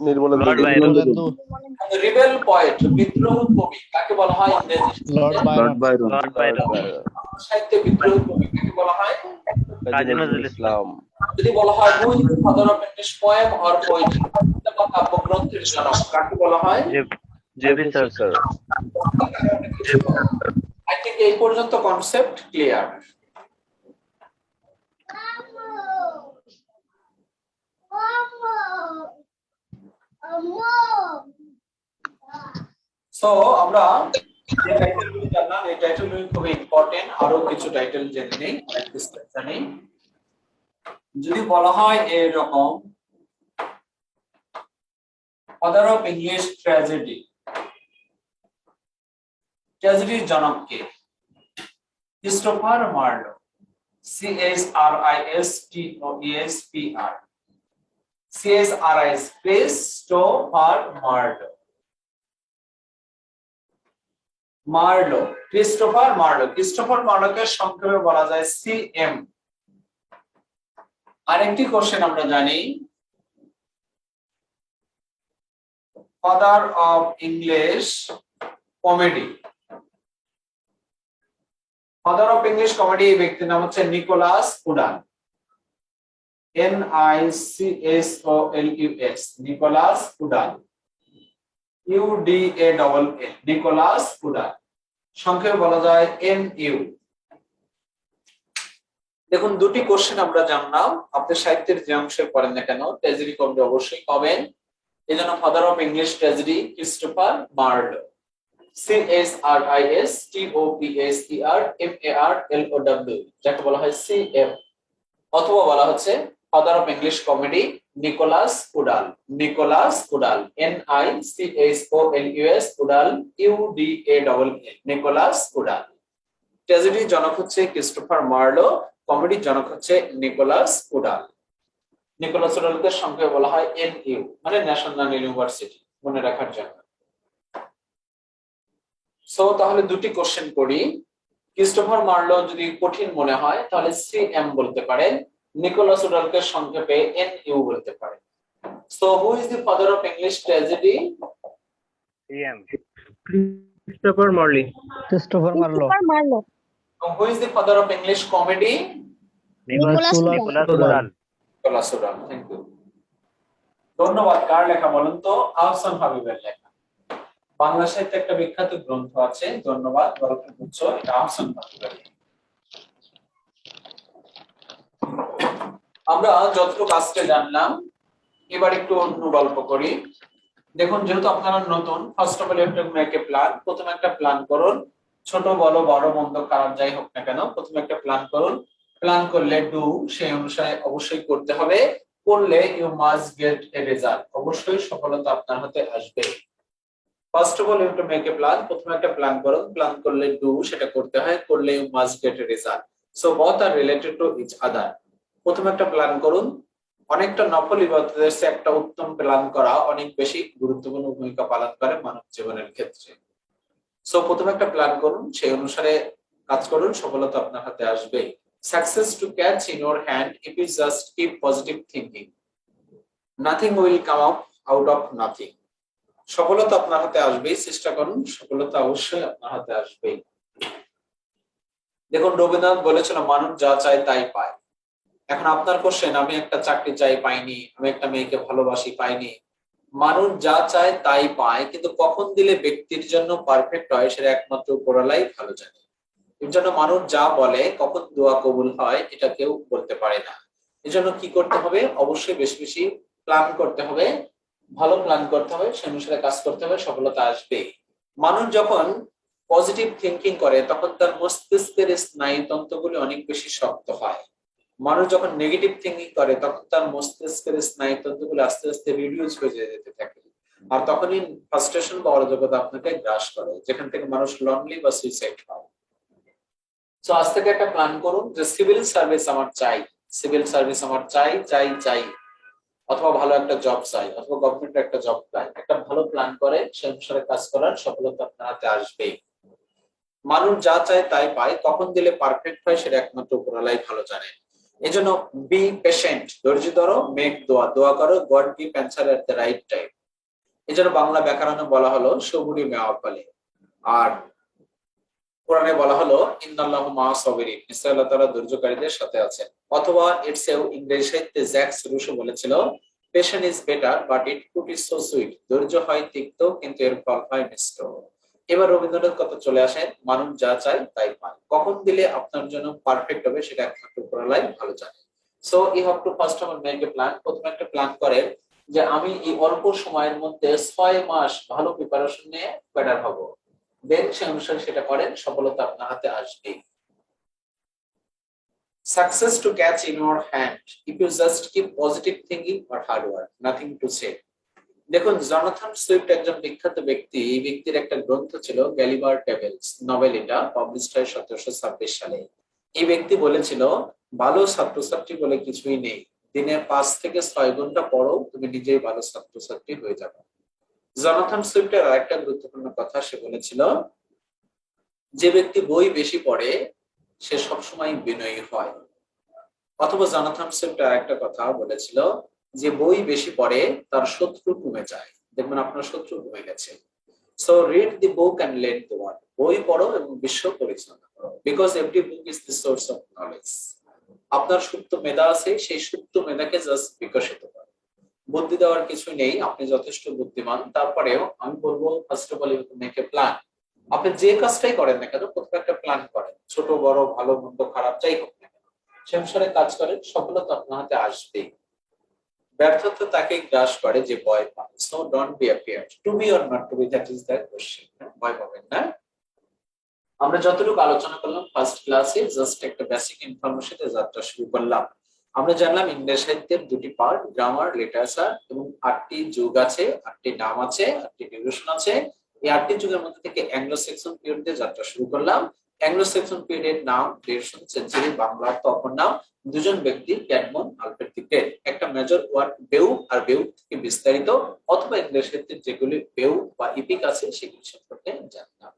Nirmalendu Lord Guha Byron Nirmalendu rebel poet, বিদ্রোহ কবি কাকে বলা হয় ইংরেজি Lord Lord Byron Byron Lord Byron সাহিত্যে? বিদ্রোহ কবি কাকে বলা হয়? কাজী নজরুল ইসলাম যদি বলা হয় who is the father of English poem or poetry, বা কাব্যগ্রন্থের জনক কাকে বলা হয়? JB sir sir I think এই পর্যন্ত কনসেপ্ট ক্লিয়ার। সো আমরা যে টাইটেলগুলো জানলাম এই টাইটেলগুলো খুবই ইম্পর্টেন্ট, আরো কিছু টাইটেল জেনে নেই, জানি। যদি বলা হয় এরকম ফাদার অফ ইংলিশ ট্র্যাজেডি, ট্র্যাজেডির জনক কে? Christopher Marlowe, CHRISTOPHER, Christopher Marlowe. Marlowe, Christopher Marlowe. Christopher মার্লোকে সংক্ষেপে বলা যায় CM। আরেকটি কোশ্চেন আমরা জানি, father of English comedy, father of English comedy এই ব্যক্তির নাম হচ্ছে Nicholas Udall, NICHOLUS, Nicholas Udall, UDALL, Nicholas Udall, সংক্ষেপে বলা যায় NU। দেখুন দুটি কোশ্চেন আমরা জানলাম, আপনি সাহিত্যের যে অংশে পড়েন না কেন ট্র্যাজেডি কমবে অবশ্যই পাবেন। এই জন্য father of English tragedy Christopher Marlowe, CHRISTOPHERMARLOW, যাকে বলা হয় CM, অথবা বলা হচ্ছে father of English comedy Nicholas Udall, Nicholas Udall, NICHOLUS Udall, UDALL, Nicholas Udall. ট্র্যাজেডির জনক হচ্ছে ক্রিস্টোফার মার্লো, কমেডির জনক হচ্ছে নিকোলাস উডাল। নিকোলাস উডালকে সংক্ষেপে বলা হয় NU, মানে ন্যাশনাল ইউনিভার্সিটি, মনে রাখার জন্য। সো তাহলে দুটি কোশ্চেন করি, ক্রিস্টোফার মার্লো যদি কঠিন মনে হয় তাহলে CM বলতে পারেন, নিকোলাস উডালকে সংক্ষেপে NU বলতে পারেন। So who is the father of English tragedy? CM Christopher Marlowe. Christopher Marlowe who is the father of English comedy? Nicholas Udall Nicholas Udall. Thank you, ধন্যবাদ। কার লেখা বলুন তো? আহসান হাবিবের লেখা। বাংলা সাহিত্যে একটা বিখ্যাত গ্রন্থ আছে, ধন্যবাদ গল্পের গুচ্ছ, এটা আহসান হাবিবের লেখা। আমরা যতটুকু আজকে জানলাম, এবার একটু অন্য গল্প করি। দেখুন যেহেতু আপনারা নতুন, ফার্স্ট অফ অল একটা মেক এ প্ল্যান। প্রথমে একটা প্ল্যান করুন, ছোট বড় বড় মন্দ খারাপ যাই হোক না কেন, প্রথমে একটা প্ল্যান করুন। প্ল্যান করলে ডু সেই অনুসারে অবশ্যই করতে হবে, করলে you must get a result, অবশ্যই সফলতা আপনার হাতে আসবে। First of all you to make a plan, প্রথমে একটা প্ল্যান করুন, প্ল্যান করলে ডু সেটা করতে হয়, করলে you must get a result. So both are related to each other. প্রথমে একটা প্ল্যান করুন, অনেকটা নফল ইবাদতের চেয়ে একটা উত্তম প্ল্যান করা অনেক বেশি গুরুত্বপূর্ণ ভূমিকা পালন করে মানব জীবনের ক্ষেত্রে। সো প্রথমে একটা প্ল্যান করুন, সেই অনুসারে কাজ করুন, সফলতা আপনার হাতে আসবে। Success to catch in your hand if you just keep positive thinking, nothing will come out of nothing. সফলতা আপনার হাতে আসবেই, চেষ্টা করুন, সফলতা অবশ্যই আপনার হাতে আসবেই। দেখুন রবীন্দ্রনাথ বলেছিল মানুষ যা চায় তাই পায়। এখন আপনার কোশ্চেন, আমি একটা চাকরি চাই পাইনি, আমি একটা মেয়েকে ভালোবাসি পাইনি। মানুষ যা চায় তাই পায়, কিন্তু কখন দিলে ব্যক্তির জন্য পারফেক্ট হয় সেটা একমাত্র উপরওয়ালাই ভালো জানে। এর জন্য মানুষ যা বলে কখন দোয়া কবুল হয় এটা কেউ বলতে পারে না। এর জন্য কি করতে হবে? অবশ্যই বেশি বেশি প্ল্যান করতে হবে, ভালো প্ল্যান করতে হবে, সে অনুসারে কাজ করতে হবে, সফলতা আসবে। মানুষ যখন পজিটিভ থিঙ্কিং করে তখন তার মস্তিষ্কের স্নায়ুতন্ত্রগুলি অনেক বেশি শক্ত হয়। মানুষ যখন নেগেটিভ থিঙ্কিং করে তখন তার মস্তিষ্কের স্নায়ুতন্ত্রগুলো আস্তে আস্তে রিডিউস হয়ে যেতে থাকে, আর তখনই ফ্রাস্ট্রেশন বা অরাজকতা আপনাকে গ্রাস করে, যেখান থেকে মানুষ লনলি বা সুইসাইড হয়। সো আজ থেকে একটা প্ল্যান করুন যে সিভিল সার্ভিস আমার চাই, সিভিল সার্ভিস আমার চাই চাই চাই। অথবা ভালো একটা জব চাই, অথবা গভর্নমেন্ট একটা জব চাই, একটা ভালো প্ল্যান করে সে অনুসারে কাজ করার সফলতা আপনার হাতে আসবেই। মানুষ যা চায় তাই পায়, কখন দিলে পারফেক্ট হয় সেটা একমাত্র উপরওয়ালাই ভালো জানে। এই জন্য বি পেশেন্ট, ধৈর্য ধরো, মেক দোয়া, দোয়া করো, god give answer at the right time. এই জন্য বাংলা ব্যাকরণে বলা হলো সবুরি মেওয়া ফলে, আর কোরআনে বলা হলো ইন্নাল্লাহু মা সাবিরিন, নিশ্চয়ই আল্লাহ তাআলা ধৈর্যকারীদের সাথে আছেন। অথবা ইটসেও ইংরেজি সাহিত্যে জ্যাক্স রুশো বলেছিল patient is better but eat food is so sweet, ধৈর্য হয় তিক্ত কিন্তু এর ফল হয় মিষ্ট। এবার রবীন্দ্রনাথ কথা চলে আসেন, মানুষ যা চায় তাই পায়, কখন দিলে আপনার জন্য পারফেক্ট হবে সেটা একমাত্র উপরওয়ালাই ভালো জানে। So you have to first of all make a plan. প্রথমে একটা প্ল্যান করেন যে আমি এই অল্প সময়ের মধ্যে 6 মাস ভালো প্রিপারেশন নিয়ে বেটার হব, দেন সে অনুসারে সেটা করেন, সফলতা আপনার হাতে আসবেই। Success to catch in your hand if you just keep positive thinking or hard work, nothing to say. দেখুন, জনাথন সুইফট একজন বিখ্যাত ব্যক্তি। এই ব্যক্তির একটা গ্রন্থ ছিল গ্যালিবার টেবলস নভেল, এটা পাবলিশড হয় 1726 সালে। এই ব্যক্তি বলেছিল ভালো ছাত্রছাত্রী বলে কিছুই নেই, দিনে 5 থেকে 6 ঘন্টা পড়ো, তুমি নিজেই ভালো ছাত্রছাত্রী হয়ে যাবে। জনাথন সুইফটের আরেকটা গুরুত্বপূর্ণ কথা সে বলেছিল, যে ব্যক্তি বই বেশি পড়ে সে সবসময় বিনয়ী হয়। অথবা জনাথন সুইফট আরেকটা কথা বলেছিল, যে বই বেশি পড়ে তার শত্রু কমে যায়। দেখবেন আপনার শত্রু কমে গেছে। So read the book and let the world, বই পড়ো এবং বিশ্ব পরিচালনা করো, because every book is the source of knowledge. আপনার সুপ্ত মেধা আছে, সেই সুপ্ত মেধাকে জাস্ট বিকশিত করো। বুদ্ধি দেওয়ার কিছু নেই, আপনি যথেষ্ট বুদ্ধিমান। তারপরেও আমি বলবো first of all you make a plan. আপনি যে কাজটাই করেন না কেন, প্রথমে একটা প্ল্যান করেন, ছোট বড় ভালো মন্দ খারাপ যাই হোক না কেন, সে অনুসারে কাজ করেন, সফলতা আপনার হাতে আসবেই। ব্যর্থতা তাকে গ্রাস করে যে ভয় পায়। So don't be afraid, to be or not to be, that is the question. ভয় পাবেন না। আমরা যতটুকু আলোচনা করলাম ফার্স্ট ক্লাসে, জাস্ট একটা বেসিক ইনফরমেশনে যাত্রা শুরু করলাম। আমরা জানলাম ইংরেজি সাহিত্যের দুটি পার্ট, গ্রামার, লিটারেচার, এবং 8টি যুগ আছে, 8টি নাম আছে, 8টি ডিউরেশন আছে। এই 8টি যুগের মধ্যে থেকে অ্যাংলো সেকশন পিরিয়ড দিয়ে যাত্রা শুরু করলাম। অ্যাংলো সেকশন পিরিয়ডের নাম, ডিউরেশন, সেঞ্চুরি, বাংলার তখন নাম, দুজন ব্যক্তি, ক্যাডমন, আলফ্রেড দি গ্রেট। একটা মেজর ওয়ার্ক বেউ, আর বেউ থেকে বিস্তারিত অথবা ইংরেজি সাহিত্যের যেগুলি বেউ বা ইপিক আছে সেগুলি সম্পর্কে জানলাম।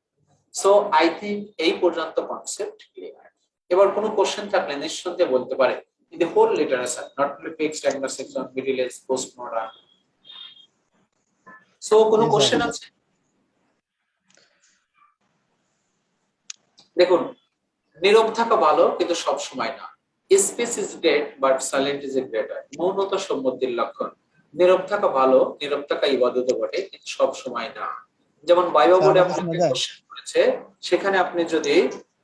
সো আই থিঙ্ক এই পর্যন্ত কনসেপ্ট ক্লিয়ার। এবার কোনো কোশ্চেন থাকলে নিঃসন্দেহে বলতে পারে। In the whole literature, not only fixed Anglo section, Middle Age, postmodern. So, কোনো কোশ্চেন আছে? দেখুন, নীরব থাকা ভালো কিন্তু সব সময় না। Speech is great but silent is a greater. মৌনতা সম্মতির লক্ষণ। নীরব থাকা ভালো, নীরব থাকা ইবাদত বটে, কিন্তু সব সময় না। যেমন বাইবেল বোর্ডে আপনাকে কোশ্চেন করেছে, সেখানে আপনি যদি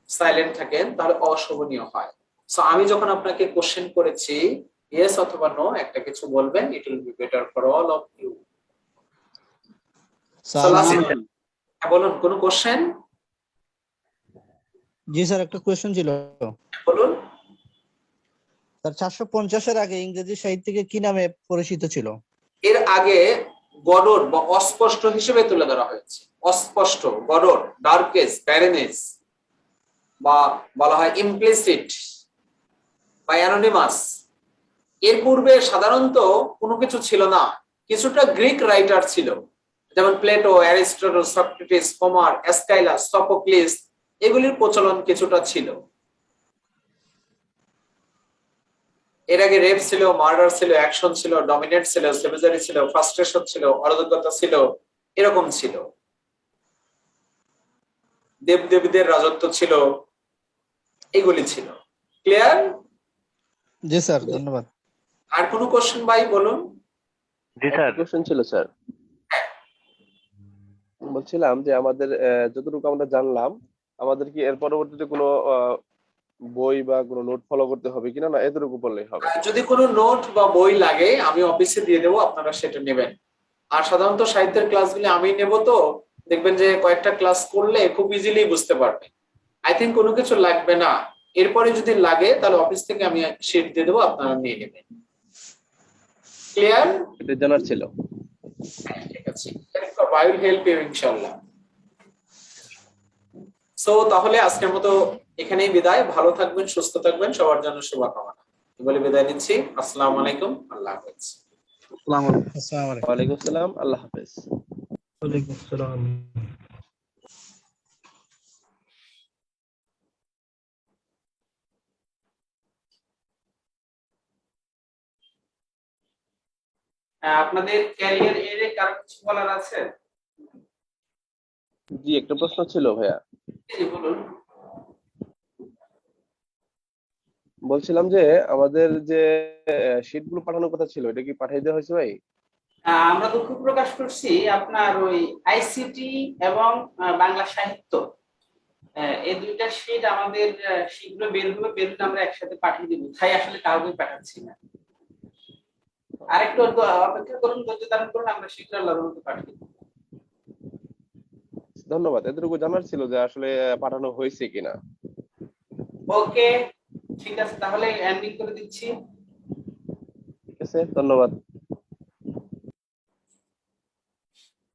সাইলেন্ট থাকেন তাহলে অশোভনীয় হয়। সো আমি যখন আপনাকে কোশ্চেন করেছি ইয়েস অথবা নো একটা কিছু বলবেন, it will be better for all of you. বলুন, কোন কোশ্চেন? জি স্যার, একটা কোশ্চেন ছিল। বলুন স্যার, 450 এর আগে ইংরেজি সাহিত্যকে কি নামে পরিচিত ছিল? এর আগে গডর বা অস্পষ্ট হিসেবে তুলে ধরা হয়েছে। অস্পষ্ট, গডর, ডার্কেজ, ব্যারেনেস, বা বলা হয় ইমপ্লিসিট বা অ্যানোনিমাস। এর পূর্বে সাধারণত কোনো কিছু ছিল না, কিছুটা গ্রিক রাইটার ছিল, যেমন Plato, Aristotle, Socrates, Homer, Aeschylus, Sophocles, এগুলির প্রচলন কিছুটা ছিল। এর আগে রেপ ছিল, মার্ডার ছিল, অ্যাকশন ছিল, ডমিনেট ছিল, সেভেজারি ছিল, ফ্রাস্ট্রেশন ছিল, অরাজকতা ছিল, এরকম ছিল। দেবদেবীদের রাজত্ব ছিল, এগুলি ছিল। ক্লিয়ার? জি স্যার, ধন্যবাদ। আর কোনো কোশ্চেন ভাই বলুন? জি স্যার। কোশ্চেন ছিল স্যার, বলছিলাম যে আমাদের যতটুকু আমরা জানলাম, আমাদের কি এর পরবর্তীতে কোনো বই বা কোনো নোট ফলো করতে হবে কিনা, না এতটুকু বললেই হবে? যদি কোনো নোট বা বই লাগে আমি অফিসে দিয়ে দেবো, আপনারা সেটা নেবেন। আর সাধারণত সাহিত্যের ক্লাসগুলি আমি নেব, তো দেখবেন যে কয়েকটা ক্লাস করলে খুব ইজিলি বুঝতে পারবেন। আই থিঙ্ক কোনো কিছু লাগবে না। এরপরে যদি লাগে তাহলে অফিস থেকে আমি শিট দিয়ে দেবো, আপনারা নিয়ে নেবেন। ক্লিয়ার? এটা জানার ছিল। ঠিক আছে, I will help you ইনশাআল্লাহ। সো তাহলে আজকের মতো এখানেই বিদায়। ভালো থাকবেন, সুস্থ থাকবেন, সবার জন্য শুভকামনা বলে বিদায় নিচ্ছি। আসসালামু আলাইকুম, আল্লাহ হাফেজ। আসসালামু আলাইকুম। ওয়ালাইকুম আসসালাম, আল্লাহ হাফেজ। ওয়ালাইকুম আসসালাম। আপনাদের ক্যারিয়ার এর কারো কিছু বলার আছে? জি, একটা প্রশ্ন ছিল ভাইয়া। জি, বলুন। বলছিলাম যে আমাদের যে শীট গুলো পাঠানোর কথা ছিল, এটা কি পাঠিয়ে দেওয়া হয়েছে ভাই? আমরা দুঃখ প্রকাশ করছি, আপনার ওই আইসিটি এবং বাংলা সাহিত্য এই দুইটা শীট আমাদের শীঘ্র বের হবে, বের হলে আমরা একসাথে পাঠিয়ে দিব, তাই আসলে কাউকে পাঠাচ্ছি না। আরেকটু অপেক্ষা করুন, ধৈর্য ধারণ করুন, আমরা শীঘ্র আল্লাহর মতো পাঠিয়ে দিব। ধন্যবাদ, এতটুকু জানার ছিল যে আসলে পাঠানো হয়েছে কিনা। ওকে, ঠিক আছে, তাহলে এন্ডিং করে দিচ্ছি। ঠিক আছে, ধন্যবাদ।